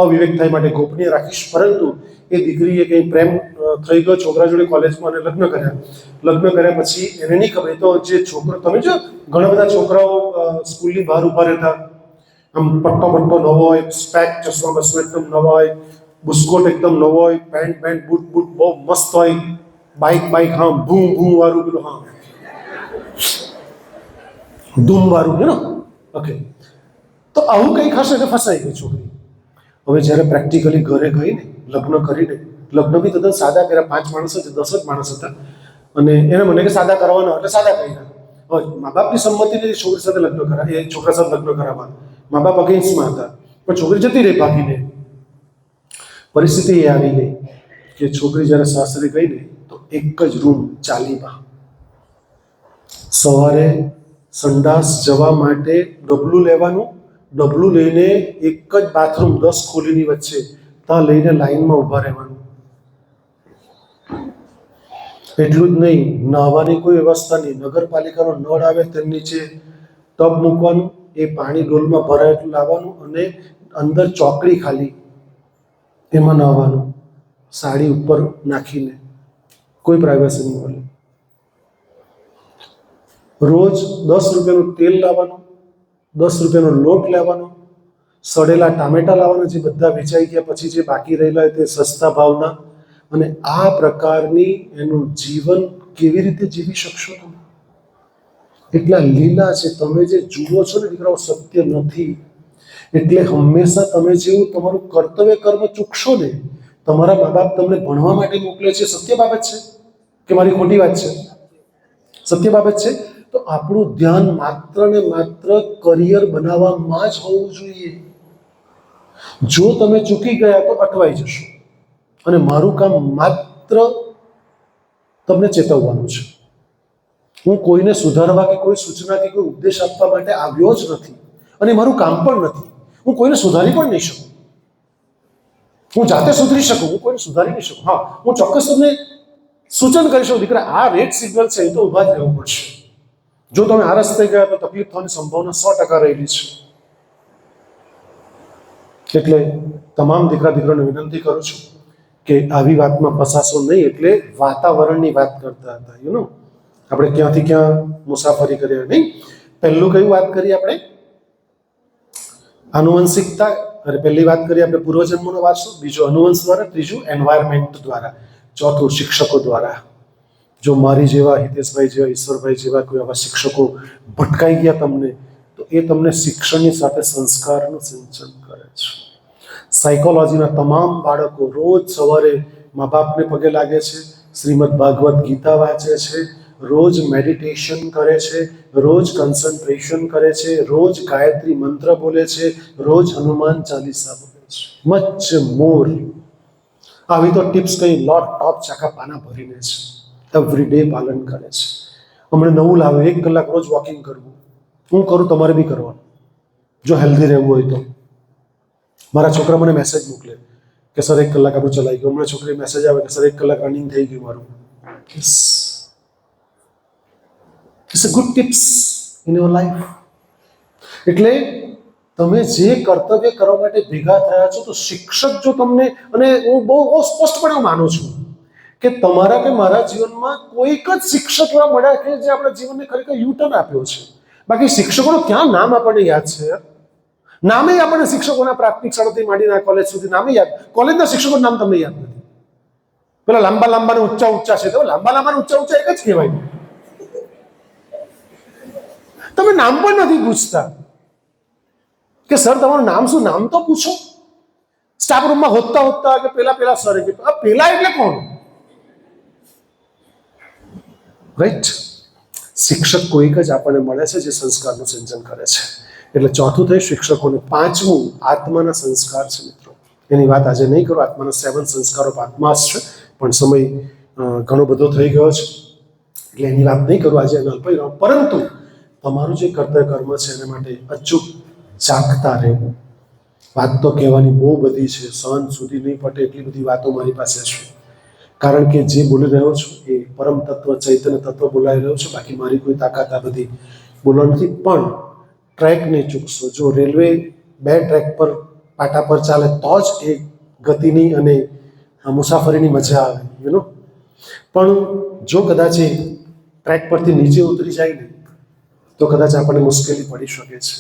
અવિવેક થાય માટે ગોપનીય રાખીશ. પરંતુ એ દીકરીએ કંઈ પ્રેમ થઈ ગયો છોકરા જોડે કોલેજમાં અને લગ્ન કર્યા પછી એને નહીં ખબર. તો જે છોકરો, તમે જો ઘણા બધા છોકરાઓ સ્કૂલની બહાર ઊભા રહેતા, આમ પટ્ટો નવો હોય, સ્પેક ચશ્મા બસમાં એકદમ નવા હોય, બુસ્કોટ એકદમ નવો હોય, પેન્ટ બૂટ બહુ મસ્ત હોય, બાઇક હા ભૂમ વાળું પેલું, હા ધૂમ વાળું, ઓકે. તો આવું કંઈક હશે તો ફસાઈ ગઈ છોકરી. હવે જ્યારે પ્રેક્ટિકલી ઘરે ગઈ ને, લગ્ન કરીને, લગ્ન બી તદ્દન સાદા કર્યા. 5 માણસ જ, 10 જ માણસ હતા. અને એને મને કે સાદા કરવાના, એટલે સાદા કર્યા. હવે મા બાપની સંમતિથી છોકરી સાથે લગ્ન કરાય, એ છોકરા સાથે લગ્ન કરાવવા મા બાપ અગેન્સ્ટમાં હતા. પણ છોકરી જતી રહી ભાગીને. પરિસ્થિતિ એ આવી ગઈ કે છોકરી જ્યારે સાસરે ગઈ ને, તો એક જ રૂમ ચાલીમાં, સવારે સંડાસ જવા માટે ડબલું લેવાનું, ડબલું લઈને એક જ બાથરૂમ 10 ખોલીની વચ્ચે ત્યાં લઈને લાઈનમાં ઊભા રહેવાનું. એટલું જ નહીં, નહાવાની કોઈ વ્યવસ્થા નહીં. નગરપાલિકાનો નળ આવે તેની નીચે ટબ મૂકવાનું, એ પાણી ડોલમાં ભરાયેલું લાવવાનું અને અંદર ચોકડી ખાલી એમાં નહાવાનું, સાડી ઉપર નાખીને. કોઈ પ્રાઇવસી નહીં મળે. રોજ 10 રૂપિયાનું તેલ લાવવાનું, 10 રૂપિયાનો લોટ લેવાનો, સડેલા ટામેટા લાવવાના, જે બધા વેચાઈ ગયા પછી જે બાકી રહેલા હોય તે સસ્તા ભાવના. અને આ પ્રકારની એનું જીવન કેવી રીતે જીવી શકશો તમે? એટલા લીલા છે. તમે જે જુઓ છો ને દીકરાઓ, સત્ય નથી. એટલે હંમેશા તમે જેવું તમારું કર્તવ્ય કર્મ ચૂકશો ને, તમારા મા બાપ તમને ભણવા માટે મોકલે છે, સત્ય બાબત છે કે મારી ખોટી વાત છે? સત્ય બાબત છે. તો આપણું ધ્યાન માત્ર ને માત્ર કરિયર બનાવવામાં જ હોવું જોઈએ. જો તમે ચૂકી ગયા તો અટવાઈ જશો. અને મારું કામ માત્ર તમને ચેતવવાનું છે. હું કોઈને સુધારવા કે કોઈ સૂચના કે કોઈ ઉપદેશ આપવા માટે આવ્યો જ નથી, અને મારું કામ પણ નથી. હું કોઈને સુધારી પણ નહીં શકું. હું જાતે સુધરી શકું, હું કોઈને સુધારી નહીં શકું. હા, હું ચોક્કસ તમને સૂચન કરી શકું, દીકરા આ રેડ સિગ્નલ છે એ તો ઊભા જ રહેવું પડશે. જો તમે આ રસ્તે ગયા તો તકલીફ થવાની સંભાવના 100% રહેલી છે. એટલે તમામ દીકરા દીકરાને વિનંતી કરું છું કે આવી વાતમાં ફસાશો નહીં. એટલે વાતાવરણની વાત કરતા હતા, આપણે ક્યાંથી ક્યાં મુસાફરી કરીએ નહીં. પહેલું કયું વાત કરીએ આપણે? આનુવંશિકતા. અરે પહેલી વાત કરીએ આપણે પૂર્વજન્મનો વારસો, બીજું અનુવંશ દ્વારા, ત્રીજું એન્વાયરમેન્ટ દ્વારા, ચોથું શિક્ષકો દ્વારા. જો મારી જેવા, હિતેશભાઈ જેવા, ઈશ્વરભાઈ જેવા કોઈ આવા શિક્ષકો ભટકાઈ ગયા તમને, તો એ તમને શિક્ષણની સાથે સંસ્કારનું સિંચન કરે છે. સાયકોલોજીના તમામ બાળકો રોજ સવારે મા બાપને પગે લાગે છે, શ્રીમદ ભાગવત ગીતા વાંચે છે, રોજ મેડિટેશન કરે છે, રોજ કન્સન્ટ્રેશન કરે છે, રોજ ગાયત્રી મંત્ર બોલે છે, રોજ હનુમાન ચાલીસા બોલે છે. મચ મોર. આવી તો ટિપ્સ કઈ લોટ ટોપ ચાખા પાના ભરીને છે. એવરીડે પાલન કરે છે. હમણાં નવું લાવે, 1 કલાક રોજ વોકિંગ કરવું. હું કરું, તમારે બી કરવાનું, જો હેલ્ધી રહેવું હોય તો. મારા છોકરા મને મેસેજ મોકલે કે સર 1 કલાક આપણું ચલાવી ગયું. હમણાં છોકરી મેસેજ આવે કે સર 1 કલાક રનિંગ થઈ ગયું મારું. It's a good tips in your life. એટલે તમે જે કર્તવ્ય કરવા માટે ભેગા થયા છો, તો શિક્ષક જો તમને, અને હું બહુ સ્પષ્ટપણે માનું છું કે તમારા કે મારા જીવનમાં કોઈક જ શિક્ષક એવા મળ્યા કે જે આપણા જીવનને ખરેખર યુટર્ન આપ્યો છે. બાકી શિક્ષકોનું ક્યાં નામ આપણને યાદ છે? નામે આપણને શિક્ષકોના પ્રાથમિક શાળાથી માંડીને કોલેજ સુધી નામે યાદ. કોલેજના શિક્ષકોનું નામ તમને યાદ નથી. પેલા લાંબા લાંબા ને ઊંચા ઊંચા છે, તો લાંબા લાંબા ને ઊંચા ઊંચા એક જ કહેવાય. તમે નામ પણ નથી પૂછતા કે સર તમારું નામ શું? નામ તો પૂછો. સ્ટાફ રૂમમાં હોતા હોતા કે પેલા સર કે પેલા એટલે કોણ? રાઈટ? શિક્ષક કોઈક જ આપણને મળે છે જે સંસ્કારનું સિંચન કરે છે. એટલે ચોથું થઈ શિક્ષકોને. પાંચમું આત્માના સંસ્કાર છે મિત્રો. એની વાત આજે નહીં કરું. આત્માના 7 સંસ્કારો આત્માસ છે, પણ સમય ઘણો બધો થઈ ગયો છે એટલે એની વાત નહીં કરું આજે. એને અલ્પાઈ રહું. પરંતુ તમારું જે કર્તવ્ય કર્મ છે એના માટે અચૂક જાગતા રહેવું. વાત તો કહેવાની બહુ બધી છે, સાંજ સુધી નહીં પટે એટલી બધી વાતો મારી પાસે છે. કારણ કે જે બોલી રહ્યો છું એ પરમ તત્વ, ચૈતન્ય તત્વ બોલાવી રહ્યો છું. બાકી મારી કોઈ તાકાત આ બધી બોલવા નથી. પણ ટ્રેક નહીં ચૂકશો. જો રેલવે 2 ટ્રેક પર પાટા પર ચાલે તો જ એ ગતિની અને મુસાફરીની મજા આવે, પણ જો કદાચ એ ટ્રેક પરથી નીચે ઉતરી જાય ને, તો કદાચ આપણને મુશ્કેલી પડી શકે છે.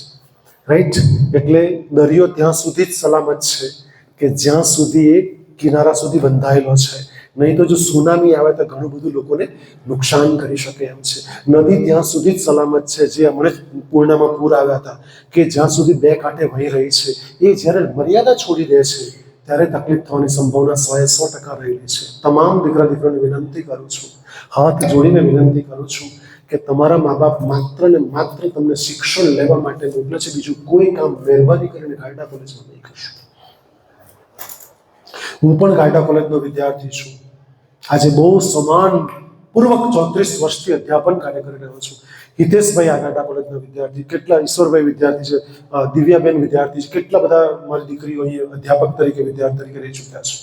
રાઈટ? એટલે દરિયો ત્યાં સુધી જ સલામત છે કે જ્યાં સુધી એ કિનારા સુધી બંધાયેલો છે. નહીં તો જો સુનામી આવે તો ઘણું બધું લોકોને નુકસાન કરી શકે એમ છે. નદી ત્યાં સુધી જ સલામત છે જે હમણાં જ પૂર્ણમાં પૂર આવ્યા હતા, કે જ્યાં સુધી 2 કાંઠે વહી રહી છે. એ જ્યારે મર્યાદા છોડી દે છે ત્યારે તકલીફ થવાની સંભાવના 100% રહેલી છે. તમામ દીકરા દીકરીઓને વિનંતી કરું છું, હાથ જોડીને વિનંતી કરું છું કે તમારા મા બાપ માત્ર ને માત્ર તમને શિક્ષણ લેવા માટે મોકલે છે. બીજું કોઈ કામ મહેરબાની કરીને ગાયડા કોલેજમાં નહીં કરશો. હું પણ ગાયડા કોલેજનો વિદ્યાર્થી છું. આજે બહુ સમાન પૂર્વક 34 વર્ષથી અધ્યાપન કાર્ય કરી રહ્યો છું. હિતેશભાઈ આગાટા કોલેજના વિદ્યાર્થી, કેટલા ઈશ્વરભાઈ વિદ્યાર્થી છે, દિવ્યાબેન વિદ્યાર્થી છે, કેટલા બધા મારી દીકરીઓ અહીં અધ્યાપક તરીકે વિદ્યાર્થી તરીકે રહી ચૂક્યા છે.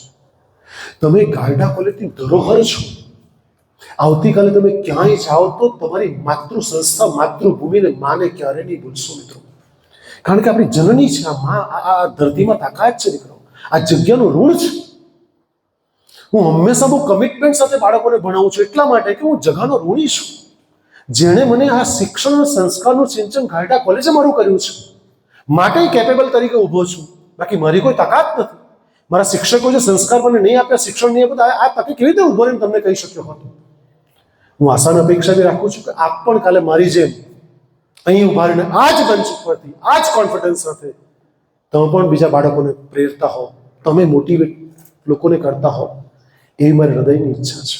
તમે ગારડા કોલેજની ધરોહર છો. આવતીકાલે તમે ક્યાંય જાઓ તો તમારી માતૃ સંસ્થા, માતૃભૂમિને માને ક્યારે નહીં ભૂલશો મિત્રો. કારણ કે આપણી જનની છે આ માં, આ ધરતીમાં તાકાત છે દીકરો, આ જગ્યાનું ઋણ છે. હું હંમેશા બહુ કમિટમેન્ટ સાથે બાળકોને ભણાવું છું એટલા માટે કે હું જગાનો ઋણી છું. જેણે મને આ શિક્ષણ અને સંસ્કારનું સિંચન ગારડા કોલેજે મારું કર્યું છે માટે કેપેબલ તરીકે ઊભો છું. બાકી મારી કોઈ તાકાત નથી. મારા શિક્ષકો જે સંસ્કાર મને નહીં આપ્યા, શિક્ષણ નહીં આપ્યું, આ તકે કેવી રીતે ઊભો રહીને તમને કહી શક્યો હતો. હું આશાની અપેક્ષા બી રાખું છું કે આપ પણ કાલે મારી જેમ અહીં ઉભા રહીને આ જ મંચ ઉપરથી આ જ કોન્ફિડન્સ સાથે તમે પણ બીજા બાળકોને પ્રેરતા હો, તમે મોટિવેટ લોકોને કરતા હો, એવી મારી હૃદયની ઈચ્છા છે.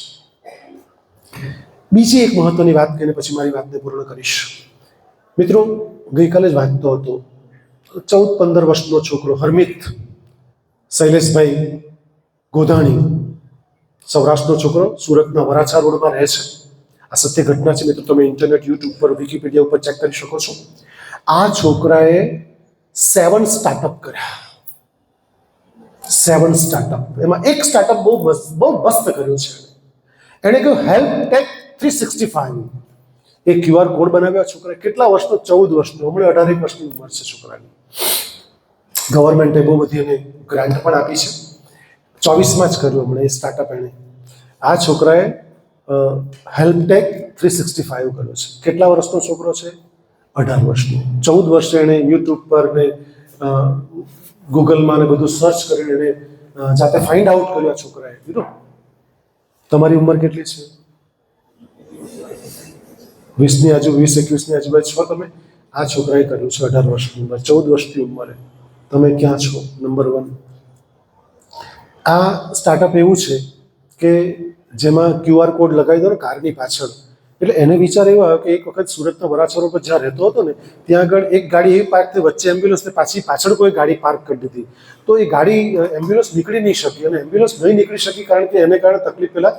બીજી એક મહત્વની વાત કહીને પછી મારી વાતને પૂર્ણ કરીશ. મિત્રો, ગઈકાલે જ વાંચતો હતો, 14-15 વર્ષનો છોકરો હરમિત શૈલેષભાઈ ગોધાણી, સૌરાષ્ટ્રનો છોકરો, સુરતના વરાછા રોડમાં રહે છે. આ સત્ય ઘટના છે મિત્રો, તમે ઇન્ટરનેટ, યુટ્યુબ પર, વિકીપીડિયા ઉપર ચેક કરી શકો છો. આ છોકરાએ 7 સ્ટાર્ટઅપ કર્યા. 7 સ્ટાર્ટઅપ. એમાં એક સ્ટાર્ટઅપ બહુ મસ્ત કર્યું છે. એણે કહ્યું હેલ્પ ટેક 365. એ QR કોડ બનાવ્યા છોકરા. કેટલા વર્ષનો? 14 વર્ષનો. હમણાં 18 વર્ષની ઉંમર છે છોકરાની. ગવર્મેન્ટે બહુ બધી એને ગ્રાન્ટ પણ આપી છે. 24માં જ કર્યું હમણાં એ સ્ટાર્ટઅપ એણે. આ છોકરાએ હેલ્પટેક 365 કર્યો છે. કેટલા વર્ષનો છોકરો છે? 18 વર્ષનો. 14 વર્ષે એણે યુટ્યુબ પર ને ગૂગલમાં ને બધું સર્ચ કરીને એને જાતે ફાઇન્ડ આઉટ કર્યું આ છોકરાએ. કીધું તમારી ઉંમર કેટલી છે? 20ની આજુ 20-21ની આજુબાજુ છો તમે. આ છોકરાએ કર્યું છે 18 વર્ષની ઉંમર, 14 વર્ષની ઉંમરે. તમે ક્યાં છો? નંબર 1. આ સ્ટાર્ટઅપ એવું છે કે જેમાં QR કોડ લગાવી દો ને કારની પાછળ, એટલે એને વિચાર એવો આવ્યો કે એક વખત સુરતના વરાછા રોડ પર જ્યાં રહેતો હતો ને ત્યાં આગળ એક ગાડી એવી પાર્ક થઈ, વચ્ચે એમ્બ્યુલન્સને પાછળ કોઈ ગાડી પાર્ક કરી દીધી. તો એ ગાડી એમ્બ્યુલન્સ નીકળી નહીં શકી, અને એમ્બ્યુલન્સ નહીં નીકળી શકી કારણ કે એને કારણે તકલીફ પહેલાં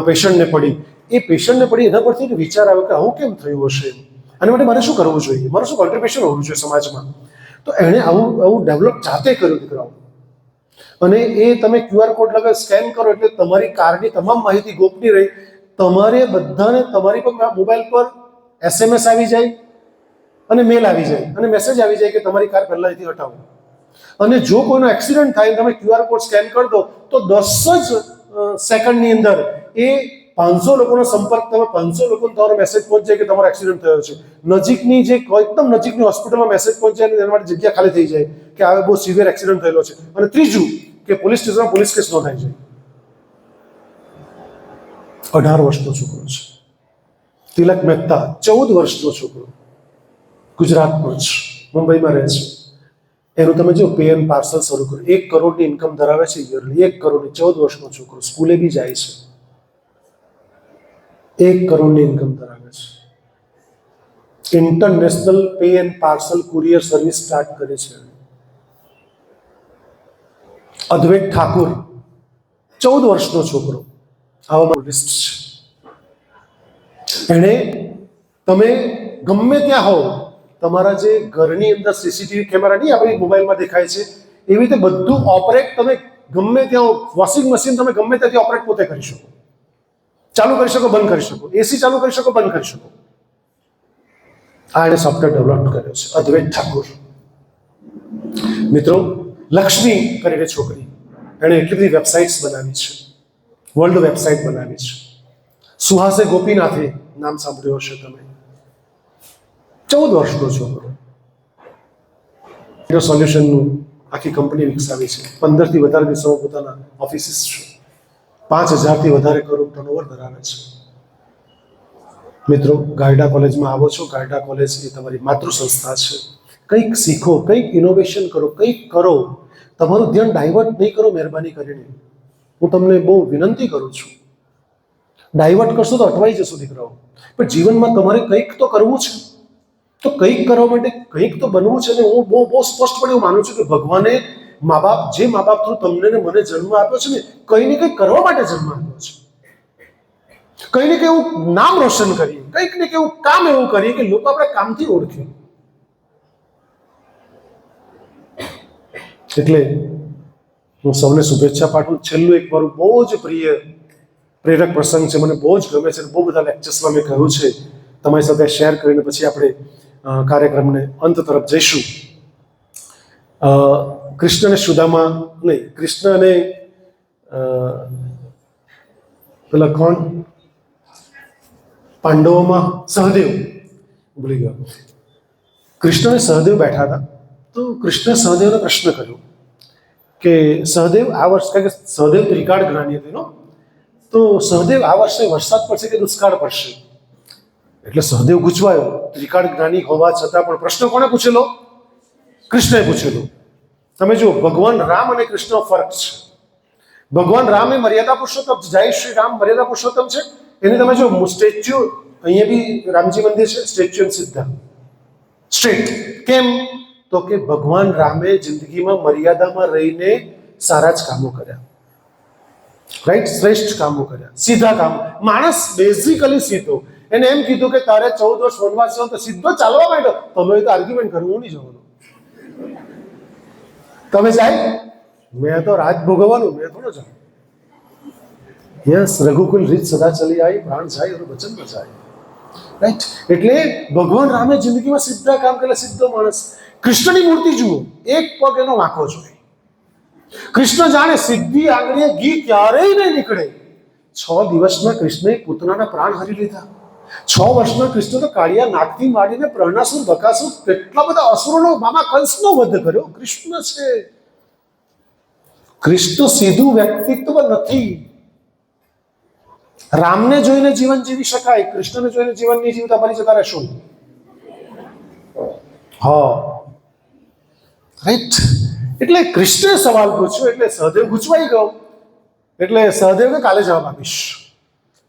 પેશન્ટને પડી. એ પેશન્ટને પડી એના પરથી વિચાર આવ્યો કે આવું કેમ થયું હશે, આના માટે મારે શું કરવું જોઈએ, મારું શું કોન્ટ્રીબ્યુશન હોવું જોઈએ સમાજમાં. તો એણે આવું ડેવલપ જાતે કર્યું દીકરાઓ. અને એ તમે QR કોડ લગાવી સ્કેન કરો એટલે તમારી કારની તમામ માહિતી ગોપનીય રહી. તમારે બધાને તમારી પર મોબાઈલ પર SMS આવી જાય અને મેલ આવી જાય અને મેસેજ આવી જાય કે તમારી કાર પહેલાંથી હટાવો. અને જો કોઈનો એક્સિડન્ટ થાય તમે QR કોડ સ્કેન કરી દો તો 10 જ સેકન્ડની અંદર એ 500 લોકોનો સંપર્ક, તમે 500 લોકોને તમારો મેસેજ પહોંચી જાય કે તમારો એક્સિડન્ટ થયો છે. નજીકની જે એકદમ નજીકની હોસ્પિટલમાં મેસેજ પહોંચી જાય અને એના માટે જગ્યા ખાલી થઈ જાય કે આ બહુ સિવિયર એક્સિડન્ટ થયેલો છે. અને ત્રીજું કે પોલીસ સ્ટેશનમાં પોલીસ કેસ નોંધાઈ જાય. 18 વર્ષનો છોકરો છે. તિલક મહેતા 14 વર્ષનો છોકરો, ગુજરાતનો જ, મુંબઈમાં રહે છે. એનું તમે જો પે એન્ડ પાર્સલ શરૂ કર્યું. 1 કરોડની ઇન્કમ ધરાવે છે યરલી. 1 કરોડની. 14 વર્ષનો છોકરો, સ્કૂલે બી જાય છે. 1 કરોડની ઇન્કમ ધરાવે છે. International pay and parcel courier service start કરે છે. અદ્વૈત ઠાકુર 14 વર્ષનો છોકરો, આવા લિસ્ટ છે. એણે, તમે ગમે ત્યાં હોવ, તમારા જે ઘરની અંદર CCTV કેમેરા નહીં આપણી મોબાઈલમાં દેખાય છે એવી રીતે બધું ઓપરેટ તમે ગમે ત્યાં, વોશિંગ મશીન તમે ગમે ત્યાંથી ઓપરેટ પોતે કરી શકો, ચાલુ કરી શકો, બંધ કરી શકો, AC ચાલુ કરી શકો, બંધ કરી શકો. આ એણે સોફ્ટવેર ડેવલપ કર્યો છે, અદ્વૈત ઠાકુર. મિત્રો, લક્ષ્મી કરીને છોકરી, એણે એટલી બધી વેબસાઇટ્સ બનાવી છે, વર્લ્ડ વેબસાઇટ બનાવી છે. સુહાસે ગોપીનાથે, નામ સાંભળ્યું હશે તમે, 14 વર્ષનો છોકરો. સોલ્યુશનનું આખી કંપની વિકસાવી છે. 15થી વધારે દેશોમાં પોતાના ઓફિસીસ છે. 5000થી વધારે કરોડ ટર્નઓવર ધરાવે છે. મિત્રો, ગારડા કોલેજમાં આવો છો. ગારડા કોલેજ એ તમારી માતૃ સંસ્થા છે. કંઈક શીખો, કંઈક ઇનોવેશન કરો, કંઈક કરો. તમારું ધ્યાન ડાયવર્ટ નહીં કરો મહેરબાની કરીને. હું તમને બહુ વિનંતી કરું છું. ડાયવર્ટ કરશો તો અટવાઈ જશો દીકરાઓ. પણ જીવનમાં તમારે કંઈક તો કરવું છે. તો કંઈક કરવા માટે કંઈક તો બનવું છે. ને હું બહુ સ્પષ્ટપણે એવું માનું છું કે ભગવાને મા બાપ થ્રુ તમને ને મને જન્મ આપ્યો છે ને કંઈ ને કંઈક કરવા માટે જન્મ આપ્યો છે. કંઈ ને કંઈ એવું નામ રોશન કરીએ, કંઈક ને કંઈ કામ એવું કરીએ કે લોકો આપણે કામથી ઓળખે. એટલે હું સૌને શુભેચ્છા પાઠવું. છેલ્લું એક મારું બહુ જ પ્રિય પ્રેરક પ્રસંગ છે, મને બહુ જ ગમે છે. બહુ બધા લેક્ચર્સમાં મેં કહ્યું છે, તમારી સાથે શેર કરીને પછી આપણે કાર્યક્રમને અંત તરફ જઈશું. કૃષ્ણ અને સુદામા નહીં, કૃષ્ણ અને પેલા કોણ પાંડવોમાં સહદેવ, ભૂલી ગયો. કૃષ્ણ અને સહદેવ બેઠા હતા, તો કૃષ્ણે સહદેવને પ્રશ્ન કર્યો કે સહદેવ આ વર્ષ, કારણ કે સહદેવ ત્રિકાળ જ્ઞાની હતી, તો સહદેવ આ વર્ષે વરસાદ પડશે કે દુષ્કાળ પડશે? એટલે સહદેવ ગૂંચવાયો. ત્રિકાળ જ્ઞાની હોવા છતાં પણ પ્રશ્ન કોણે પૂછેલો? કૃષ્ણએ પૂછેલો. તમે જુઓ, ભગવાન રામ અને કૃષ્ણનો ફરક છે. ભગવાન રામ એ મર્યાદા પુરુષોત્તમ, જય શ્રી રામ મર્યાદા પુરુષોત્તમ છે. એને તમે જો સ્ટેચ્યુ, અહીંયા બી રામજી મંદિર છે, સ્ટેચ્યુ સીધા સ્ટ્રેટ. કેમ? તો કે ભગવાન રામે જિંદગીમાં મર્યાદામાં રહીને સારા જ કામો કર્યા, રાઈટ, શ્રેષ્ઠ કામો કર્યા, સીધા કામ. માણસ બેઝિકલી સીધો. એને એમ કીધું કે તારે 14 વર્ષ વનવાસ છે તો સીધો ચાલવા માંડ્યો. તમે તો આર્ગ્યુમેન્ટ કર્યું, હું નહીં જવાનું. તમે જાય, મેં તો રાજ ભોગવવાનું, મેં થોડો જાઉં. યસ, રઘુકુલ રીત સદા ચલી આવી, પ્રાણ જાય અને વચન ન જાય, રાઈટ. એટલે ભગવાન રામે જિંદગીમાં સીધા કામ કરેલા, સીધો માણસ. કૃષ્ણની મૂર્તિ જુઓ, એક પગ એનો વાંકો જોઈએ. કૃષ્ણ જાણે સીધી આંગળીએ ઘી ક્યારેય નહીં નીકળે. 6 દિવસમાં કૃષ્ણએ પૂતનાના પ્રાણ હરી લીધા. 6 વર્ષમાં કૃષ્ણ તો કાળિયા નાગથી માંડીને પ્રહણાસુર, બકાસુર, કેટલા બધા અસુરોનો, મામા કંસનો વધ કર્યો. કૃષ્ણ છે. કૃષ્ણ સીધું વ્યક્તિત્વ નથી. રામને જોઈને જીવન જીવી શકાય, કૃષ્ણને જોઈને જીવન નહીં જીવતા મરી જતા રહેશું. હા, રાઈટ. એટલે કૃષ્ણે સવાલ પૂછ્યો એટલે સહદેવ ગૂંચવાઈ ગયો. એટલે સહદેવ કે કાલે જવાબ આપીશ.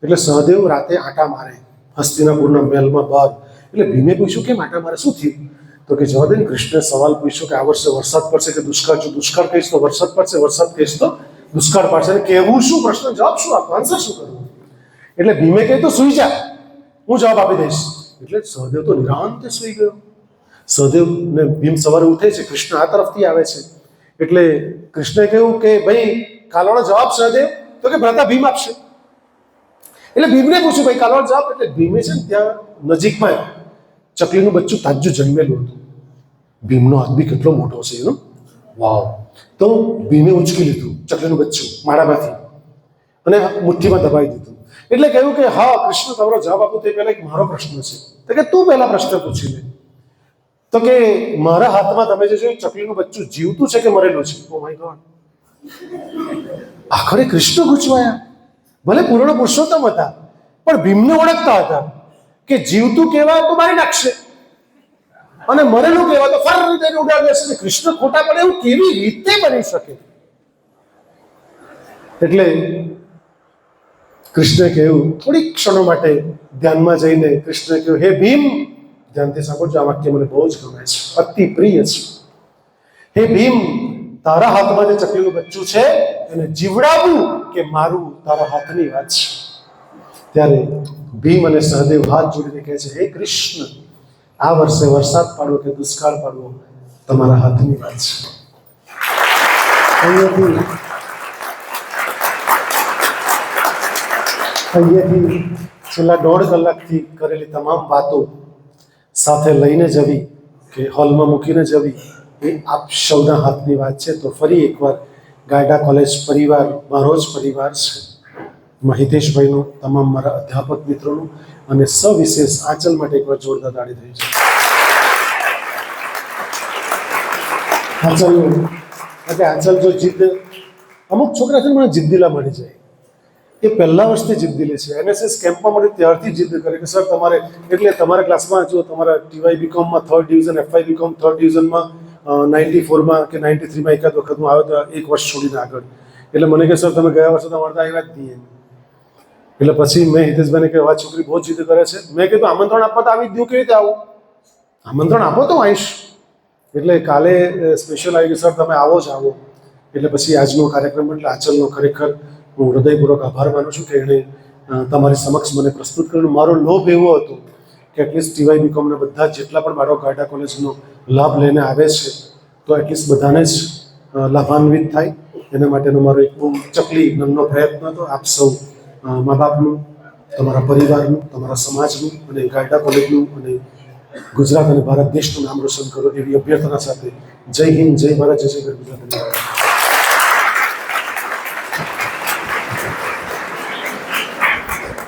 એટલે સહદેવ રાતે આટા મારે હસ્તિનાપુરના મહેલમાં બહાર. એટલે ભીમે પૂછ્યું કેમ આટા મારે, શું થયું? તો કે જવા દે ને, કૃષ્ણે સવાલ પૂછ્યો કે આ વર્ષે વરસાદ પડશે કે દુષ્કાળ? જો દુષ્કાળ કહીશ તો વરસાદ પડશે, વરસાદ કહીશ તો દુષ્કાળ પડશે. અને કહેવું શું, પ્રશ્ન જવાબ શું આપવો, આન્સર શું કરવું? એટલે ભીમે કહે તો સુઈ જા, હું જવાબ આપી દઈશ. એટલે સહદેવ તો નિરાંતે સુઈ ગયો. સહદેવ ને ભીમ સવારે ઉઠે છે, કૃષ્ણ આ તરફથી આવે છે. એટલે કૃષ્ણે કહ્યું કે ભાઈ કાલવાળો જવાબ સહદેવ? તો કે ભ્રાતા ભીમ આપશે. એટલે ભીમને પૂછ્યું ભાઈ કાલવાળો જવાબ? એટલે ભીમે છે ને ત્યાં નજીકમાં ચકલીનું બચ્ચું તાજું જન્મેલું હતું. ભીમનો હાથ બી કેટલો મોટો છે એનો, વાવ. તો ભીમે ઉંચકી લીધું ચકલીનું બચ્ચું માળામાંથી અને મુઠ્ઠીમાં દબાવી દીધું. એટલે કહ્યું કે હા કૃષ્ણ, તમારો જવાબ આપો તે પહેલા એક મારો પ્રશ્ન છે. તો કે તું પહેલા પ્રશ્ન પૂછી લે. તો કે મારા હાથમાં તમે જે જોયું ચકલીનું બચ્ચું જીવતું છે કે મરેલું છે? Oh my God. આખરે કૃષ્ણ ગૂંચવાયા. ભલે પૂર્ણ પુરુષોત્તમ હતા, પણ ભીમને ઓળખતા હતા કે જીવતું કહેવાય તો મારી નાખશે અને મરેલું કહેવાય તો ફર રીતે ઉડાડી દેશે. કૃષ્ણ ખોટા પડે એવું કેવી રીતે બની શકે? એટલે કૃષ્ણે કહ્યું, થોડીક ક્ષણો માટે ધ્યાનમાં જઈને કૃષ્ણે કહ્યું, હે ભીમ, ધ્યાનથી સાંભળજો, આ વાક્ય મને બહુ જ ગમે છે, અતિ પ્રિય છે. હે ભીમ, તારા હાથમાં જે ચકલીનું બચ્ચું છે એને જીવડાવવું કે મારું તારા હાથની વાત છે. ત્યારે ભીમ અને સહદેવ હાથ જોડીને કહે છે, હે કૃષ્ણ, આ વર્ષે વરસાદ પાડવો કે દુષ્કાળ પાડવો તમારા હાથની વાત છે. અહીંયાથી છેલ્લા 1.5 કલાકથી કરેલી તમામ વાતો સાથે લઈને જવી કે હોલમાં મૂકીને જવી એ આપ સૌના હાથની વાત છે. તો ફરી એકવાર ગાયડા કોલેજ પરિવાર મારો જ પરિવાર છે, હિતેશભાઈનું, તમામ મારા અધ્યાપક મિત્રોનું અને સવિશેષ આંચલ માટે એકવાર જોરદાર તાળી થઈ છે. આંચલનું એટલે આંચલ જો જીદ, અમુક છોકરા છે મને જિદ્દીલા મળી જાય, એ પહેલા વર્ષથી જિદ્દીલે છે. NSS કેમ્પમાં મળે ત્યારથી જીદ કરે કે સર તમારે, એટલે તમારા ક્લાસમાં જો તમારા TY BComમાં 3rd division, FY BCom 3rd ડિવિઝનમાં 94માં કે 93માં એકાદ વખત હું આવ્યો તો 1 વર્ષ છોડીને આગળ. એટલે મને કે સર તમે ગયા વર્ષે તમારે તો આવ્યા જ નહીં. એટલે પછી મેં હિતેશભાઈને કહ્યું, આ છોકરી બહુ જીદ કરે છે. મેં કીધું આમંત્રણ આપવા તો આવી જ દઉં, કેવી રીતે આવું? આમંત્રણ આપો તો આવીશ. એટલે કાલે સ્પેશિયલ આવી ગયું, સર તમે આવો જ આવો. એટલે પછી આજનો કાર્યક્રમ એટલે આંચલનો ખરેખર હું હૃદયપૂર્વક આભાર માનું છું કે એણે તમારી સમક્ષ મને પ્રસ્તુત કર્યું. મારો લોભ એવો હતો કે એટલીસ્ટ ટીવાય બીકોમના બધા જેટલા પણ બાળકો ગારડા કોલેજનો લાભ લઈને આવે છે તો એટલીસ્ટ બધાને જ લાભાન્વિત થાય. એના માટેનો મારો એક બહુ ચકલી નાનો પ્રયત્ન હતો. આપ સૌ મા બાપનું, તમારા પરિવારનું, તમારા સમાજનું અને ગારડા કોલેજનું અને ગુજરાત અને ભારત દેશનું નામ રોશન કરો એવી અભ્યર્થના સાથે જય હિન્દ, જય ભારત, જય જય ગુજરાત.